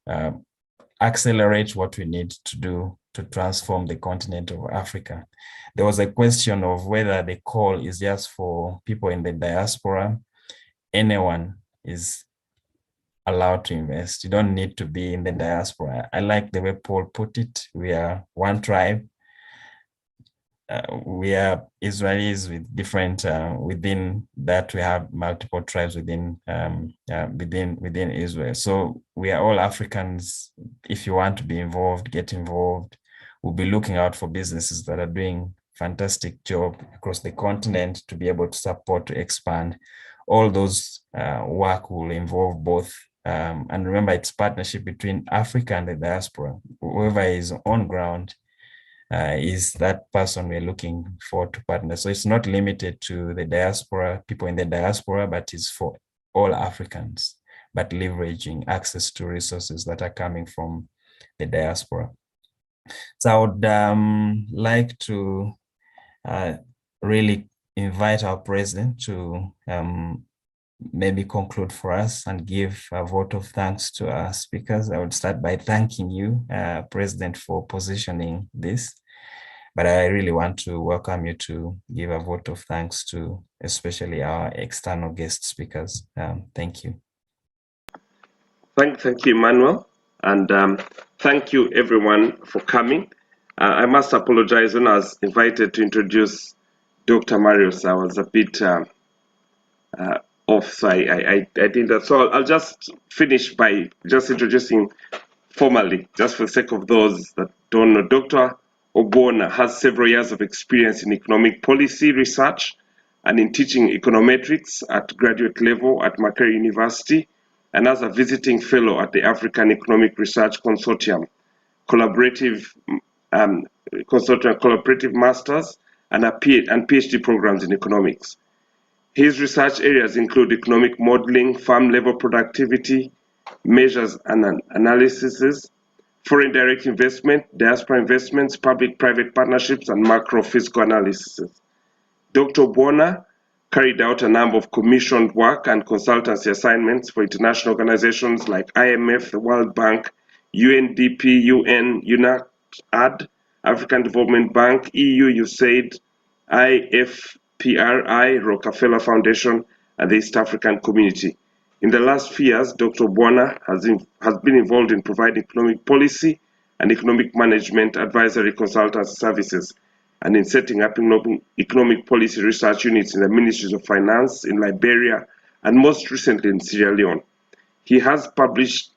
accelerate what we need to do to transform the continent of Africa. There was a question of whether the call is just for people in the diaspora. Anyone is allowed to invest. You don't need to be in the diaspora. I like the way Paul put it. We are one tribe. We are Israelis with different, within that we have multiple tribes within Israel. So we are all Africans. If you want to be involved, get involved. We'll be looking out for businesses that are doing fantastic job across the continent to be able to support, to expand. All those work will involve both. And remember, it's partnership between Africa and the diaspora. Whoever is on ground is that person we're looking for to partner. So it's not limited to the diaspora, people in the diaspora, but it's for all Africans, but leveraging access to resources that are coming from the diaspora. So I would like to really invite our president to maybe conclude for us and give a vote of thanks to our speakers. I would start by thanking you, President, for positioning this, but I really want to welcome you to give a vote of thanks to especially our external guest speakers. Thank you. Thank you, Emmanuel, and thank you everyone for coming. I must apologize when I was invited to introduce Dr. Marius. I was a bit off, so I did that. So I'll just finish by just introducing formally, just for the sake of those that don't know. Dr. Obwona has several years of experience in economic policy research and in teaching econometrics at graduate level at Makerere University, and as a visiting fellow at the African Economic Research Consortium, collaborative masters and PhD programs in economics. His research areas include economic modeling, farm level productivity, measures and analyses, foreign direct investment, diaspora investments, public-private partnerships, and macro fiscal analysis. Dr. Obwona carried out a number of commissioned work and consultancy assignments for international organizations like IMF, the World Bank, UNDP, UN, UNACAD, African Development Bank, EU, USAID, IFPRI, Rockefeller Foundation, and the East African Community. In the last few years, Dr. Obwona has been involved in providing economic policy and economic management advisory consultancy services, and in setting up economic policy research units in the Ministries of Finance in Liberia and most recently in Sierra Leone. He has published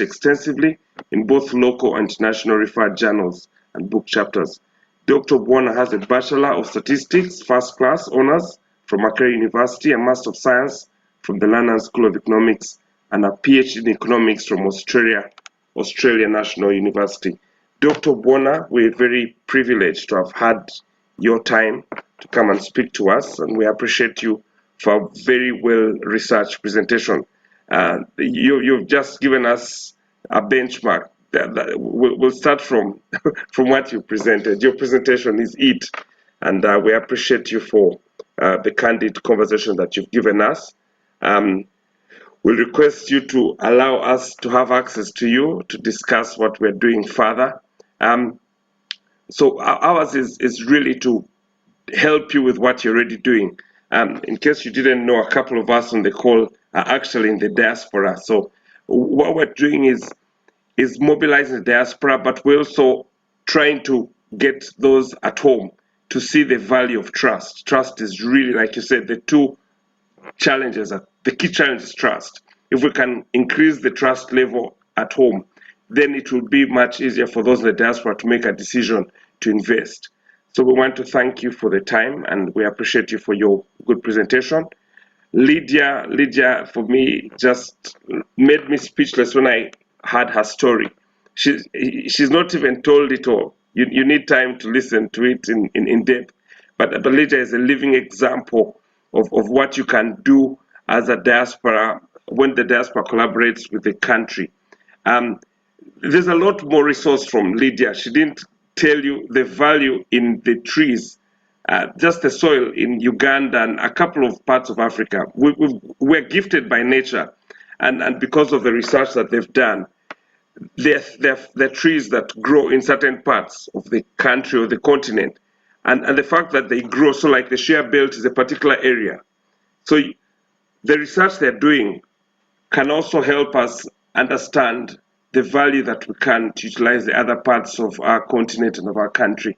extensively in both local and international referred journals and book chapters. Dr. Obwona has a Bachelor of Statistics, First Class Honours from Makerere University, a Master of Science from the London School of Economics, and a PhD in Economics from Australia National University. Dr. Obwona, we're very privileged to have had your time to come and speak to us, and we appreciate you for a very well-researched presentation. You've just given us a benchmark. We'll start from what you presented. Your presentation is it, and we appreciate you for the candid conversation that you've given us. We'll request you to allow us to have access to you to discuss what we're doing further. So ours is really to help you with what you're already doing. In case you didn't know, a couple of us on the call are actually in the diaspora. So what we're doing is mobilizing the diaspora, but we're also trying to get those at home to see the value of trust. Trust is really, like you said, the two challenges. The key challenge is trust. If we can increase the trust level at home, then it will be much easier for those in the diaspora to make a decision to invest. So we want to thank you for the time, and we appreciate you for your good presentation. Lydia, for me, just made me speechless when I heard her story. She's not even told it all. You need time to listen to it in depth. But Lydia is a living example of what you can do as a diaspora when the diaspora collaborates with the country. There's a lot more resource from Lydia. She didn't tell you the value in the trees, just the soil in Uganda and a couple of parts of Africa. We're gifted by nature, and because of the research that they've done, they're trees that grow in certain parts of the country or the continent, and the fact that they grow, so like the Shea Belt is a particular area. So the research they're doing can also help us understand the value that we can to utilize the other parts of our continent and of our country.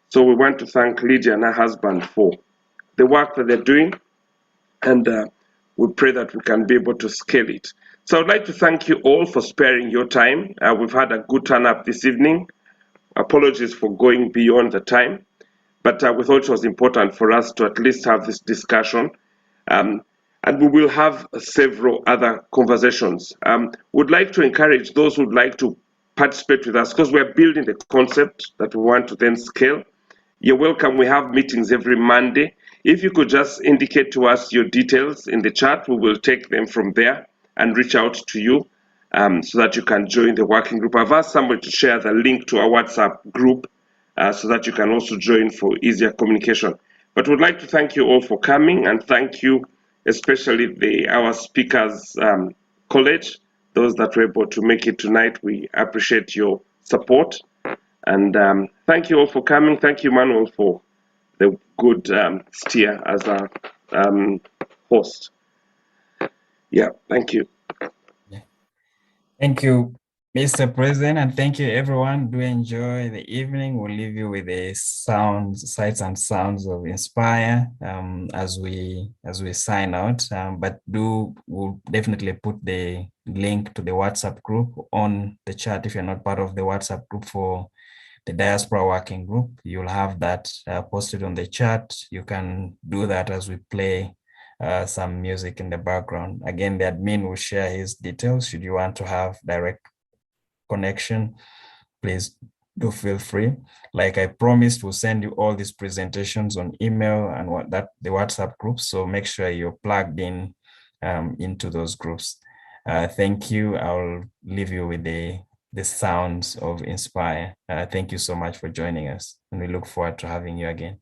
So we want to thank Lydia and her husband for the work that they're doing, and we pray that we can be able to scale it. So I'd like to thank you all for sparing your time. We've had a good turn-up this evening. Apologies for going beyond the time, but we thought it was important for us to at least have this discussion. And we will have several other conversations. We'd like to encourage those who'd like to participate with us, because we're building the concept that we want to then scale. You're welcome. We have meetings every Monday. If you could just indicate to us your details in the chat, we will take them from there and reach out to you so that you can join the working group. I've asked somebody to share the link to our WhatsApp group so that you can also join for easier communication. But we'd like to thank you all for coming, and thank you especially our speakers college, those that were able to make it tonight. We appreciate your support, and thank you all for coming. Thank you, Manuel, for the good steer as a host. Yeah, thank you. Thank you, Mr. President, and thank you, everyone. Do enjoy the evening. We'll leave you with the sights and sounds of Inspire as we sign out. But we'll definitely put the link to the WhatsApp group on the chat. If you're not part of the WhatsApp group for the Diaspora Working Group, you'll have that posted on the chat. You can do that as we play some music in the background. Again, the admin will share his details. Should you want to have direct connection, please do feel free. Like I promised, we'll send you all these presentations on email and the WhatsApp groups. So make sure you're plugged in into those groups. Thank you. I'll leave you with the sounds of Inspire. Thank you so much for joining us, and we look forward to having you again.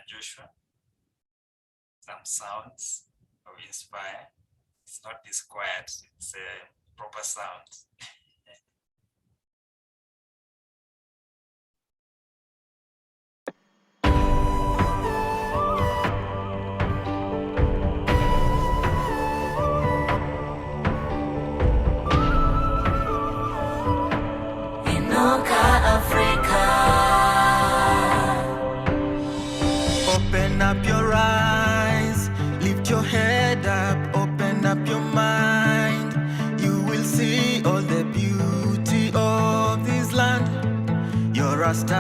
Joshua, some sounds of Inspire. It's not this quiet, it's a proper sound. Open up your eyes, lift your head up, open up your mind. You will see all the beauty of this land. You're a star.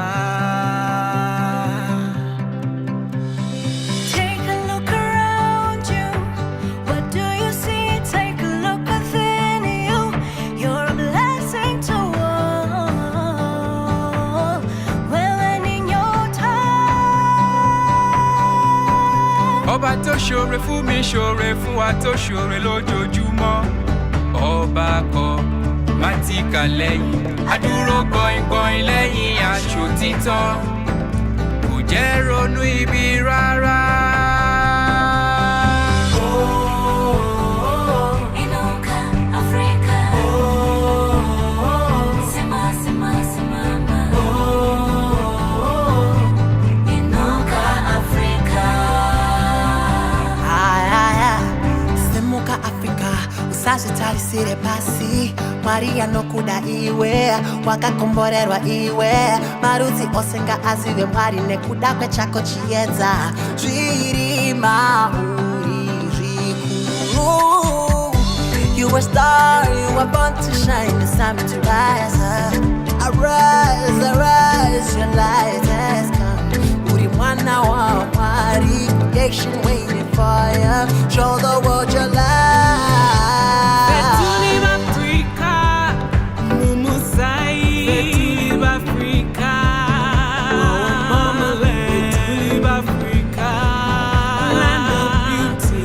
Take a look around you. What do you see? Take a look within you. You're a blessing to all. When in your time. Ọba tó ṣoore fún mi ṣoore fún wa tó ṣoore lójoojúmọ́. Ọba kọ má ti kà lẹ́yìn. Adúró gbọ̀ngbọ̀n lẹ́yìn aṣòtítọ́. Kò jẹ́ ronú ibi rárá. Inuka Africa. Sima sima simama. Inuka Africa. Semuka Africa, usazitarisire pasi. Maria no kuda iwe, wakakomborerwa iwe. Maruti osenga aziwe mwari nekuda kwe chako chiedza. Zvirima uri zvikuru. You were a star, you were born to shine. It's time to rise up. Arise, arise, your light has come. Uri mwana wa mwari, creation waiting for you. Show the world your light. Beauty.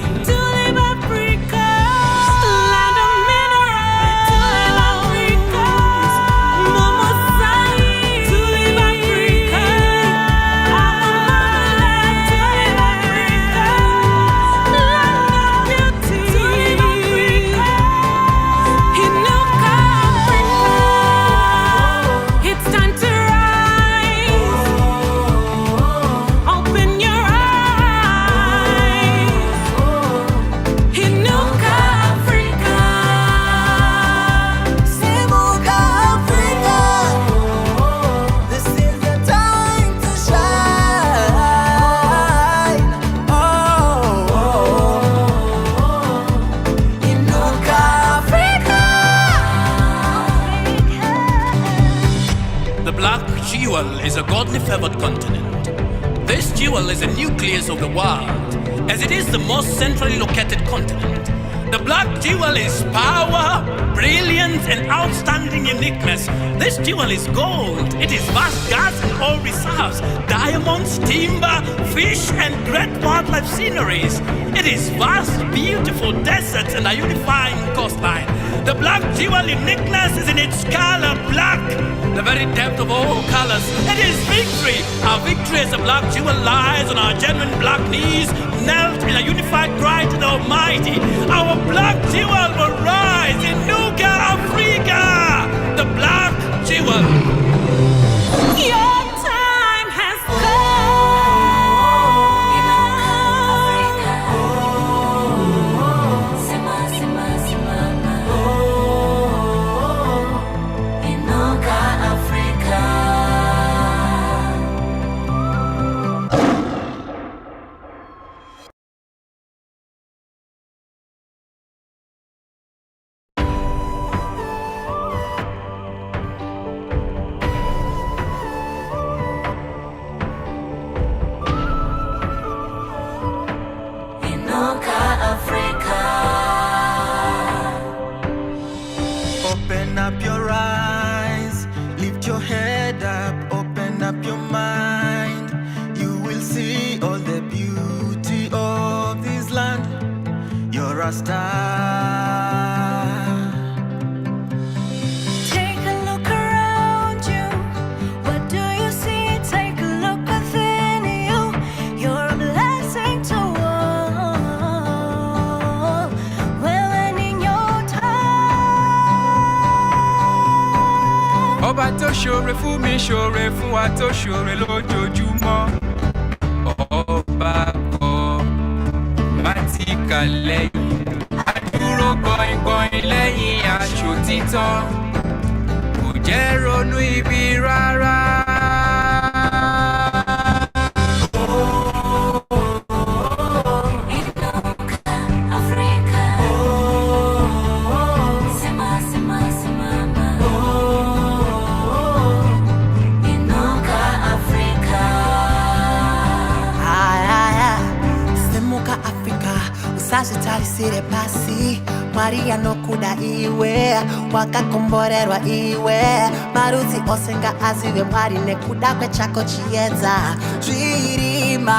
godly favored continent. This jewel is the nucleus of the world, as it is the most centrally located continent. The black jewel is power, brilliance, and outstanding uniqueness. This jewel is gold. It is vast gas and oil reserves, diamonds, timber, fish, and great wildlife sceneries. It is vast, beautiful deserts and a unifying coastline. The black jewel uniqueness is in its color black, the very depth of all colors. It is victory. Our victory as a black jewel lies on our genuine black knees, knelt in a unified cry to the Almighty. Our black jewel will rise in Nuga, Africa. The black jewel. Your time has Open up your eyes, lift your head up, open up your mind. You will see all the beauty of this land. You're a star. Take a look around you. What do you see? Take a look within you. You're a blessing to all. Well, in your time. Ọba tó ṣoore fún mi ṣoore fún wa tó ṣoore lójoojúmọ́. Ọba kọ má ti kà lẹ́yìn. Adúró gbọ̀ngbọ̀n lẹ́yìn aṣòtítọ́. Kò jẹ́ ronú ibi rárá. Sasitarisire pasi Maria no kuda iwe Wakakomborerwa iwe Maruti osenga azive mwari Nekuda kwe chako chiedza Zvirima